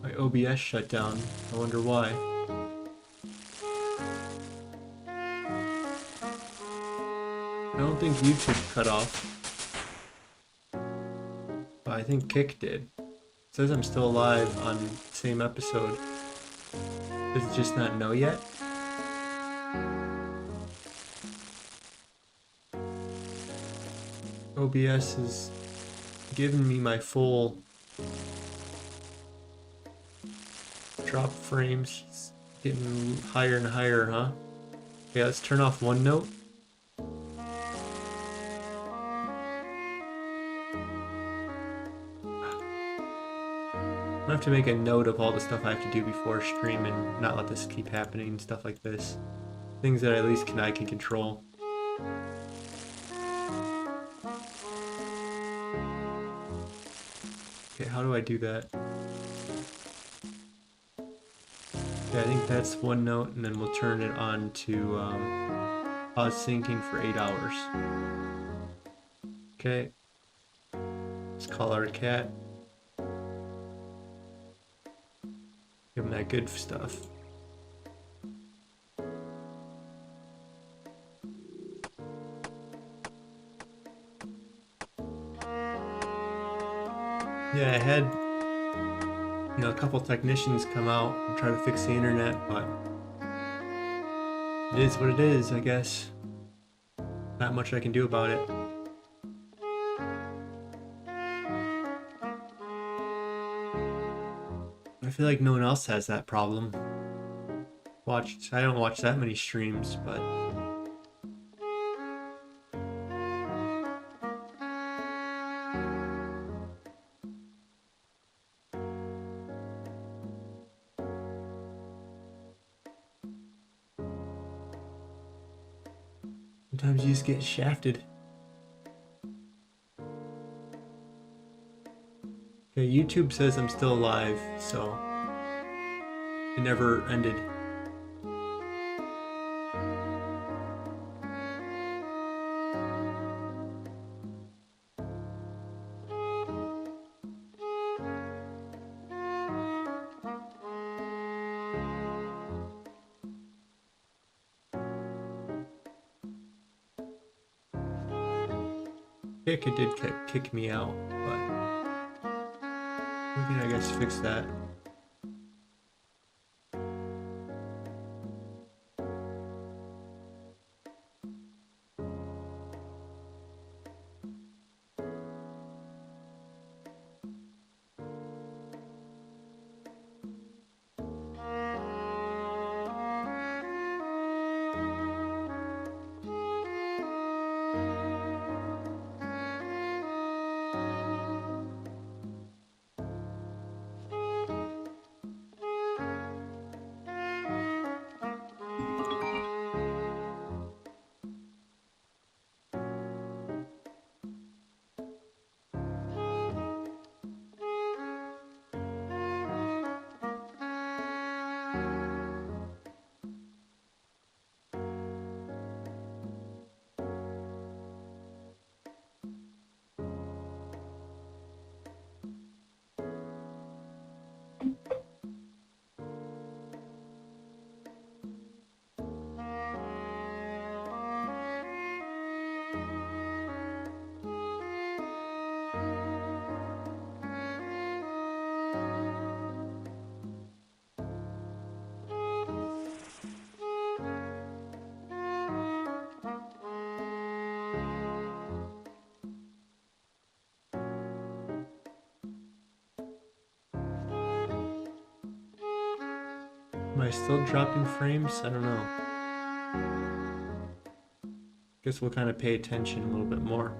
My OBS shut down. I wonder why. I don't think YouTube cut off. But I think Kick did. It says I'm still alive on the same episode. Does it just not know yet? OBS is giving me my full drop frames. It's getting higher and higher, huh? Okay, let's turn off OneNote. I have to make a note of all the stuff I have to do before stream and not let this keep happening, stuff like this. Things that at least I can control. Okay, how do I do that? Okay, I think that's OneNote, and then we'll turn it on to pause syncing for 8 hours. Okay. Let's call our cat. Give him that good stuff. Yeah, I had, a couple technicians come out and try to fix the internet, but it is what it is, I guess. Not much I can do about it. I feel like no one else has that problem. I don't watch that many streams, but Sometimes you just get shafted. Okay, YouTube says I'm still alive, so it never ended. It did kick me out, but we can, I guess, fix that. Am I still dropping frames? I don't know. Guess we'll kind of pay attention a little bit more.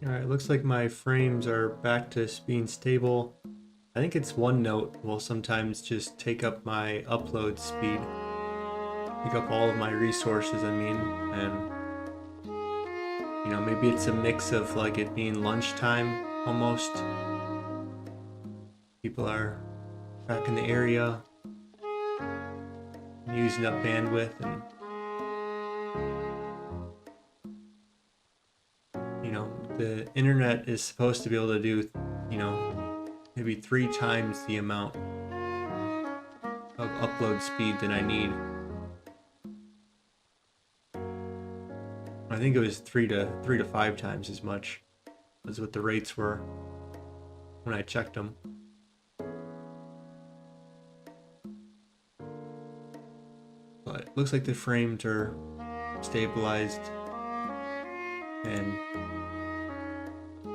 Alright, looks like my frames are back to being stable. I think it's OneNote will sometimes just take up my upload speed. Take up all of my resources, I mean, and you know, maybe it's a mix of like it being lunchtime almost. People are back in the area, using up bandwidth, and you know, the internet is supposed to be able to do, you know, maybe 3 times the amount of upload speed that I need. I think it was 3 to 5 times as much as what the rates were when I checked them. But it looks like the frames are stabilized, and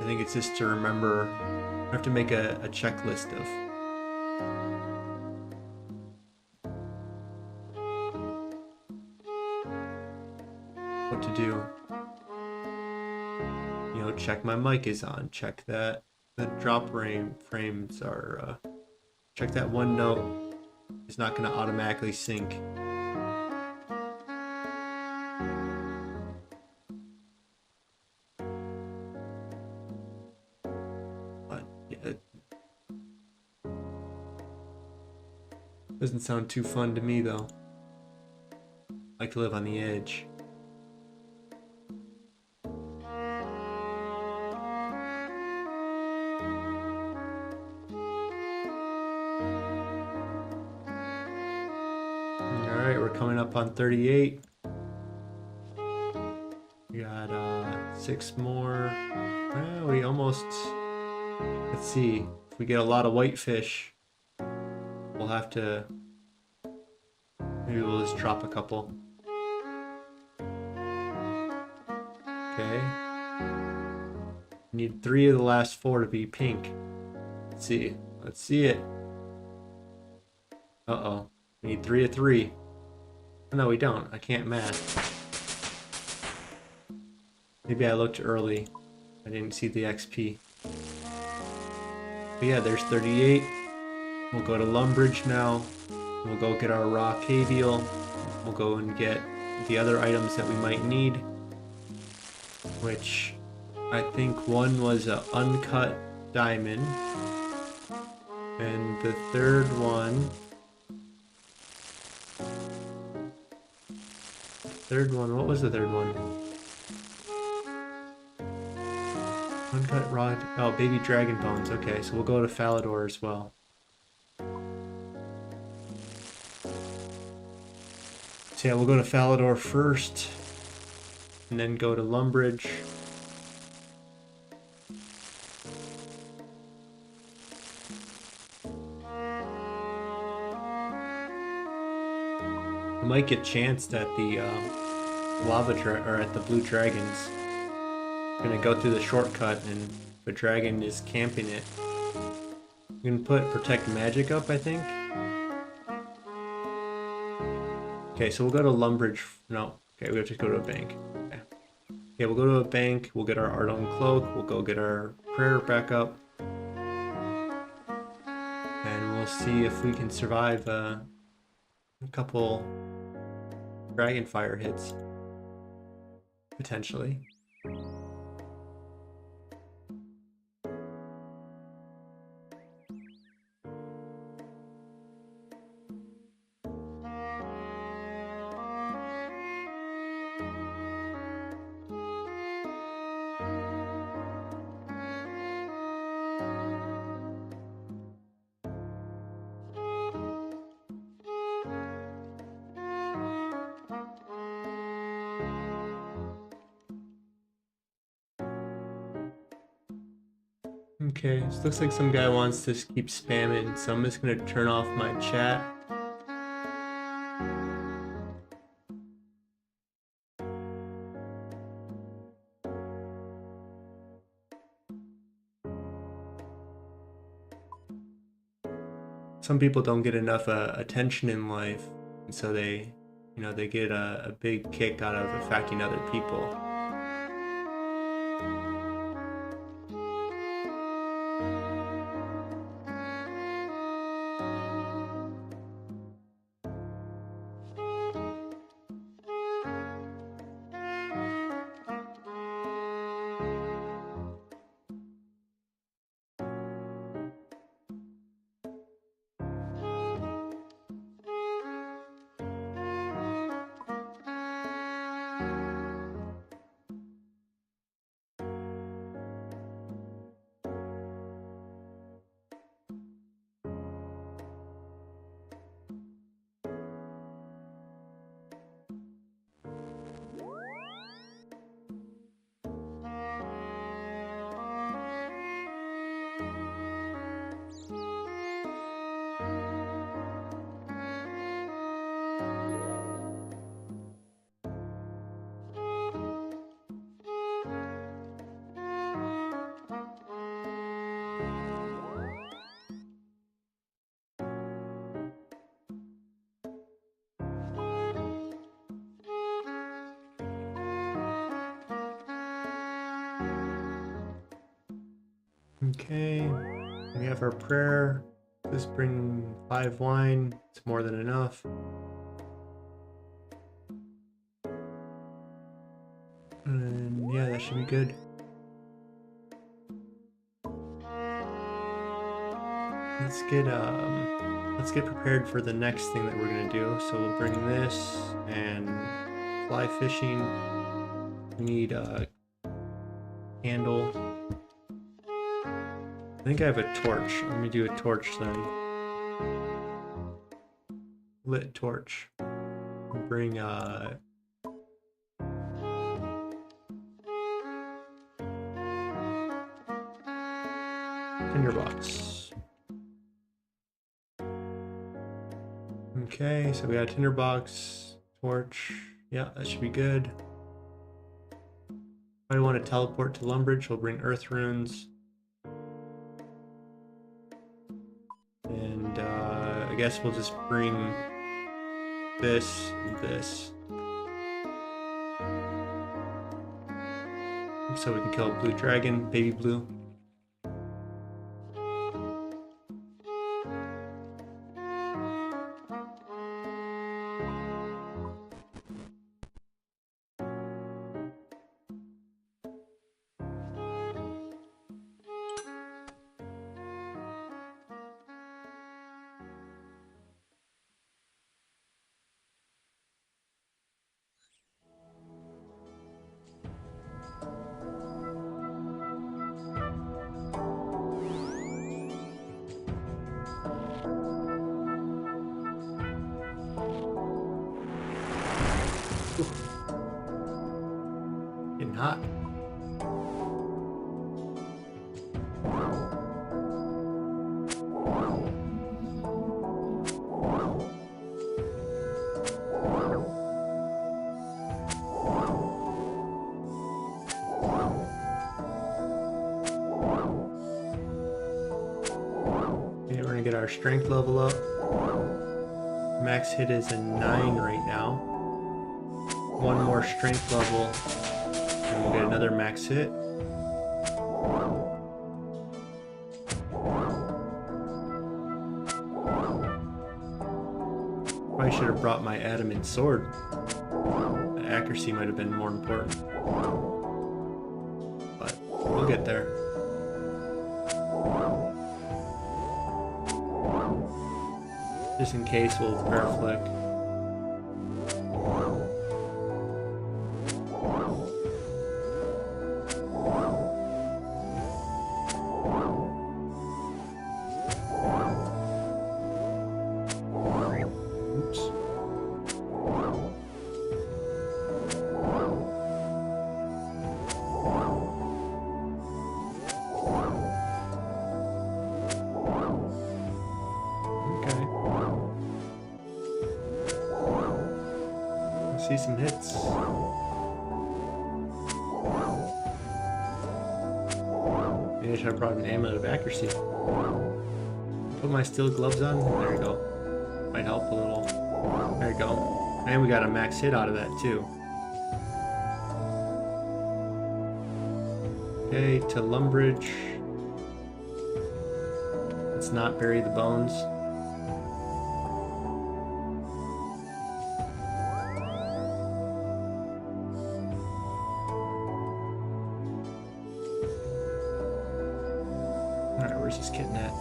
I think it's just to remember. I have to make a checklist of what to do. You know, check my mic is on, check that the drop frames are, check that one note is not going to automatically sync. But yeah, it doesn't sound too fun to me though. I like to live on the edge. Alright, we're coming up on 38. We got 6 more. Well, we almost, let's see, if we get a lot of whitefish, we'll have to, maybe we'll just drop a couple. Okay. We need 3 of the last 4 to be pink. Let's see. Let's see it. Uh-oh. We need 3 of 3. No, we don't. I can't math. Maybe I looked early. I didn't see the XP. But yeah, there's 38. We'll go to Lumbridge now. We'll go get our raw cavial. We'll go and get the other items that we might need. Which I think one was an uncut diamond. And the third one... what was the third one? Uncut raw... oh, baby dragon bones. Okay, so we'll go to Falador as well. So yeah, we'll go to Falador first. And then go to Lumbridge. We might get chanced at the or at the blue dragons. I'm gonna go through the shortcut, and if a dragon is camping it, I'm gonna put protect magic up, I think. Okay, so we'll go to Lumbridge. No, okay, we have to go to a bank. Okay, we'll go to a bank. We'll get our Ardon cloak. We'll go get our prayer back up, and we'll see if we can survive a couple dragonfire hits, potentially. Okay, so looks like some guy wants to keep spamming, so I'm just gonna turn off my chat. Some people don't get enough attention in life, and so they, you know, they get a big kick out of affecting other people. Okay, we have our prayer. Just bring 5 wine. It's more than enough. And yeah, that should be good. Let's get prepared for the next thing that we're gonna do. So we'll bring this and fly fishing. We need a candle. I think I have a torch. Let me do a torch then. Lit torch. We'll bring tinderbox. Okay, so we got a tinderbox, torch. Yeah, that should be good. If I want to teleport to Lumbridge, we'll bring earth runes. And I guess we'll just bring this and this. So we can kill a blue dragon, baby blue. Getting hot. Okay, we're gonna get our strength level up. Max hit is a 9 right now. One more strength level and we'll get another max hit. Probably should have brought my adamant sword. The accuracy might have been more important. But we'll get there. Just in case, we'll prayer flick. See some hits. Maybe I should have brought an amulet of accuracy. Put my steel gloves on. There you go. Might help a little. There you go. And we got a max hit out of that too. Okay, to Lumbridge. Let's not bury the bones. Alright, where's this kitten at?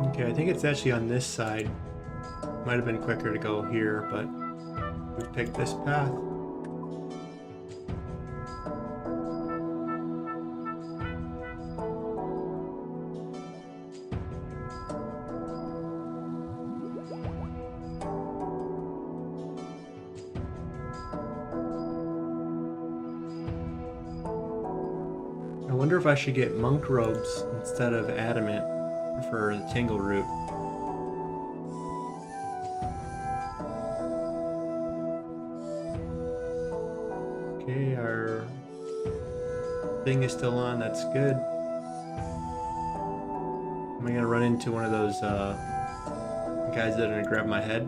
Okay, I think it's actually on this side. Might have been quicker to go here, but we've picked this path. I wonder if I should get monk robes instead of adamant for the tingle root. Okay, our thing is still on, that's good. Am I gonna run into one of those guys that are gonna grab my head?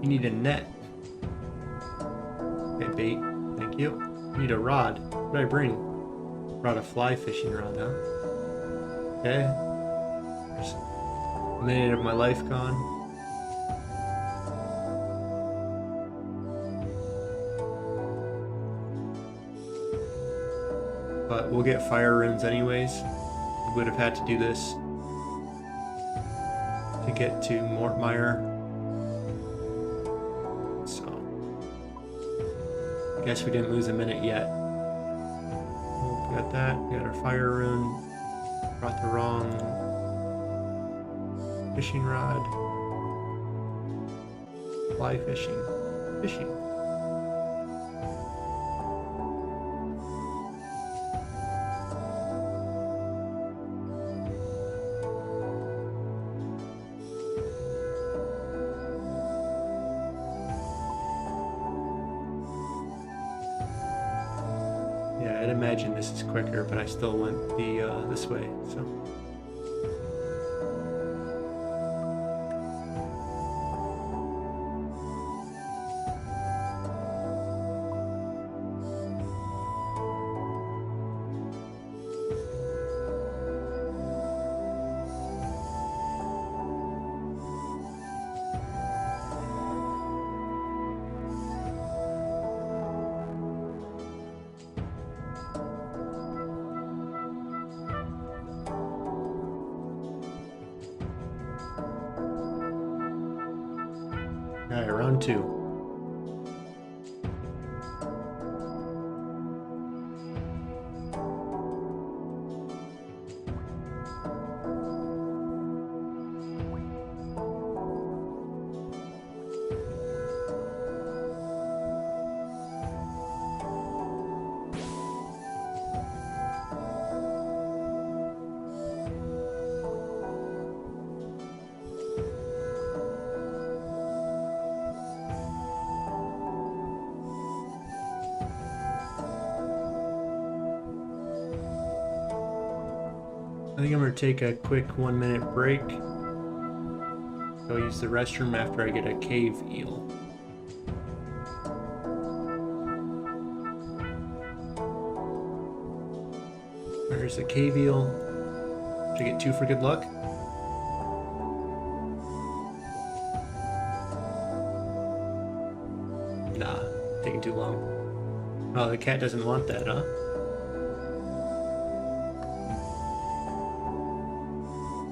You need a net. Okay, bait. Thank you. You need a rod. What did I bring? Brought a fly fishing rod, huh? Okay. There's a minute of my life gone. But we'll get fire runes anyways. We would have had to do this to get to Mortmire. So I guess we didn't lose a minute yet. We got that. We got our fire rune. Brought the wrong fishing rod. Fly fishing. Fishing. Yeah, I'd imagine this is quicker, but I still went the this way, so. Alright, round 2. I think I'm going to take a quick 1-minute break. Go use the restroom after I get a cave eel. There's a cave eel. Should I get 2 for good luck? Nah, taking too long. Oh, the cat doesn't want that, huh?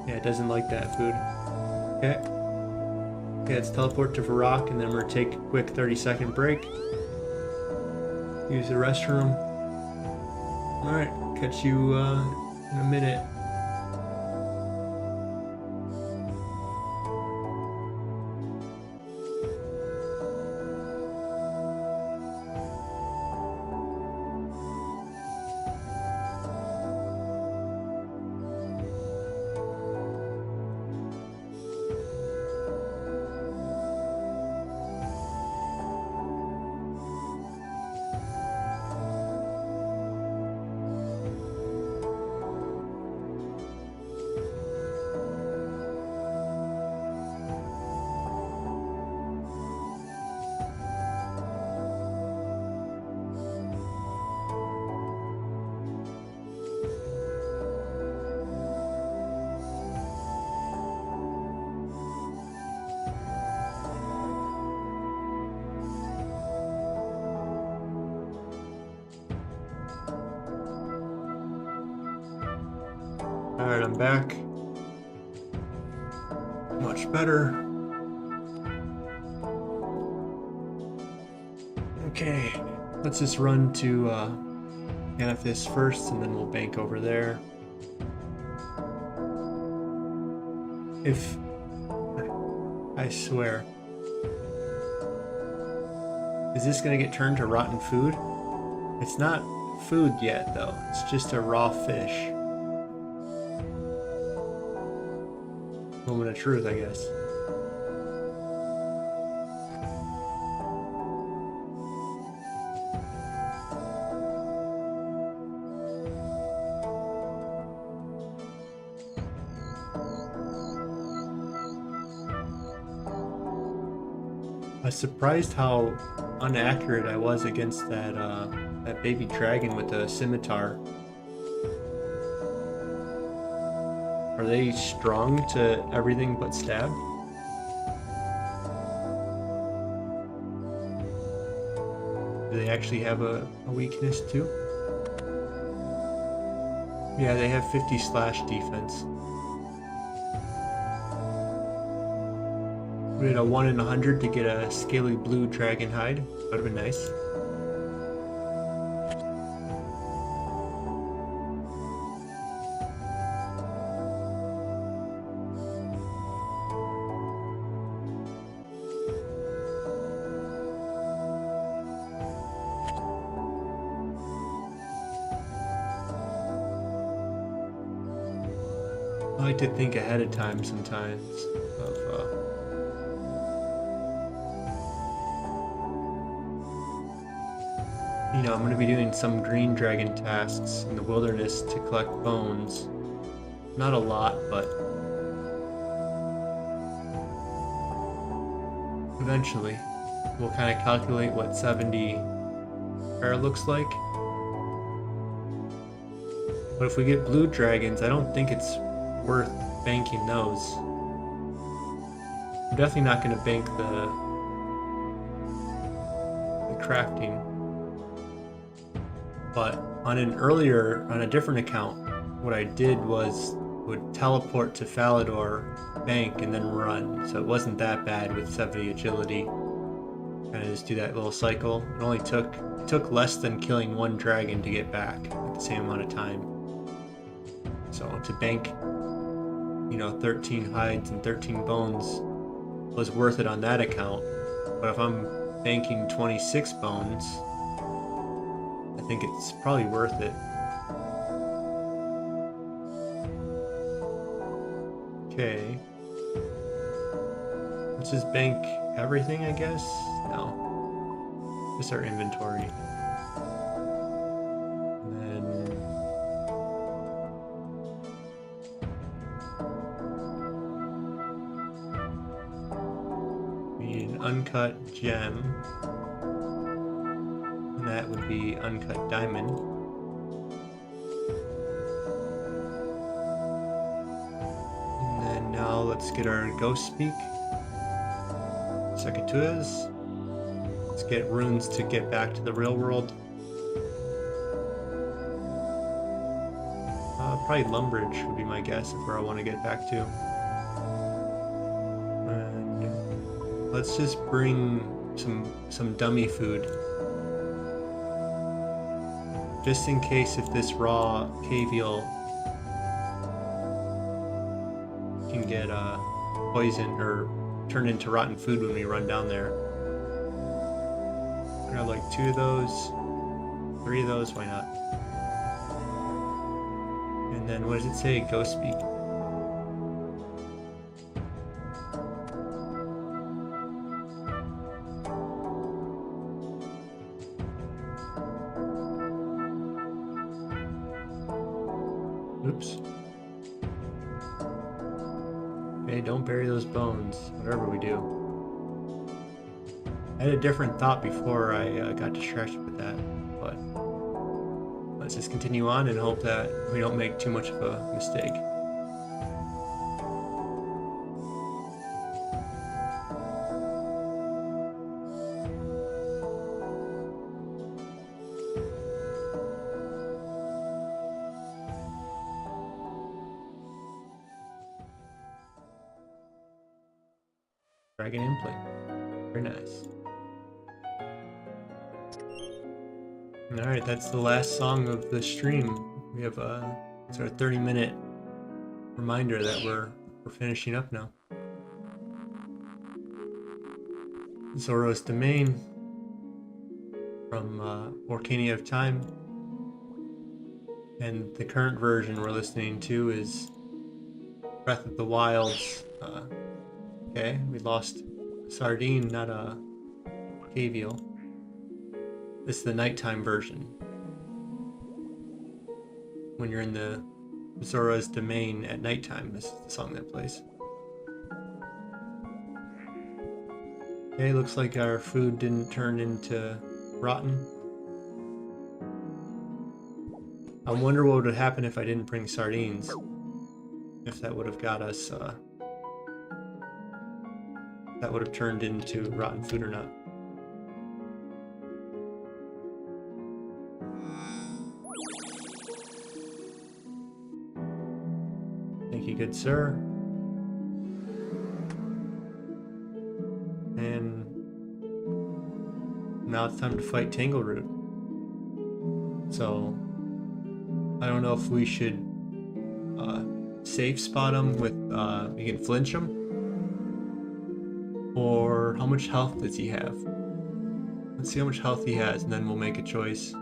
Yeah, it doesn't like that food. Okay. Okay, let's teleport to Varrock, and then we're gonna take a quick 30-second break. Use the restroom. Alright, catch you in a minute. Alright, I'm back. Much better. Okay, let's just run to Amethyst first, and then we'll bank over there. If... I swear. Is this gonna get turned to rotten food? It's not food yet, though. It's just a raw fish. Moment of truth, I guess. was surprised how inaccurate I was against that baby dragon with the scimitar. Are they strong to everything but stab? Do they actually have a weakness too? Yeah, they have 50 slash defense. We had a 1 in 100 to get a scaly blue dragon hide. That would have been nice. I like to think ahead of time sometimes of you know, I'm going to be doing some green dragon tasks in the wilderness to collect bones. Not a lot, but eventually we'll kind of calculate what 70 prayer looks like. But if we get blue dragons, I don't think it's worth banking those. I'm definitely not going to bank the crafting. But on a different account, what I did was would teleport to Falador, bank, and then run. So it wasn't that bad with 70 agility. Kind of just do that little cycle. It took less than killing one dragon to get back at the same amount of time. So to bank, you know, 13 hides and 13 bones was worth it on that account. But if I'm banking 26 bones, I think it's probably worth it. Okay. Let's just bank everything, I guess? No. Just our inventory. And then... we need an uncut gem. And that would be uncut diamond. And then now let's get our ghost speak. Secatuas. Let's get runes to get back to the real world. Probably Lumbridge would be my guess of where I want to get back to. And let's just bring some dummy food. Just in case if this raw cave eel can get poisoned or turned into rotten food when we run down there. Grab like 2 of those, 3 of those, why not? And then what does it say? Ghost speak. Oops. Hey, don't bury those bones, whatever we do. I had a different thought before I got distracted with that, but let's just continue on and hope that we don't make too much of a mistake. Dragon implant. Very nice. Alright, that's the last song of the stream. We have it's our 30-minute reminder that we're finishing up now. Zoro's Domain from Orcania of Time. And the current version we're listening to is Breath of the Wild's okay, we lost Sardine, not a cave eel. This is the nighttime version. When you're in the Zora's Domain at nighttime, this is the song that plays. Okay, looks like our food didn't turn into rotten. I wonder what would happen if I didn't bring sardines. If that would have got us, that would have turned into rotten food or not. Thank you, good sir. And now it's time to fight Tangleroot. So I don't know if we should safe spot him with we can flinch him, or how much health does he have? Let's see how much health he has, and then we'll make a choice.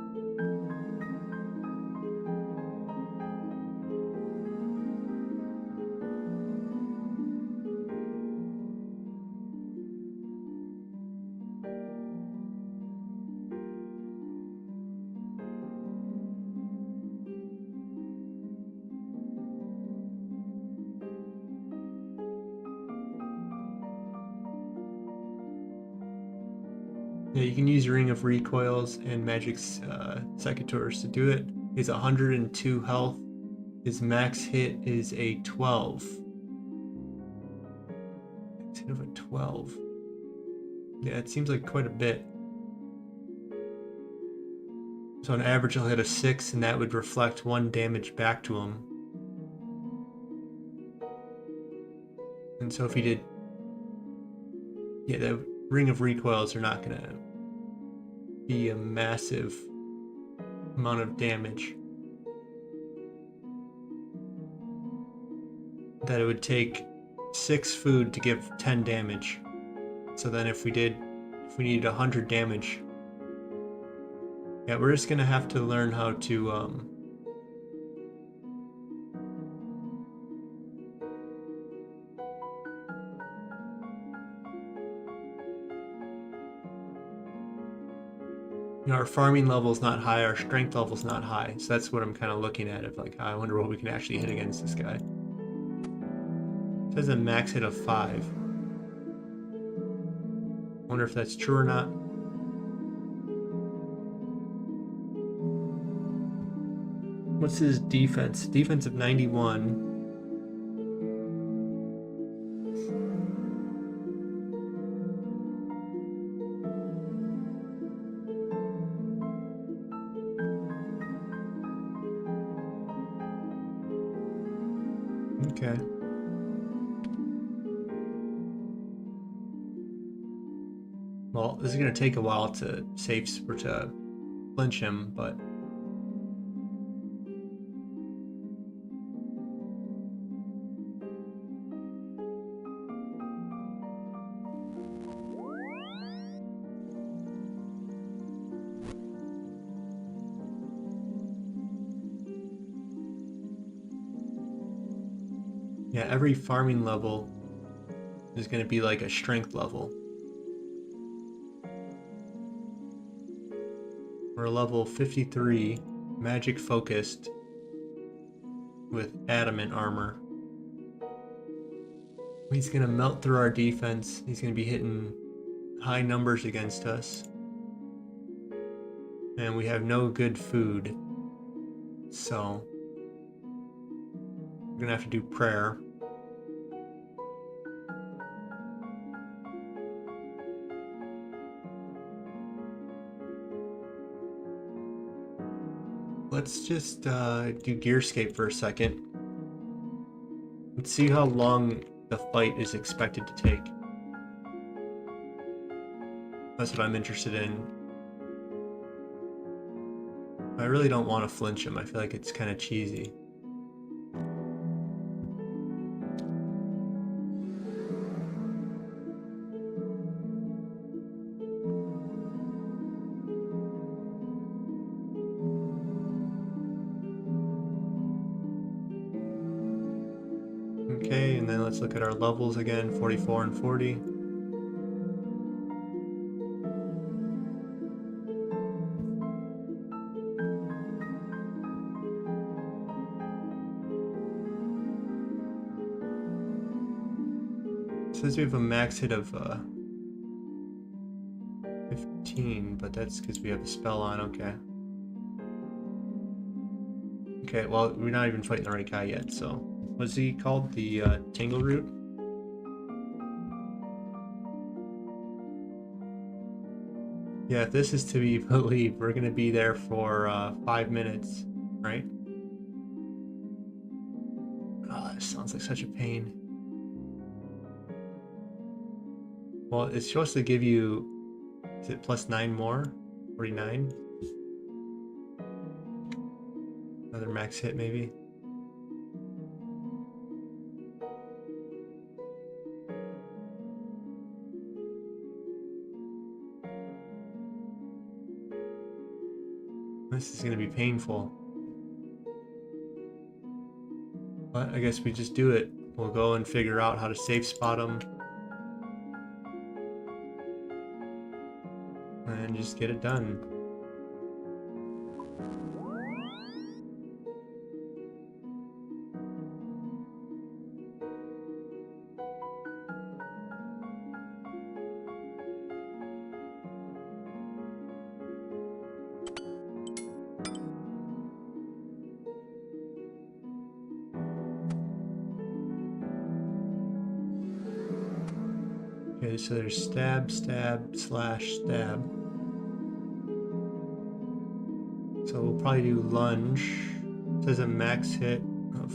Yeah, you can use Ring of Recoils and Magic Secateurs to do it. He's 102 health. His max hit is a 12. Max hit of a 12. Yeah, it seems like quite a bit. So on average, he'll hit a 6, and that would reflect 1 damage back to him. And so if he did... Yeah, the Ring of Recoils are not going to be a massive amount of damage. That it would take 6 food to give 10 damage. So then if we needed 100 damage, yeah, we're just gonna have to learn how to our farming level's not high, our strength level's not high, so that's what I'm kind of looking at. Of like, I wonder what we can actually hit against this guy. It says a max hit of 5. Wonder if that's true or not. What's his defense? Defense of 91. Okay. Well, this is gonna take a while to flinch him, but yeah, every farming level is going to be like a strength level. We're level 53, magic focused, with adamant armor. He's going to melt through our defense. He's going to be hitting high numbers against us. And we have no good food. So we're going to have to do prayer. Let's just do Gearscape for a second. Let's see how long the fight is expected to take. That's what I'm interested in. I really don't want to flinch him. I feel like it's kind of cheesy. Okay, and then let's look at our levels again, 44 and 40. It says we have a max hit of 15, but that's because we have a spell on, okay. Okay, well, we're not even fighting the right guy yet, so... What's he called? The, Tangle Root? Yeah, if this is to be believed, we're gonna be there for, 5 minutes, right? Oh, that sounds like such a pain. Well, it's supposed to give you... Is it plus 9 more? 49? Another max hit, maybe? This is gonna be painful. But I guess we just do it. We'll go and figure out how to safe spot them. And just get it done. Okay, so there's stab, stab, slash, stab. So we'll probably do lunge. It says a max hit of...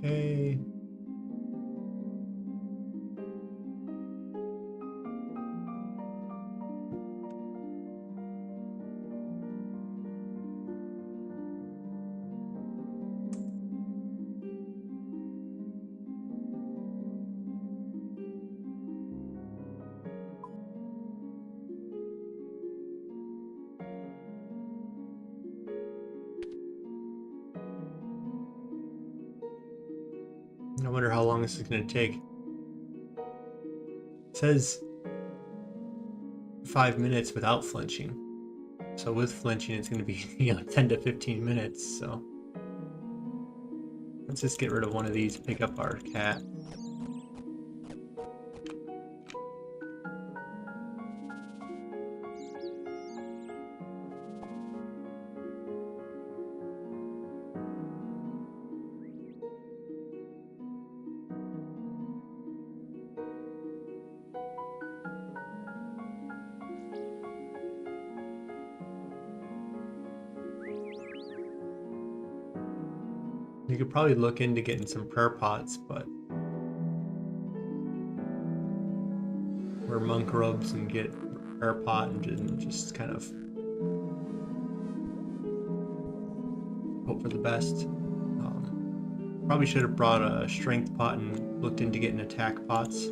Okay. I wonder how long this is going to take. It says 5 minutes without flinching. So with flinching, it's going to be 10 to 15 minutes. So let's just get rid of one of these, pick up our cat. You could probably look into getting some prayer pots, but we're monk robes and get a prayer pot and just kind of hope for the best. Probably should have brought a strength pot and looked into getting attack pots,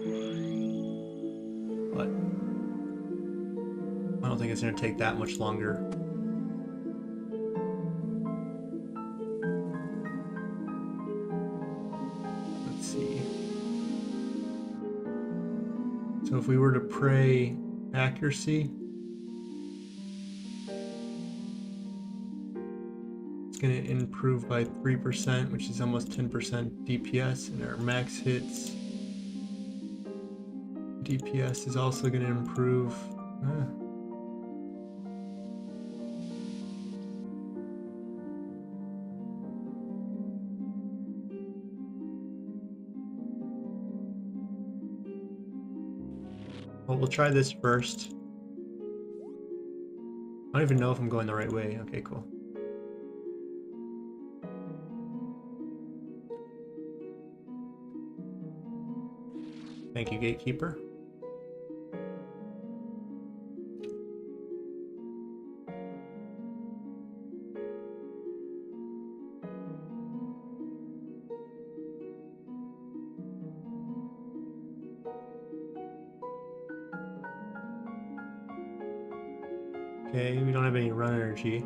but I don't think it's going to take that much longer. So if we were to pray accuracy, it's going to improve by 3%, which is almost 10% DPS, and our max hits DPS is also going to improve. Well, we'll try this first. I don't even know if I'm going the right way. Okay, cool. Thank you, Gatekeeper. Okay, we don't have any run energy.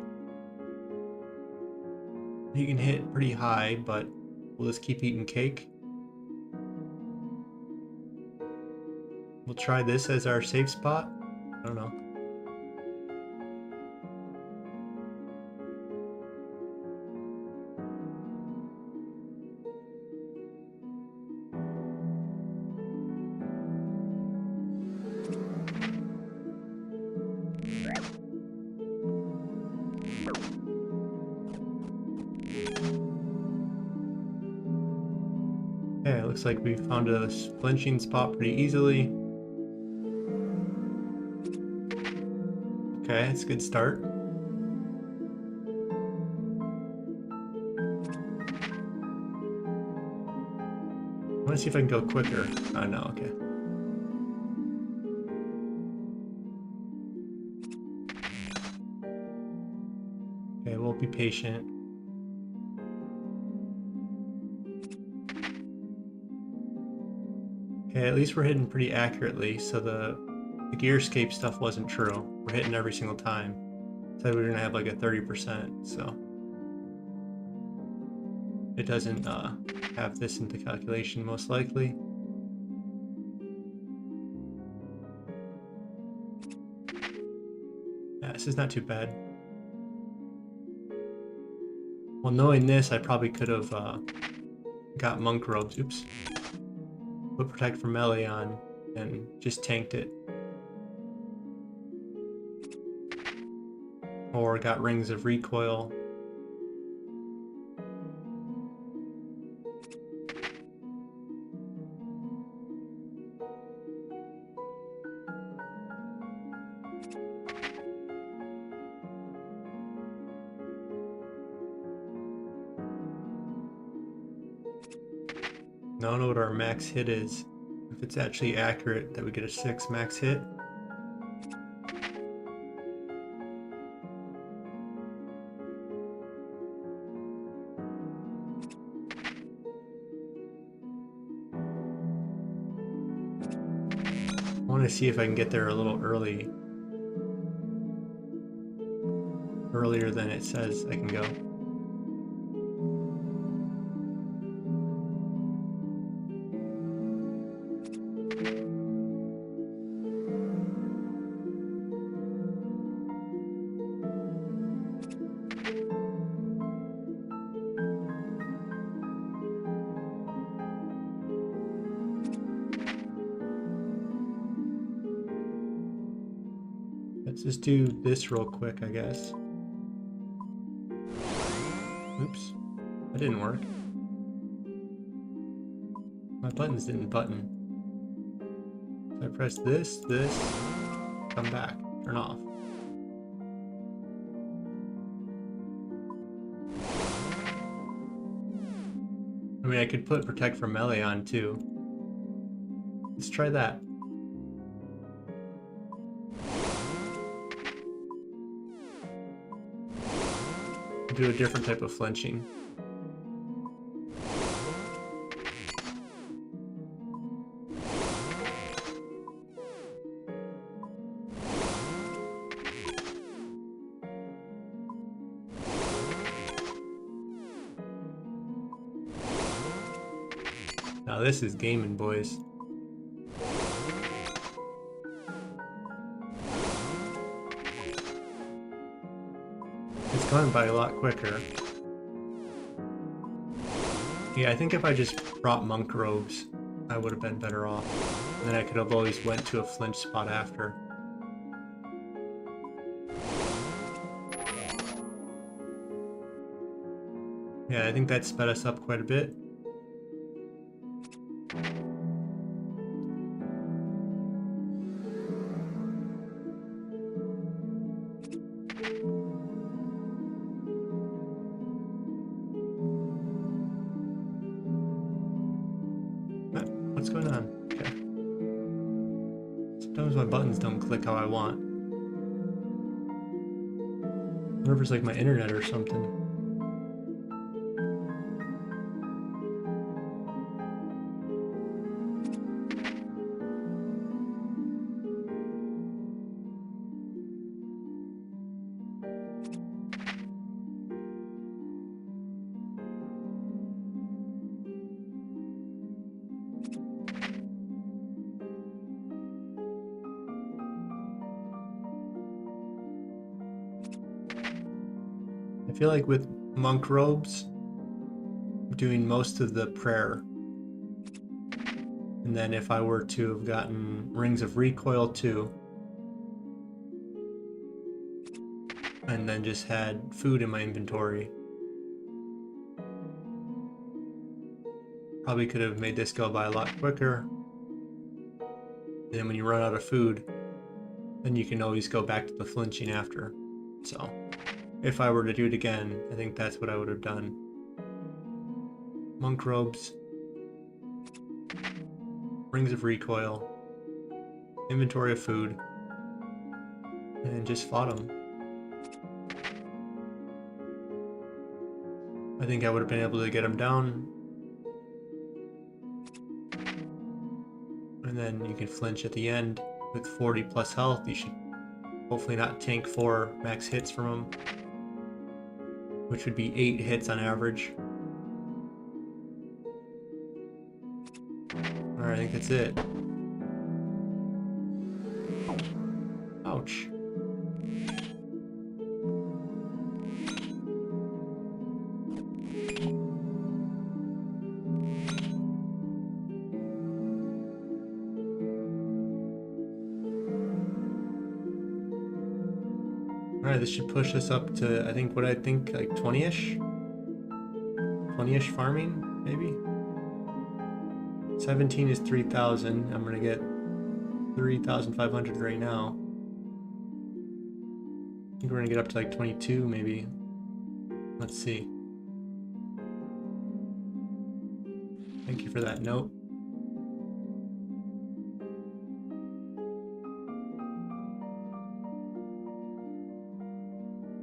You can hit pretty high, but we'll just keep eating cake. We'll try this as our safe spot. I don't know. Okay, it looks like we found a flinching spot pretty easily. Okay, it's a good start. I want to see if I can go quicker. Oh, no, okay. Okay, we'll be patient. Okay, at least we're hitting pretty accurately, so the gearscape stuff wasn't true. We're hitting every single time. Said we were gonna have like a 30%, so it doesn't have this into calculation most likely. Yeah, this is not too bad. Well, knowing this, I probably could have got monk robes. Oops. Put protect from melee on and just tanked it. Or got rings of recoil. Now I don't know what our max hit is. If it's actually accurate that we get a 6 max hit. I want to see if I can get there a little early. Earlier than it says I can go. Let's just do this real quick, I guess. Oops, that didn't work. My buttons didn't button. So I press this, come back, turn off. I mean, I could put protect from melee on too. Let's try that. Do a different type of flinching. Now this is gaming, boys. It's gone by a lot quicker. Yeah, I think if I just brought monk robes, I would have been better off. And then I could have always went to a flinch spot after. Yeah, I think that sped us up quite a bit. What's going on? Okay. Sometimes my buttons don't click how I want. I wonder if it's like my internet or something. I feel like with monk robes, I'm doing most of the prayer. And then if I were to have gotten rings of recoil too, and then just had food in my inventory, probably could have made this go by a lot quicker. And then when you run out of food, then you can always go back to the flinching after. So if I were to do it again, I think that's what I would have done. Monk robes, rings of recoil, inventory of food, and just fought them. I think I would have been able to get them down. And then you can flinch at the end with 40 plus health. You should hopefully not tank 4 max hits from them, which would be 8 hits on average. Alright, I think that's it. Ouch. Alright, this should push us up to, I think, like 20-ish? 20-ish farming, maybe? 17 is 3,000. I'm gonna get 3,500 right now. I think we're gonna get up to like 22, maybe. Let's see. Thank you for that note.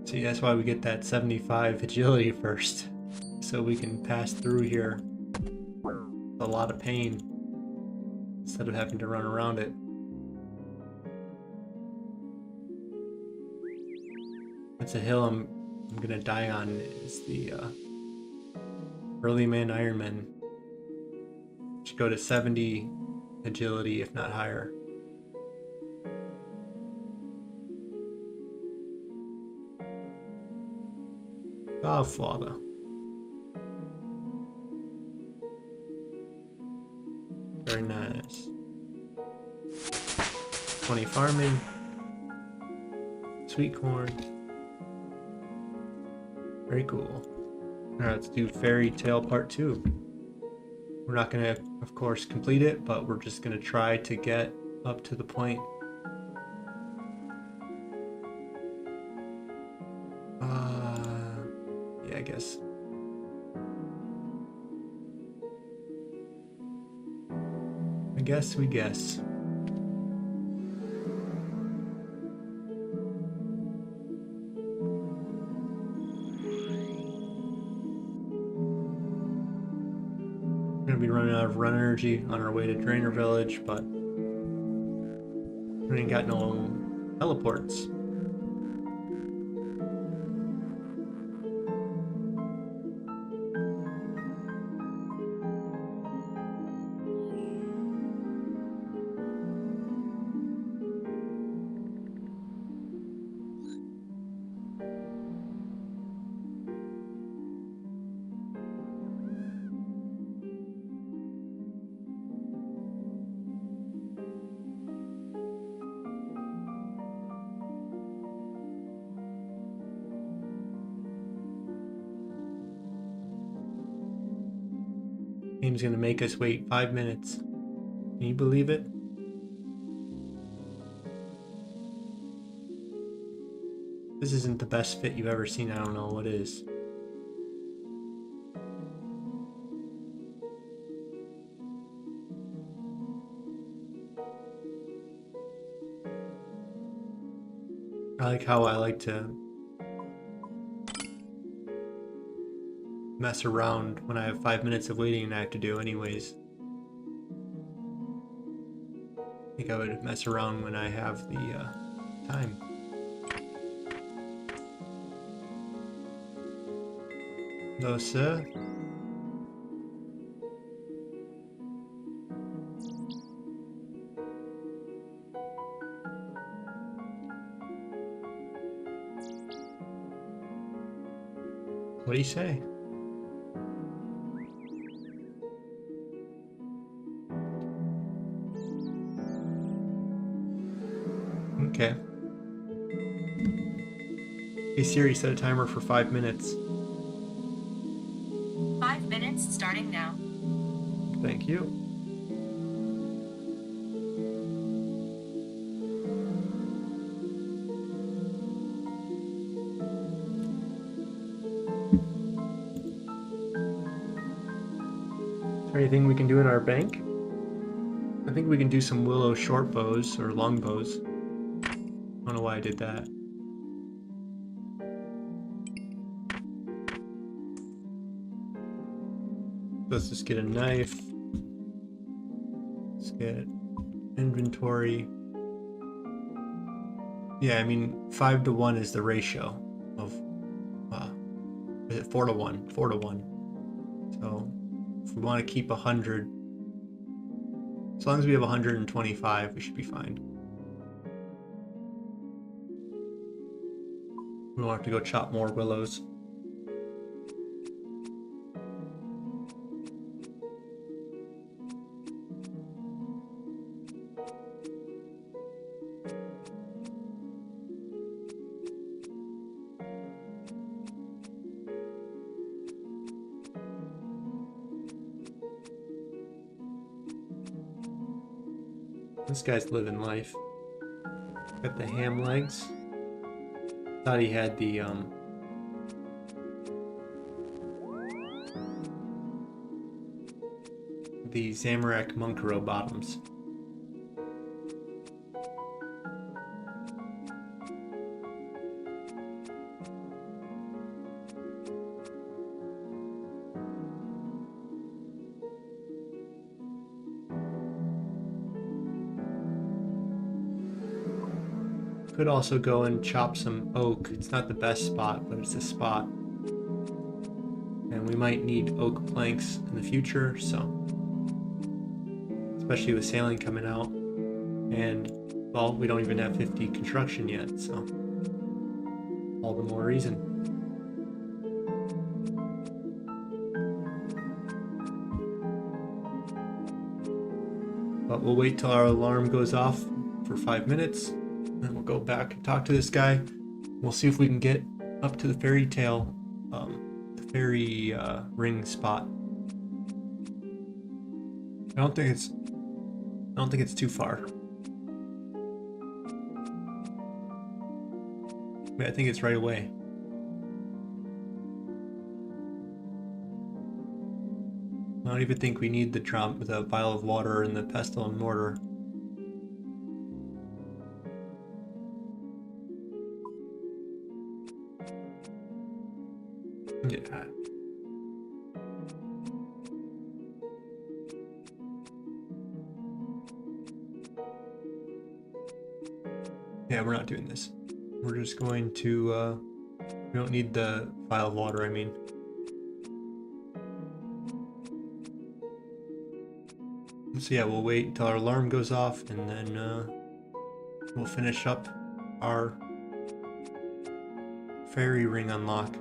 See, that's why we get that 75 agility first, so we can pass through here with a lot of pain instead of having to run around it. That's a hill I'm gonna die on. Is the early man Ironman. Should go to 70 agility, if not higher. Oh, Father. Very nice. 20 farming. Sweet corn. Very cool. Alright, let's do Fairy Tale Part 2. We're not gonna, of course, complete it, but we're just gonna try to get up to the point. Yeah, I guess. We guess. We're gonna be running out of run energy on our way to Drainer Village, but we ain't got no teleports. Game's gonna make us wait 5 minutes. Can you believe it? This isn't the best fit you've ever seen. I don't know what is. I like how I like to mess around when I have 5 minutes of waiting I have to do anyways. I think I would mess around when I have the time. No, sir. What do you say? Okay. Hey Siri, set a timer for 5 minutes. 5 minutes starting now. Thank you. Is there anything we can do in our bank? I think we can do some willow short bows or long bows. I don't know why I did that. Let's just get a knife. Let's get inventory. Yeah, I mean 5 to 1 is the ratio of is it 4 to 1? 4 to 1. So if we want to keep 100, as long as we have 125, we should be fine. We don't have to go chop more willows. This guy's living life. Got the ham legs. Thought he had the Zamorak Monkaro bottoms. Could also go and chop some oak. It's not the best spot, but it's a spot. And we might need oak planks in the future, so especially with sailing coming out. And well, we don't even have 50 construction yet, so all the more reason. But we'll wait till our alarm goes off for 5 minutes. Then we'll go back and talk to this guy. We'll see if we can get up to the fairy tale, the fairy ring spot. I don't think it's too far. I think it's right away. I don't even think we need the vial of water and the pestle and mortar. Yeah. Yeah, we're not doing this. We're just going to, we don't need the vial of water, I mean. So yeah, we'll wait until our alarm goes off and then we'll finish up our fairy ring unlock.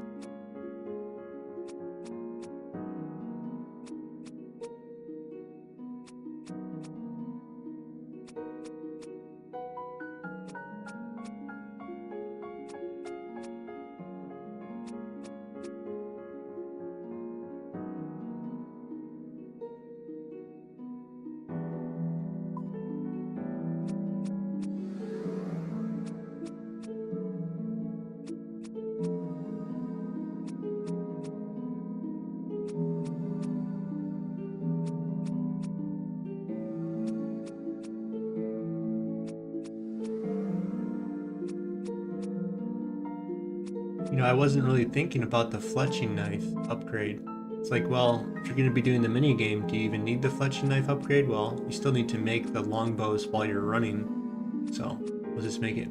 You know, I wasn't really thinking about the fletching knife upgrade. It's like, well, if you're going to be doing the mini game, do you even need the fletching knife upgrade? Well, you still need to make the longbows while you're running, so we'll just make it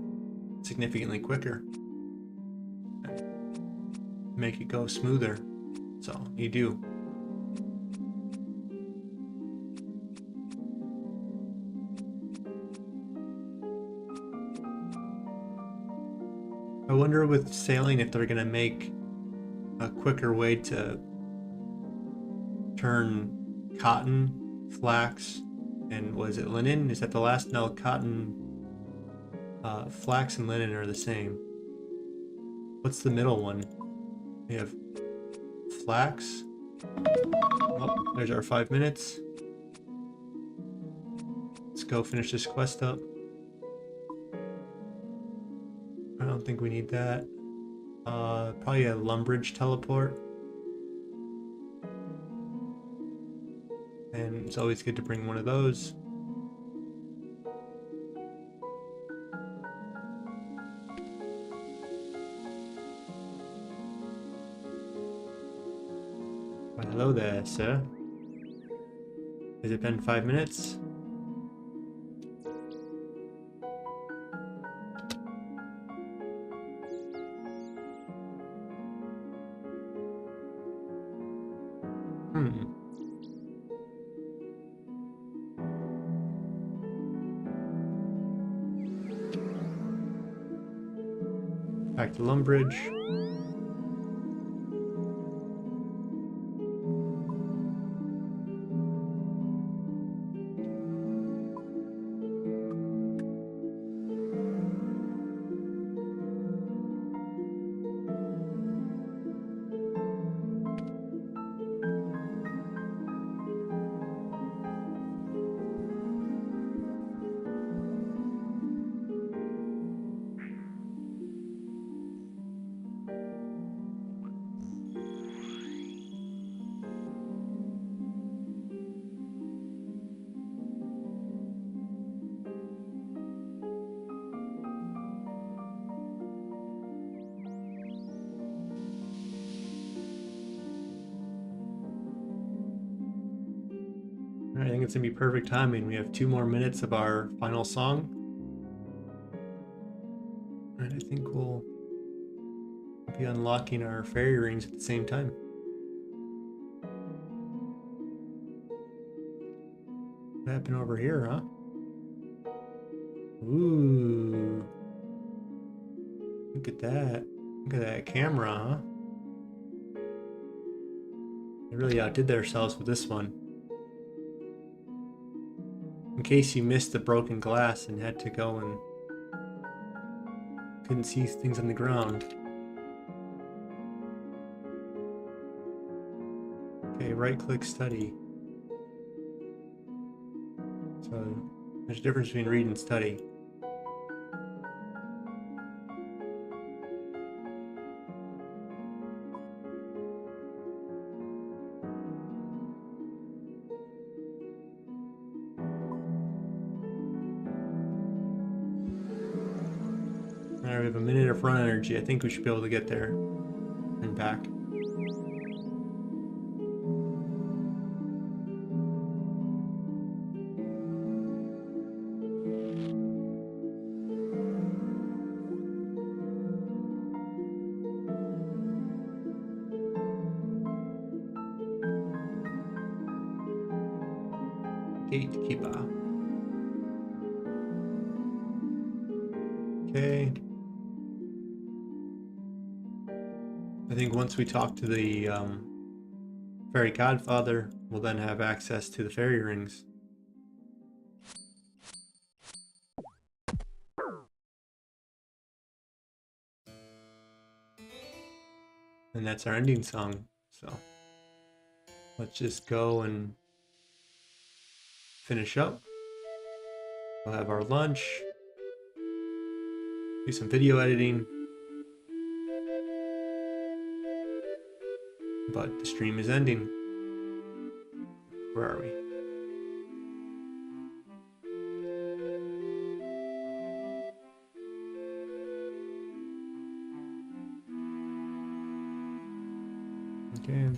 significantly quicker. Make it go smoother. So you do. I wonder with sailing if they're going to make quicker way to turn cotton, flax, and was it linen? Is that the last? No, cotton, flax and linen are the same. What's the middle one? We have flax. Oh, there's our 5 minutes. Let's go finish this quest up. I don't think we need that. Probably a Lumbridge teleport. And it's always good to bring one of those. Well, hello there, sir. Has it been 5 minutes? Back to Lumbridge. I think it's gonna be perfect timing. We have 2 more minutes of our final song. And I think we'll be unlocking our fairy rings at the same time. What happened over here, huh? Ooh. Look at that. Look at that camera, huh? They really outdid themselves with this one. In case you missed the broken glass and had to go and couldn't see things on the ground. Okay, right click study. So there's a difference between read and study. Alright, we have a minute of run energy. I think we should be able to get there and back. Gatekeeper. Okay. I think once we talk to the fairy godfather, we'll then have access to the fairy rings. And that's our ending song. So let's just go and finish up. We'll have our lunch, do some video editing, but the stream is ending. Where are we?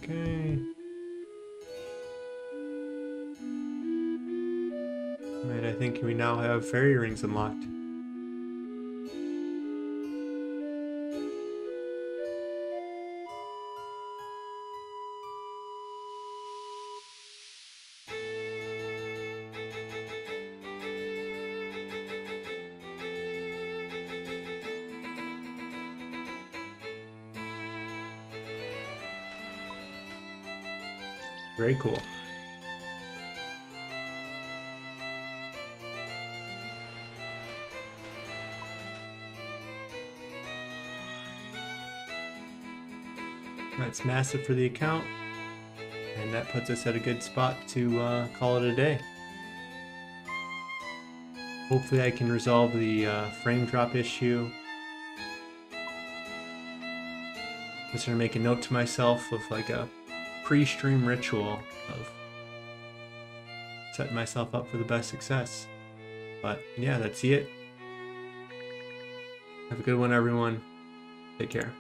Okay. Right, I think we now have fairy rings unlocked. Very cool. That's massive for the account, and that puts us at a good spot to call it a day. Hopefully I can resolve the frame drop issue. Just gonna make a note to myself of like a pre-stream ritual of setting myself up for the best success. But yeah, that's it. Have a good one, everyone. Take care.